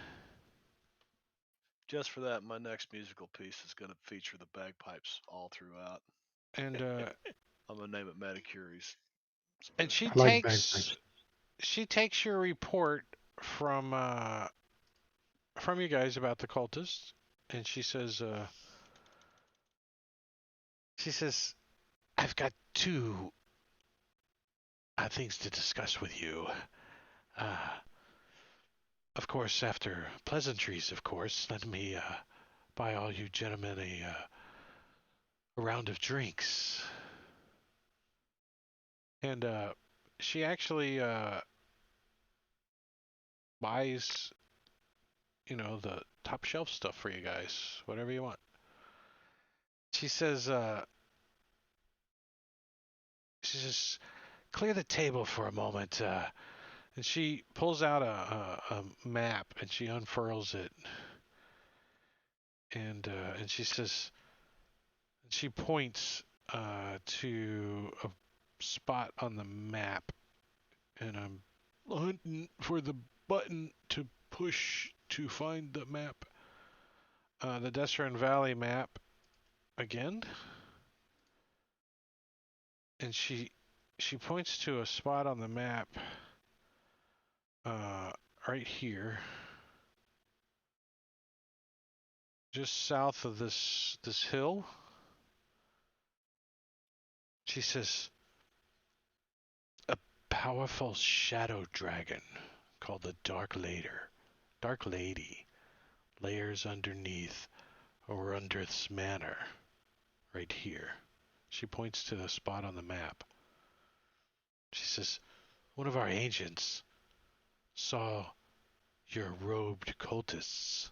Just for that, my next musical piece is going to feature the bagpipes all throughout. And I'm going to name it Manicures. and she I like takes your report from you guys about the cultists, and she says I've got two things to discuss with you. Of course, after pleasantries, of course, let me buy all you gentlemen a round of drinks. And she actually buys, the top shelf stuff for you guys, whatever you want. She says, clear the table for a moment. And she pulls out a map and she unfurls it. And she says, she points to a spot on the map. And I'm hunting for the button to push to find the map. The Desert Valley map again. And she points to a spot on the map right here, just south of this hill. She says, a powerful shadow dragon called the Dark Lady layers underneath Orundrith's manor right here. She points to the spot on the map. She says, one of our agents saw your robed cultists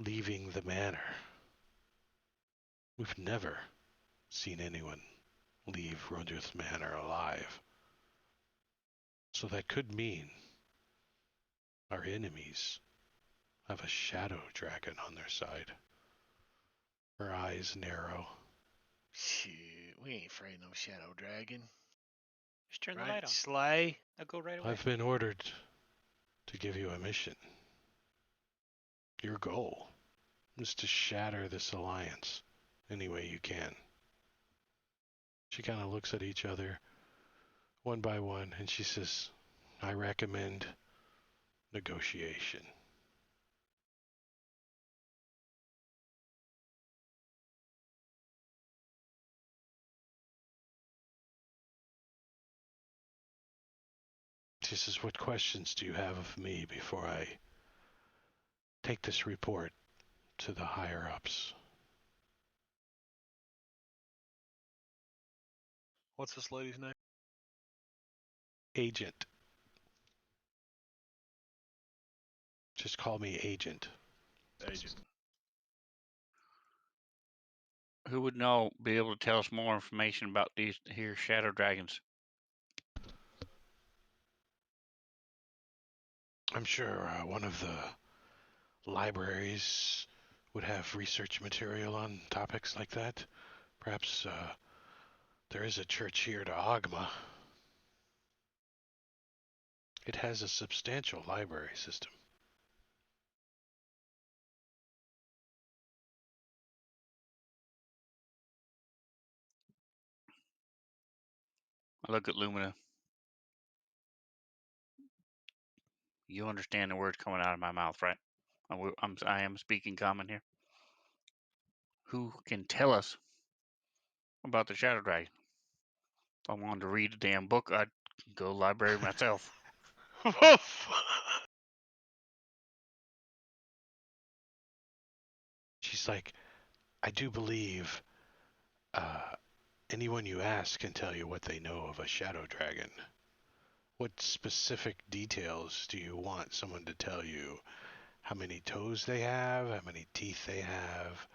leaving the manor. We've never seen anyone leave Orundrith's manor alive. So that could mean our enemies have a shadow dragon on their side. Her eyes narrow. Shoot, we ain't afraid of no shadow dragon. Just turn the Right, light on. Slay? I'll go right away. I've been ordered to give you a mission. Your goal is to shatter this alliance any way you can. She kind of looks at each other one by one and she says, I recommend negotiation. She says, what questions do you have of me before I take this report to the higher ups? What's this lady's name? Agent. Just call me Agent. Agent. Who would be able to tell us more information about these here shadow dragons? I'm sure one of the libraries would have research material on topics like that. Perhaps there is a church here to Agma. It has a substantial library system. I look at Lumina. You understand the words coming out of my mouth, right? I am speaking common here. Who can tell us about the shadow dragon? If I wanted to read a damn book, I'd go to the library myself. She's like, I do believe anyone you ask can tell you what they know of a shadow dragon. What specific details do you want someone to tell you? How many toes they have, how many teeth they have.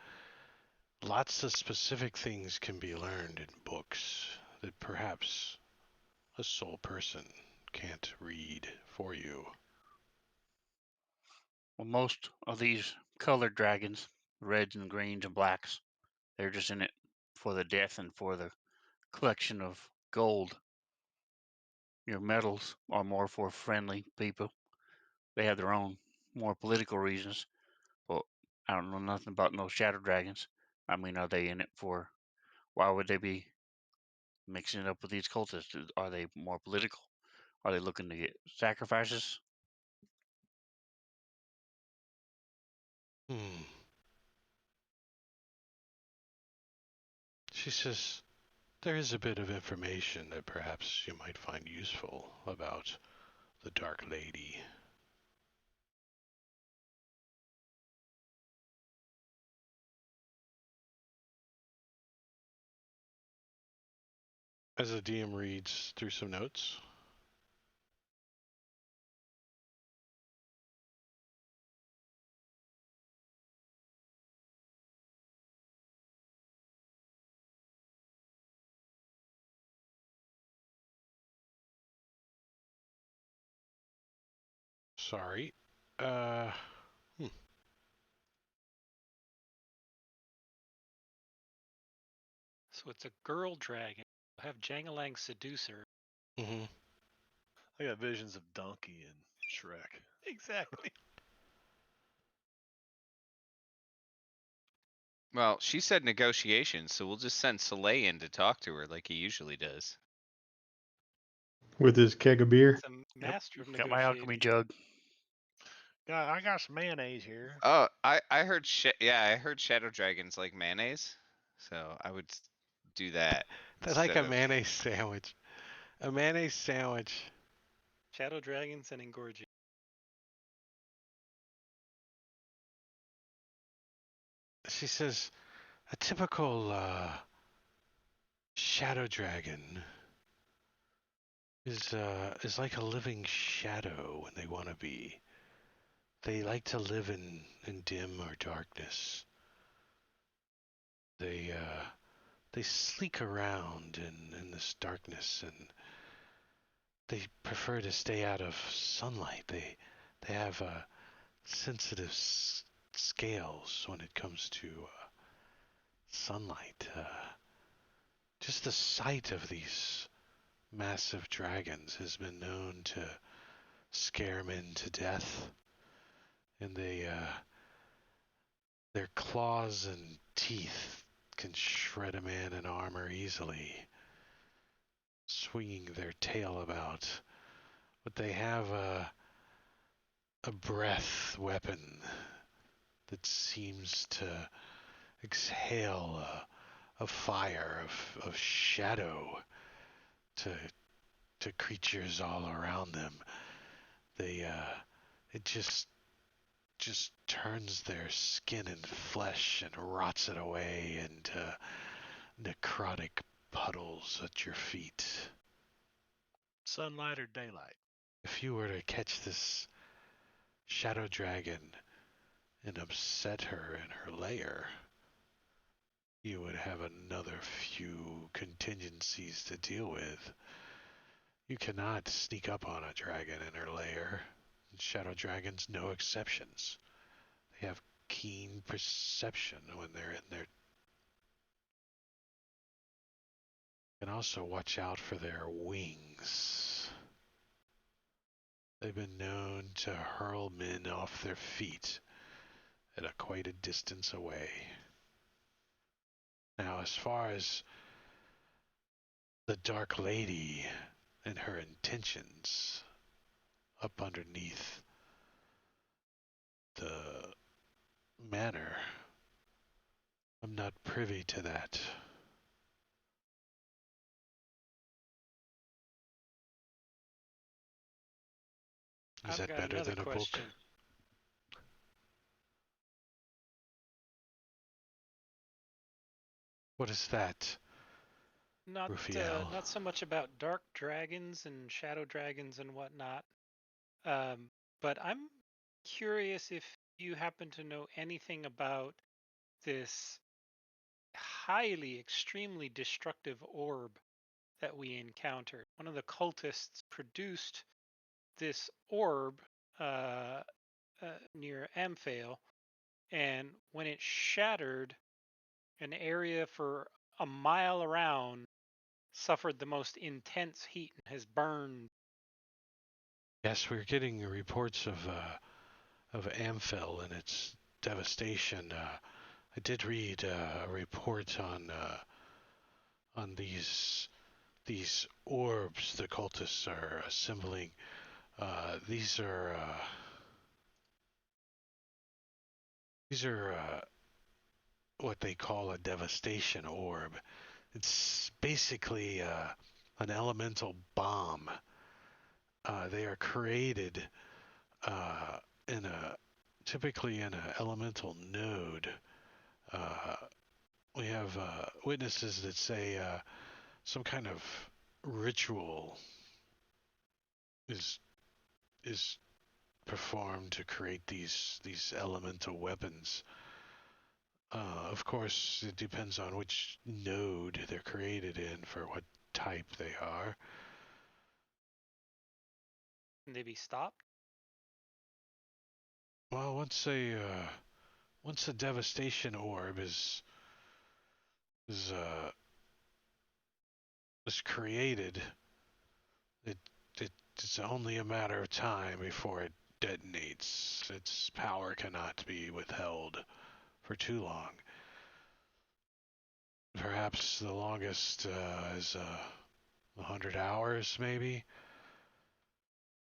Lots of specific things can be learned in books that perhaps a sole person can't read for you. Well, most of these colored dragons, reds and greens and blacks, they're just in it for the death and for the collection of gold. Your metals are more for friendly people. They have their own more political reasons. But I don't know nothing about no shadow dragons. I mean, are they in it for? Why would they be mixing it up with these cultists? Are they more political? Are they looking to get sacrifices? She says, There is a bit of information that perhaps you might find useful about the Dark Lady. As the DM reads through some notes. Sorry. So it's a girl dragon. I have Jangalang Seducer. Mm-hmm. I got visions of Donkey and Shrek. Exactly. Well, she said negotiations, so we'll just send Soleil in to talk to her like he usually does. With his keg of beer. It's a master of Got my alchemy negotiating. jug. Yeah, I got some mayonnaise here. Oh, I heard I heard Shadow Dragons like mayonnaise, so I would do that. That's like a instead of- mayonnaise sandwich. A mayonnaise sandwich. Shadow dragons and engorging. She says, a typical shadow dragon is like a living shadow when they want to be. They like to live in dim or darkness. They sleek around in this darkness, and they prefer to stay out of sunlight. They have sensitive scales when it comes to sunlight. Just the sight of these massive dragons has been known to scare men to death, and their claws and teeth can shred a man in armor easily, swinging their tail about. But they have a breath weapon that seems to exhale a fire of shadow to creatures all around them. It just turns their skin and flesh and rots it away into necrotic puddles at your feet. Sunlight or daylight? If you were to catch this shadow dragon and upset her in her lair, you would have another few contingencies to deal with. You cannot sneak up on a dragon in her lair. Shadow dragons, no exceptions. They have keen perception when they're in there. You can also watch out for their wings. They've been known to hurl men off their feet at quite a distance away. Now, as far as the Dark Lady and her intentions up underneath the manor, I'm not privy to that. Is I've that got better another than a question. book? What is that, Raphael? Not so much about dark dragons and shadow dragons and whatnot, but I'm curious if you happen to know anything about this highly, extremely destructive orb that we encountered. One of the cultists produced this orb uh, near Amphail, and when it shattered, an area for a mile around suffered the most intense heat and has burned. Yes, we're getting reports of Amphel and its devastation. I did read a report on these orbs the cultists are assembling. These are what they call a devastation orb. It's basically an elemental bomb. They are created in a typically in an elemental node. Uh, we have witnesses that say some kind of ritual is is performed to create these elemental weapons. Of course, it depends on which node they're created in for what type they are. Can they be stopped? Well, once a devastation orb is uh, is created, it, it's only a matter of time before it detonates. Its power cannot be withheld for too long. Perhaps the longest is 100 hours, maybe,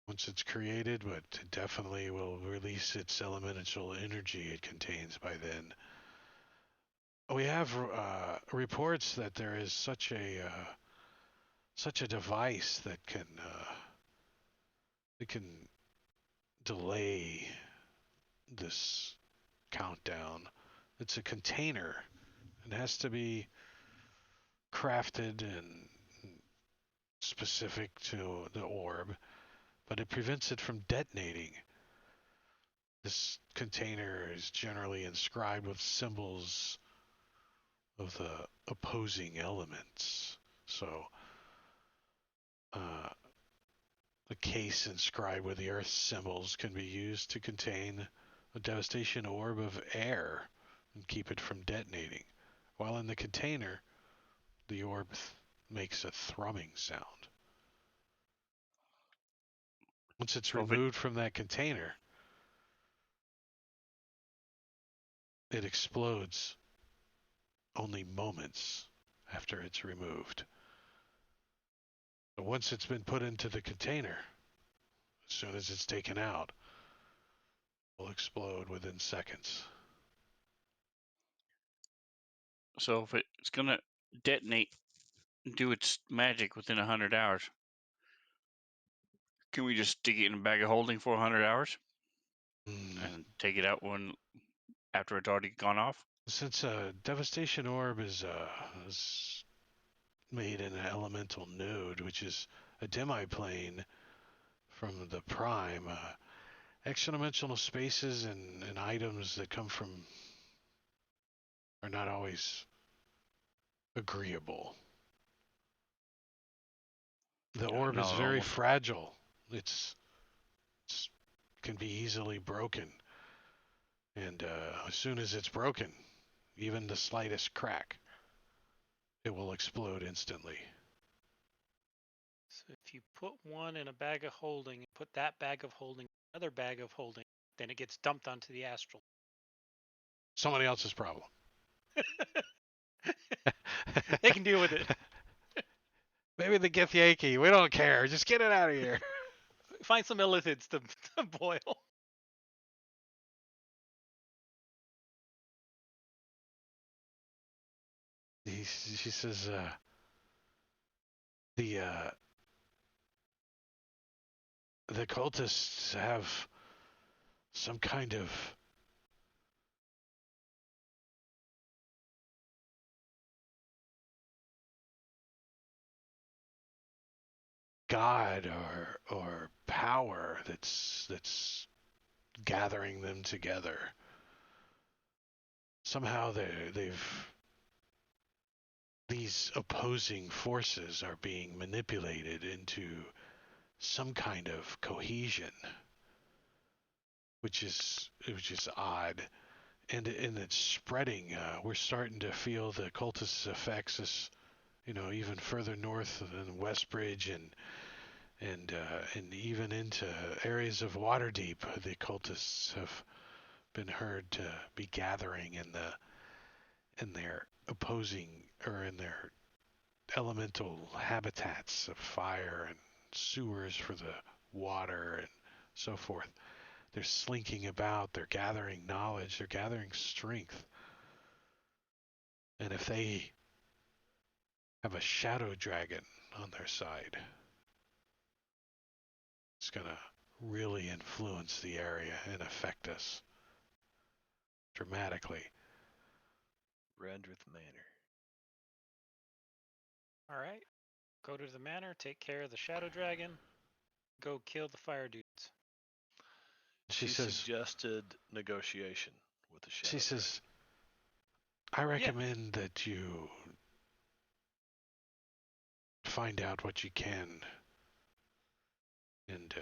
once it's created, but it definitely will release its elemental energy it contains by then. We have reports that there is such a device that can delay this countdown. It's a container. It has to be crafted and specific to the orb, but it prevents it from detonating. This container is generally inscribed with symbols of the opposing elements. So, the case inscribed with the earth symbols can be used to contain a devastation orb of air and keep it from detonating. While in the container, the orb makes a thrumming sound. Once it's So removed from that container, it explodes only moments after it's removed. So once it's been put into the container, as soon as it's taken out, it will explode within seconds. So if it's gonna detonate, do its magic within 100 hours, can we just stick it in a bag of holding for 100 hours and take it out when after it's already gone off? Since a devastation orb is made in an elemental node, which is a demi-plane from the prime, extra-dimensional spaces and items that come from are not always agreeable. The orb is No, very almost. fragile. It's can be easily broken, and as soon as it's broken, even the slightest crack, it will explode instantly. So if you put one in a bag of holding and put that bag of holding in another bag of holding, then it gets dumped onto the astral. Somebody else's problem. They can deal with it. Maybe the Githyanki. We don't care. Just get it out of here. Find some illithids to boil. She says, the cultists have some kind of god or power that's gathering them together. Somehow these opposing forces are being manipulated into some kind of cohesion, which is odd, and it's spreading. We're starting to feel the cultist effects as even further north than Westbridge and even into areas of Waterdeep. The cultists have been heard to be gathering in their opposing or in their elemental habitats of fire and sewers for the water and so forth. They're slinking about, they're gathering knowledge, they're gathering strength. And if they have a shadow dragon on their side. It's gonna really influence the area and affect us dramatically. Rendreth Manor. All right. Go to the manor, take care of the shadow dragon, go kill the fire dudes. She She says, suggested negotiation with the shadow she dragon. says, I recommend that you find out what you can. And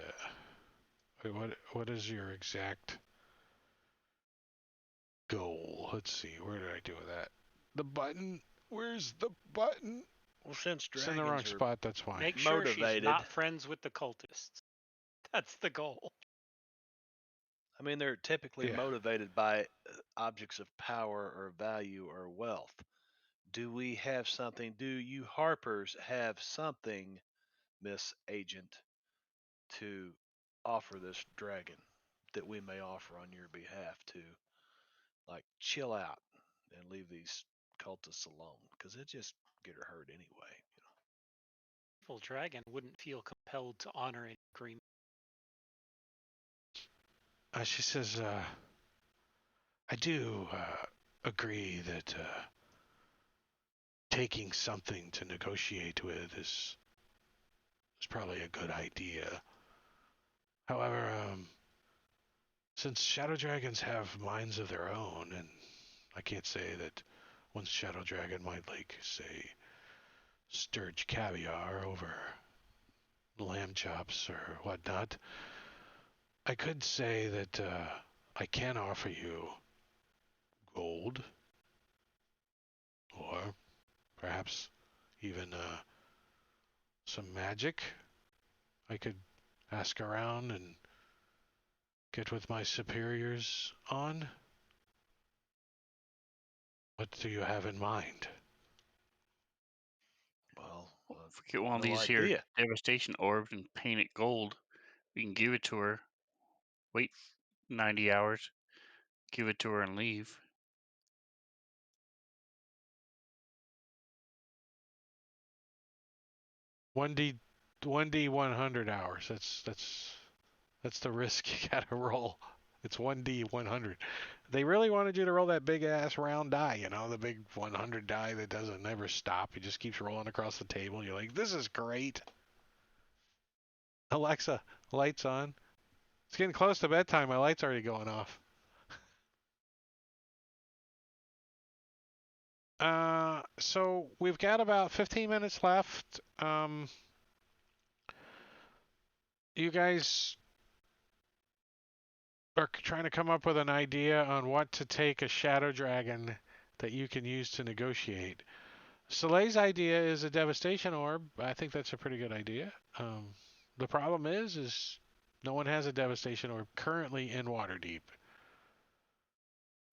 what is your exact goal? Let's see, where did I do that? The button? Where's the button? Well, since It's in dragons the wrong are spot, that's why. Make sure she's motivated. not friends with the cultists. That's the goal. I mean, they're typically Yeah. motivated by objects of power or value or wealth. Do we have something? Do you Harpers have something, Miss Agent, to offer this dragon that we may offer on your behalf to, like, chill out and leave these cultists alone? Because it just get her hurt anyway. Evil dragon wouldn't feel compelled to honor an agreement. She says, I do agree that taking something to negotiate with is probably a good idea. However, since shadow dragons have minds of their own, and I can't say that one shadow dragon might like, say, sturge caviar over lamb chops or whatnot, I could say that I can offer you gold, or perhaps even some magic. I could ask around and get with my superiors on. What do you have in mind? Well, If we get one of no these idea. here devastation orbs and paint it gold, we can give it to her. Wait 90 hours, give it to her, and leave. One D 100 hours. That's the risk you gotta roll. It's 1D 100. They really wanted you to roll that big ass round die, you know, the big 100 die that doesn't never stop. It just keeps rolling across the table. You're like, this is great. Alexa, lights on. It's getting close to bedtime. My light's already going off. So we've got about 15 minutes left. You guys are trying to come up with an idea on what to take a shadow dragon that you can use to negotiate. Soleil's idea is a devastation orb. I think that's a pretty good idea. The problem is no one has a devastation orb currently in Waterdeep.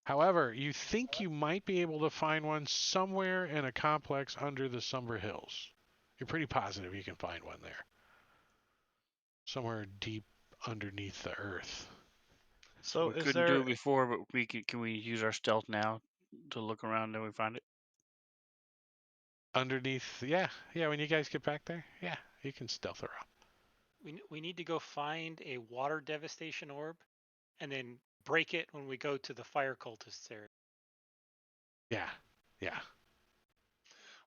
However, you think you might be able to find one somewhere in a complex under the Somber Hills. You're pretty positive you can find one there. Somewhere deep underneath the earth. So we is couldn't there? do it before, but can we use our stealth now to look around and we find it? Underneath, yeah, when you guys get back there, yeah, you can stealth around. We need to go find a water devastation orb and then break it when we go to the fire cultists area. Yeah.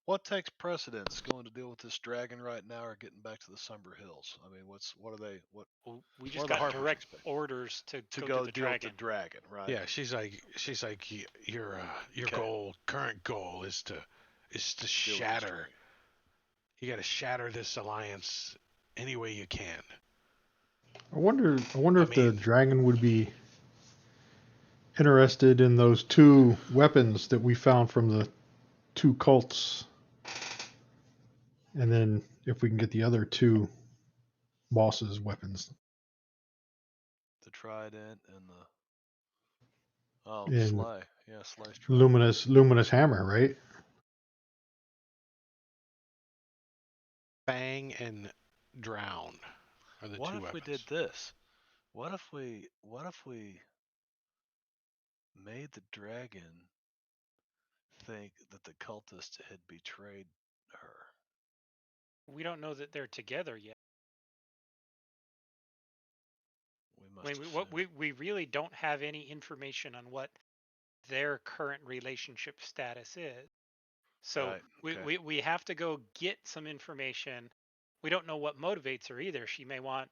What takes precedence? Going to deal with this dragon right now, or getting back to the Somber Hills? I mean, what are they? What Well, we What just are the got Harpers direct expect? orders to to go to the deal dragon. with the dragon, right? Yeah, she's like your Okay. current goal is to Deal with this shatter. dragon. You got to shatter this alliance any way you can. I wonder I if the mean, dragon would be interested in those two weapons that we found from the two cults, and then if we can get the other two bosses' weapons The trident and the in Slay. Yeah, Slay's trident. luminous hammer, right? Fang and Drown are the What two if we weapons. did this? What if we made the dragon think that the cultists had betrayed her? We don't know that they're together yet. We I must mean, assume. we really don't have any information on what their current relationship status is. So Right, okay. we have to go get some information. We don't know what motivates her either. She may want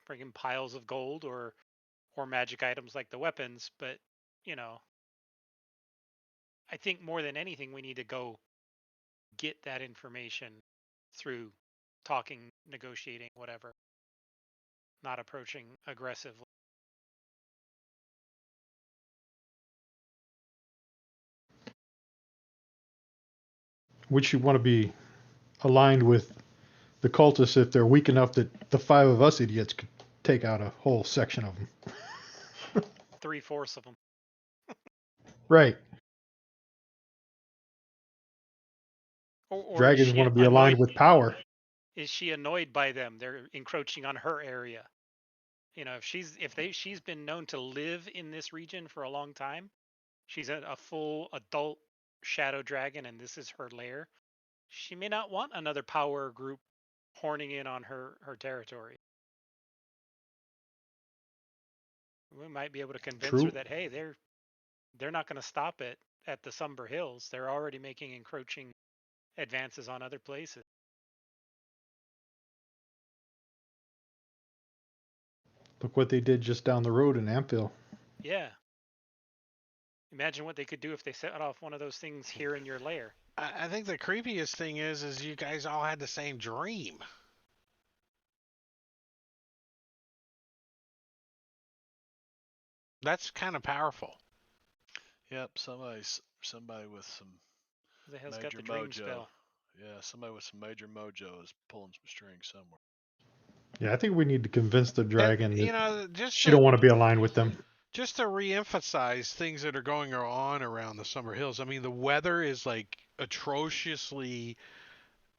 bringing piles of gold or magic items like the weapons, but you know, I think more than anything we need to go get that information through talking, negotiating, whatever, not approaching aggressively. Which you want to be aligned with the cultists if they're weak enough that the 5 of us idiots could take out a whole section of them. 3/4 of them. Right. Or is Dragons she want to be annoyed? aligned with power. Is she annoyed by them? They're encroaching on her area. You know, she's been known to live in this region for a long time. She's a full adult shadow dragon, and this is her lair. She may not want another power group horning in on her territory. We might be able to convince her True. that hey, they're not going to stop it at the Somber Hills. They're already making encroaching advances on other places. Look what they did just down the road in Ampville. Yeah. Imagine what they could do if they set off one of those things here in your lair. I think the creepiest thing is you guys all had the same dream. That's kind of powerful. Yep, somebody with some Who the hell's got major the dream mojo. spell? Yeah, somebody with some major mojo is pulling some strings somewhere. Yeah, I think we need to convince the dragon And, that you know, just she don't want to be aligned with them. just to reemphasize things that are going on around the Summer Hills. I mean, the weather is like atrociously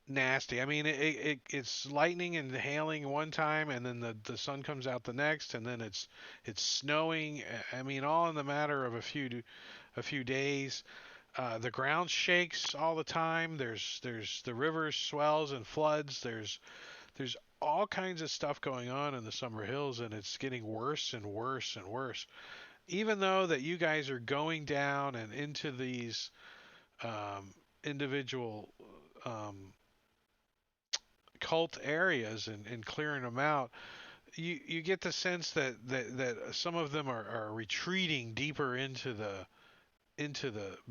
nasty. I mean, it's lightning and hailing one time, and then the sun comes out the next, and then it's snowing. I mean, all in the matter of a few days. The ground shakes all the time. There's the river swells and floods. There's all kinds of stuff going on in the Summer Hills, and it's getting worse and worse and worse. Even though that you guys are going down and into these individual um, cult areas and clearing them out, you get the sense that some of them are retreating deeper into the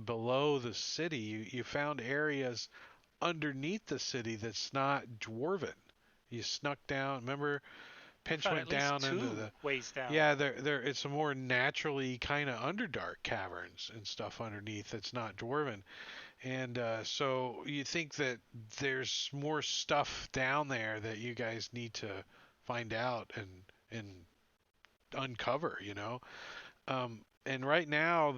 below the city. You found areas underneath the city that's not dwarven. You snuck down. Remember, Pinch Found went at least down into 2 the ways down. yeah. There it's a more naturally kind of underdark caverns and stuff underneath that's not dwarven. And so you think that there's more stuff down there that you guys need to find out and uncover, you know. And right now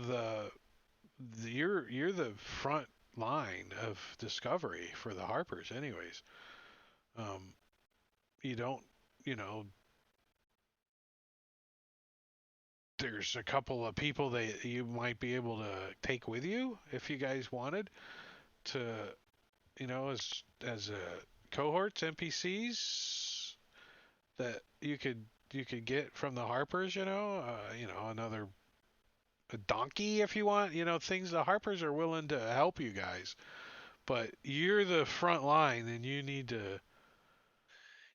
you're the front line of discovery for the Harpers, anyways. Um, you don't, you know, there's a couple of people that you might be able to take with you if you guys wanted to, you know, as a cohorts NPCs that you could get from the Harpers, you know, another a donkey if you want, you know, things the Harpers are willing to help you guys. But you're the front line and you need to,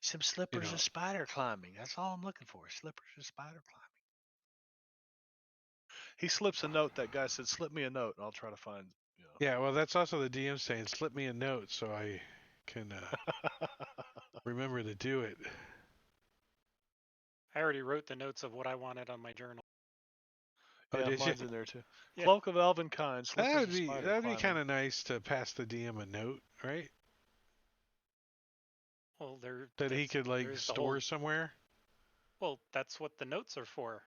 Some you slippers know, and spider climbing. That's all I'm looking for. Slippers and spider climbing. He slips a note. That guy said, "Slip me a note, and I'll try to find." You yeah, well that's also the DM saying slip me a note so I can know. remember to do it. I already wrote the notes of what I wanted on my journal. Oh, Yeah, did you? mine's in there too. Yeah. Cloak of Elven Kind, slippers and spider That would be climbing. kind of nice to pass the DM a note, right? Well, That he could like there's the store whole. somewhere. Well, that's what the notes are for.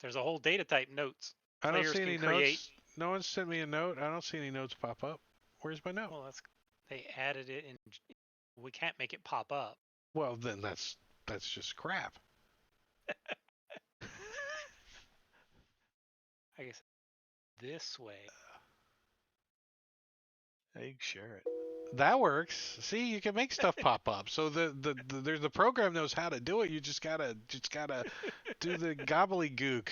There's a whole data type notes. I don't Players see can any create. notes. No one sent me a note. I don't see any notes pop up. Where's my note? Well, they added it in. We can't make it pop up. Well, then that's just crap. I guess this way. Hey, you can share it. That works. See, you can make stuff pop up. So the program knows how to do it. You just gotta do the gobbledygook.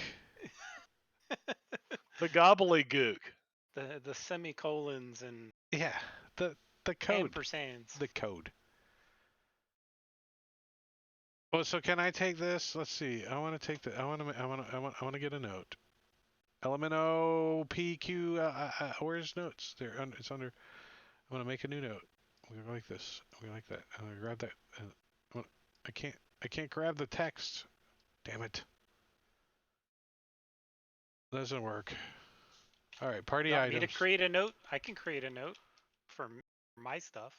The gobbledygook. The semicolons and Yeah, the code. ampersands. The code. Well, so can I take this? Let's see. I want to take the. I want to get a note. Element O P Q. Where's notes? There. It's under. I want to make a new note. We like this. We like that. I'm gonna grab that. I can't grab the text. Damn it. Doesn't work. All right, party You want items. me to create a note? I can create a note for my stuff.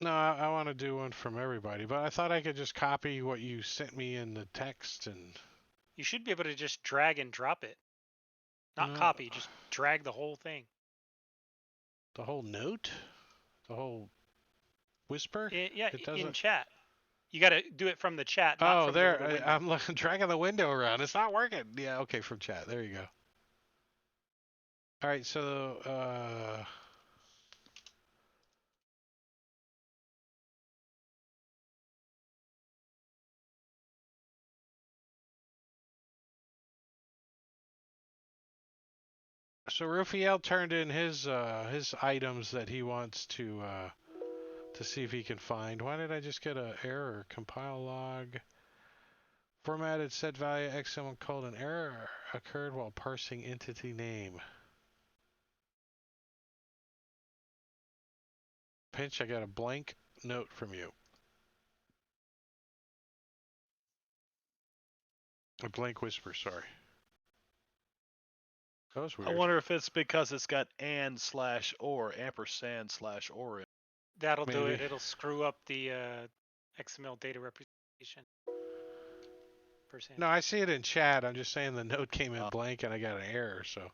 No, I want to do one from everybody, but I thought I could just copy what you sent me in the text and. You should be able to just drag and drop it. Not copy, just drag the whole thing. The whole note? The whole whisper? Yeah, It doesn't. in chat. You got to do it from the chat. Not Oh, from there. the window. I'm dragging the window around. It's not working. Yeah, okay, from chat. There you go. All right, so so Raphael turned in his items that he wants to see if he can find. Why did I just get an error? Compile log. Formatted set value $: an error occurred while parsing entity name. Pinch, I got a blank note from you. A blank whisper, sorry. That was weird. I wonder if it's because it's got and/or ampersand/or. That'll do Maybe. it. It'll screw up the XML data representation. No, I see it in chat. I'm just saying the note came in blank and I got an error, so.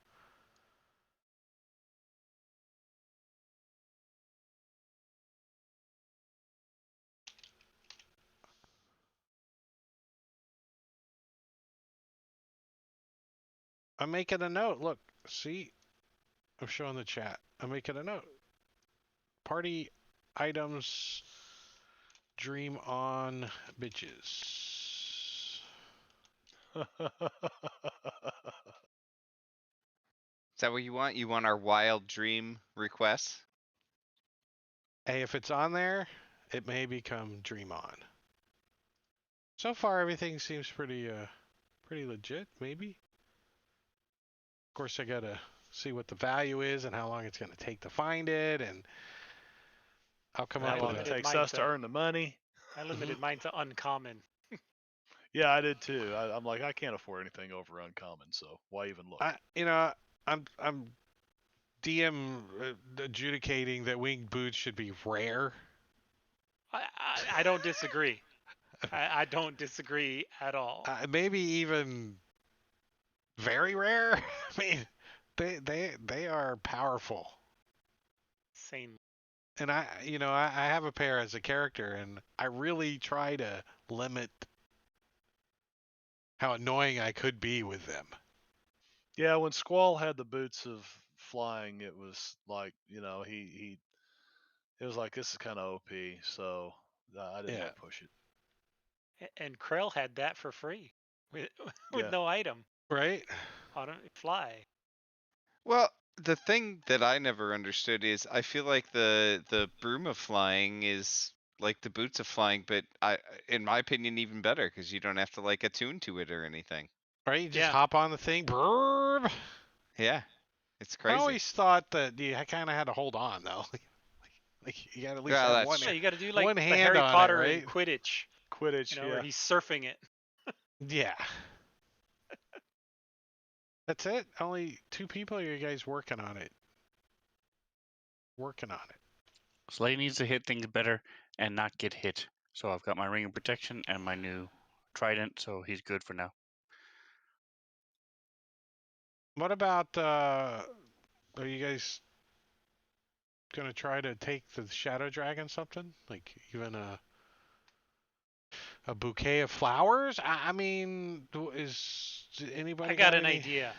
I'm making a note. Look, see? I'm showing the chat. I'm making a note. Party items, dream on, bitches. Is that what you want? You want our wild dream requests? Hey, if it's on there, it may become dream on. So far, everything seems pretty legit, maybe. Of course, I gotta see what the value is and how long it's gonna take to find it, and I'll come How up long with it a. takes us to earn the money. I limited mine to uncommon. Yeah, I did too. I'm like, I can't afford anything over uncommon, so why even look? I'm DM adjudicating that winged boots should be rare. I don't disagree. I don't disagree at all. Maybe even very rare. I mean, they are powerful. Same. And I have a pair as a character, and I really try to limit how annoying I could be with them. Yeah, when Squall had the boots of flying, it was like, he it was like, this is kind of OP, so I didn't want to push it. And Krell had that for free with Yeah. no item. Right? On a fly. Well, the thing that I never understood is I feel like the broom of flying is like the boots of flying, but in my opinion, even better because you don't have to like attune to it or anything. Right? You just hop on the thing. Brrr. Yeah, it's crazy. I always thought that you kind of had to hold on though. Like you got to at least have one. Yeah, you got to do like one the hand Harry on Potter it, right? in Quidditch. Quidditch, where he's surfing it. Yeah. That's it? Only 2 people? Or are you guys working on it? Working on it. Slay needs to hit things better and not get hit. So I've got my ring of protection and my new trident, so he's good for now. What about are you guys gonna try to take the shadow dragon something? Like even a bouquet of flowers? I mean, is anybody I got an idea.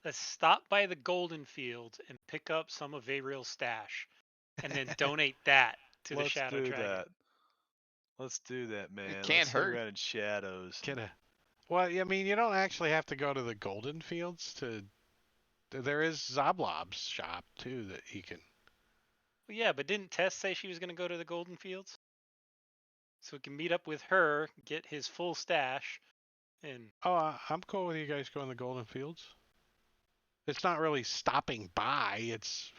Let's stop by the Golden Fields and pick up some of Ariel's stash. and then donate that to the Let's Shadow do Dragon. that. Let's do that, man. can't Let's sit hurt. around in shadows. Well, I mean, you don't actually have to go to the Golden Fields to. There is Zoblob's shop too that you can. Well, yeah, but didn't Tess say she was going to go to the Golden Fields? So we can meet up with her, get his full stash, and Oh, I'm cool with you guys going to the Golden Fields. It's not really stopping by. It's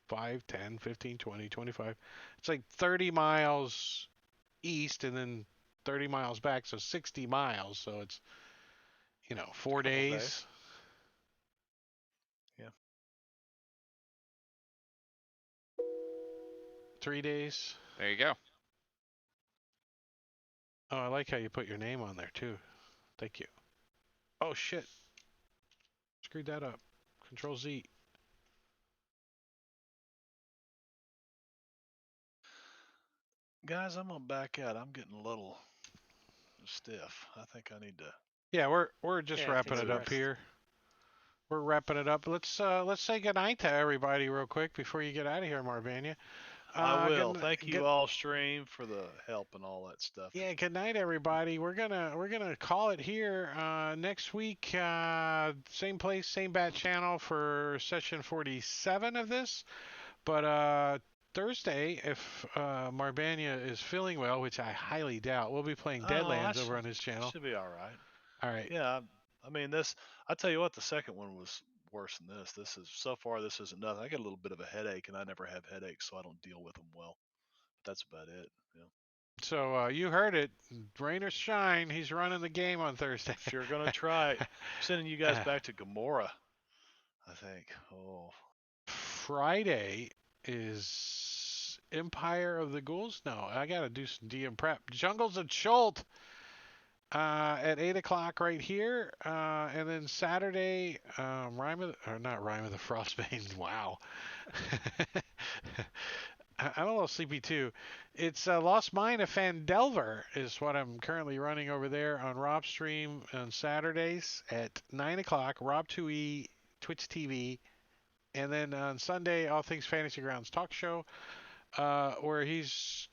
5, 10, 15, 20, 25. It's like 30 miles east and then 30 miles back, so 60 miles. So it's, 4 Couple days. days. Yeah. 3 days. There you go. Oh, I like how you put your name on there too. Thank you. Oh shit. Screwed that up. Control Z. Guys, I'm gonna back out. I'm getting a little stiff. I think I need to. Yeah, we're just Yeah, wrapping take it some up rest. here. We're wrapping it up. Let's say goodnight to everybody real quick before you get out of here, Marvania. I will. Good, Thank you good, all, stream, for the help and all that stuff. Yeah, good night, everybody. We're gonna call it here. Next week, same place, same bat channel for session 47 of this. But Thursday, if Marbania is feeling well, which I highly doubt, we'll be playing Deadlands over on his channel. Should be all right. All right. Yeah, I mean this. I tell you what, the second one was worse than this. This is so far. This isn't nothing. I get a little bit of a headache, and I never have headaches, so I don't deal with them well. That's about it. Yeah. So you heard it, rain or shine, he's running the game on Thursday. Sure, gonna try. I'm sending you guys back to Gamora, I think. Oh. Friday is Empire of the Ghouls. No, I gotta do some DM prep. Jungles of Chult at 8 o'clock right here, and then Saturday, not Rime of the Frostbane. Wow. I'm a little sleepy too. It's Lost Mine of Fandelver is what I'm currently running over there on Rob Stream on Saturdays at 9 o'clock, Rob2E, Twitch TV. And then on Sunday, All Things Fantasy Grounds Talk Show, where he's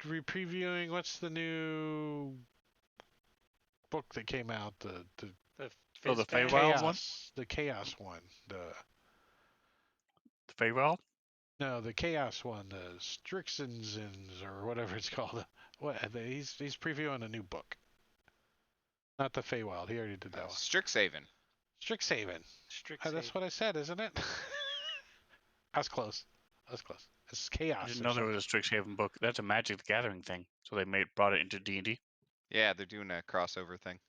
previewing what's the new book that came out, the the Fizz Feywild Bang. one? the Chaos one, The Feywild? No, the Chaos one, the Strixens or whatever it's called. What he's previewing a new book. Not the Feywild. He already did that one. Strixhaven. Strixhaven. That's what I said, isn't it? I was close. It's Chaos. I didn't know there was a Strixhaven book. That's a Magic the Gathering thing. So they brought it into D&D. Yeah, they're doing a crossover thing.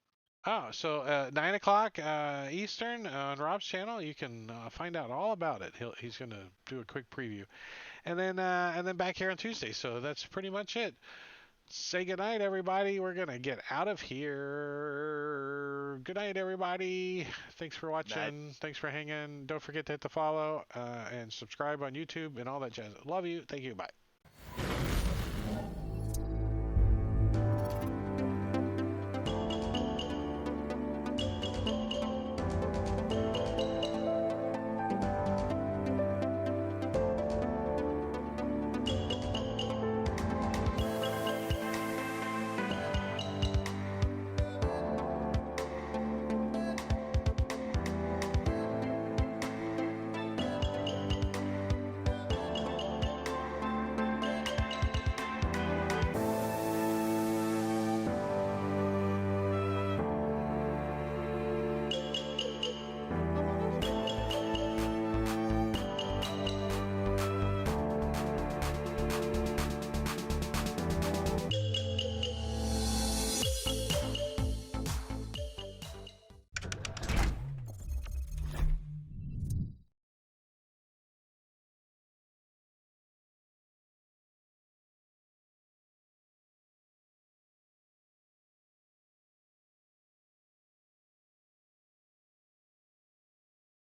Oh, so 9 o'clock Eastern on Rob's channel, you can find out all about it. He's going to do a quick preview, and then back here on Tuesday. So that's pretty much it. Say goodnight, everybody. We're going to get out of here. Good night, everybody. Thanks for watching. Night. Thanks for hanging. Don't forget to hit the follow and subscribe on YouTube and all that jazz. Love you. Thank you. Bye.